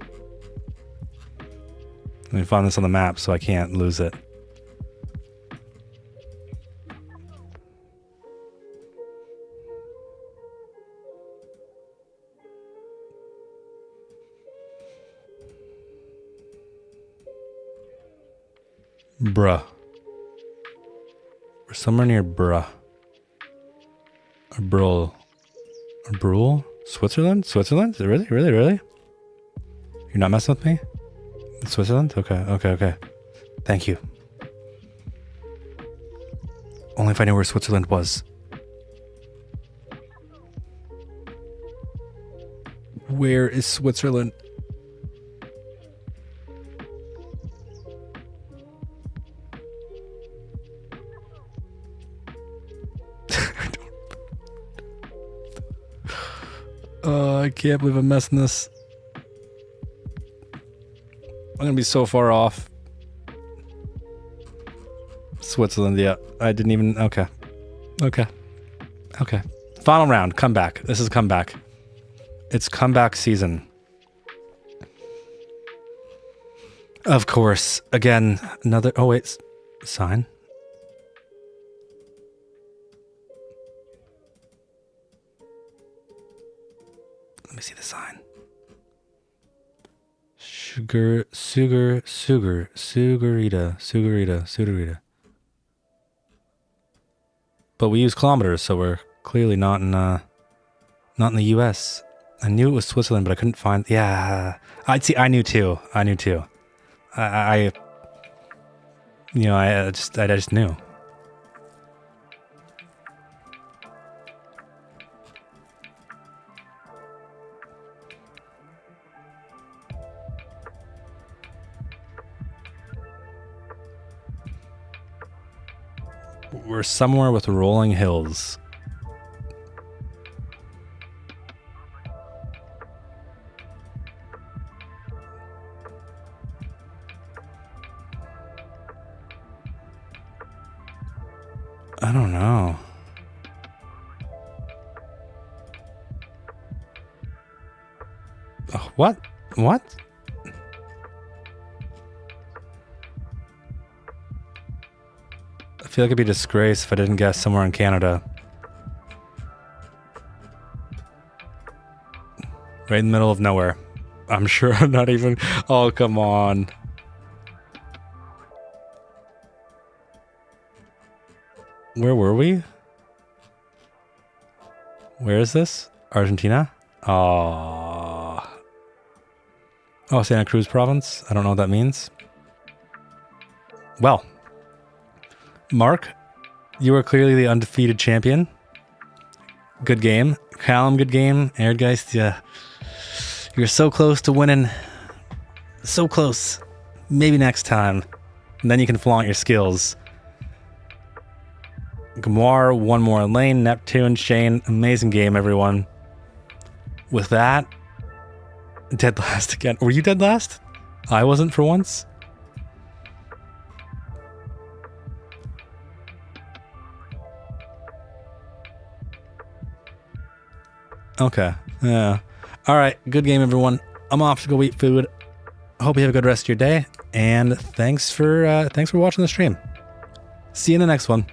Let me find this on the map so I can't lose it. Bruh. We're somewhere near Bruh. Or Brule. Or Brule? Switzerland? Switzerland? Really? You're not messing with me? Switzerland? Okay. Thank you. Only if I knew where Switzerland was. Where is Switzerland? I can't believe I'm messing this. I'm gonna be so far off. Switzerland, yeah. I didn't even... Okay. Final round. Comeback. This is comeback. It's comeback season. Of course. Again, another... Oh, wait. Sign. Let me see the sign. Sugarita. But we use kilometers, so we're clearly not in the U.S. I knew it was Switzerland, but I couldn't find. Yeah, I knew too. I just knew. We're somewhere with rolling hills. I don't know. What? What? I feel like it'd be a disgrace if I didn't guess somewhere in Canada. Right in the middle of nowhere. I'm sure I'm not even... Oh, come on. Where were we? Where is this? Argentina? Oh, Santa Cruz province. I don't know what that means. Well, Mark, you are clearly the undefeated champion. Good game. Callum, good game. Erdgeist, yeah. You're so close to winning. So close. Maybe next time. And then you can flaunt your skills. Gamar, one more lane. Neptune, Shane. Amazing game, everyone. With that, dead last again. Were you dead last? I wasn't for once. Okay. Yeah. All right. Good game, everyone. I'm off to go eat food. Hope you have a good rest of your day. And thanks for watching the stream. See you in the next one.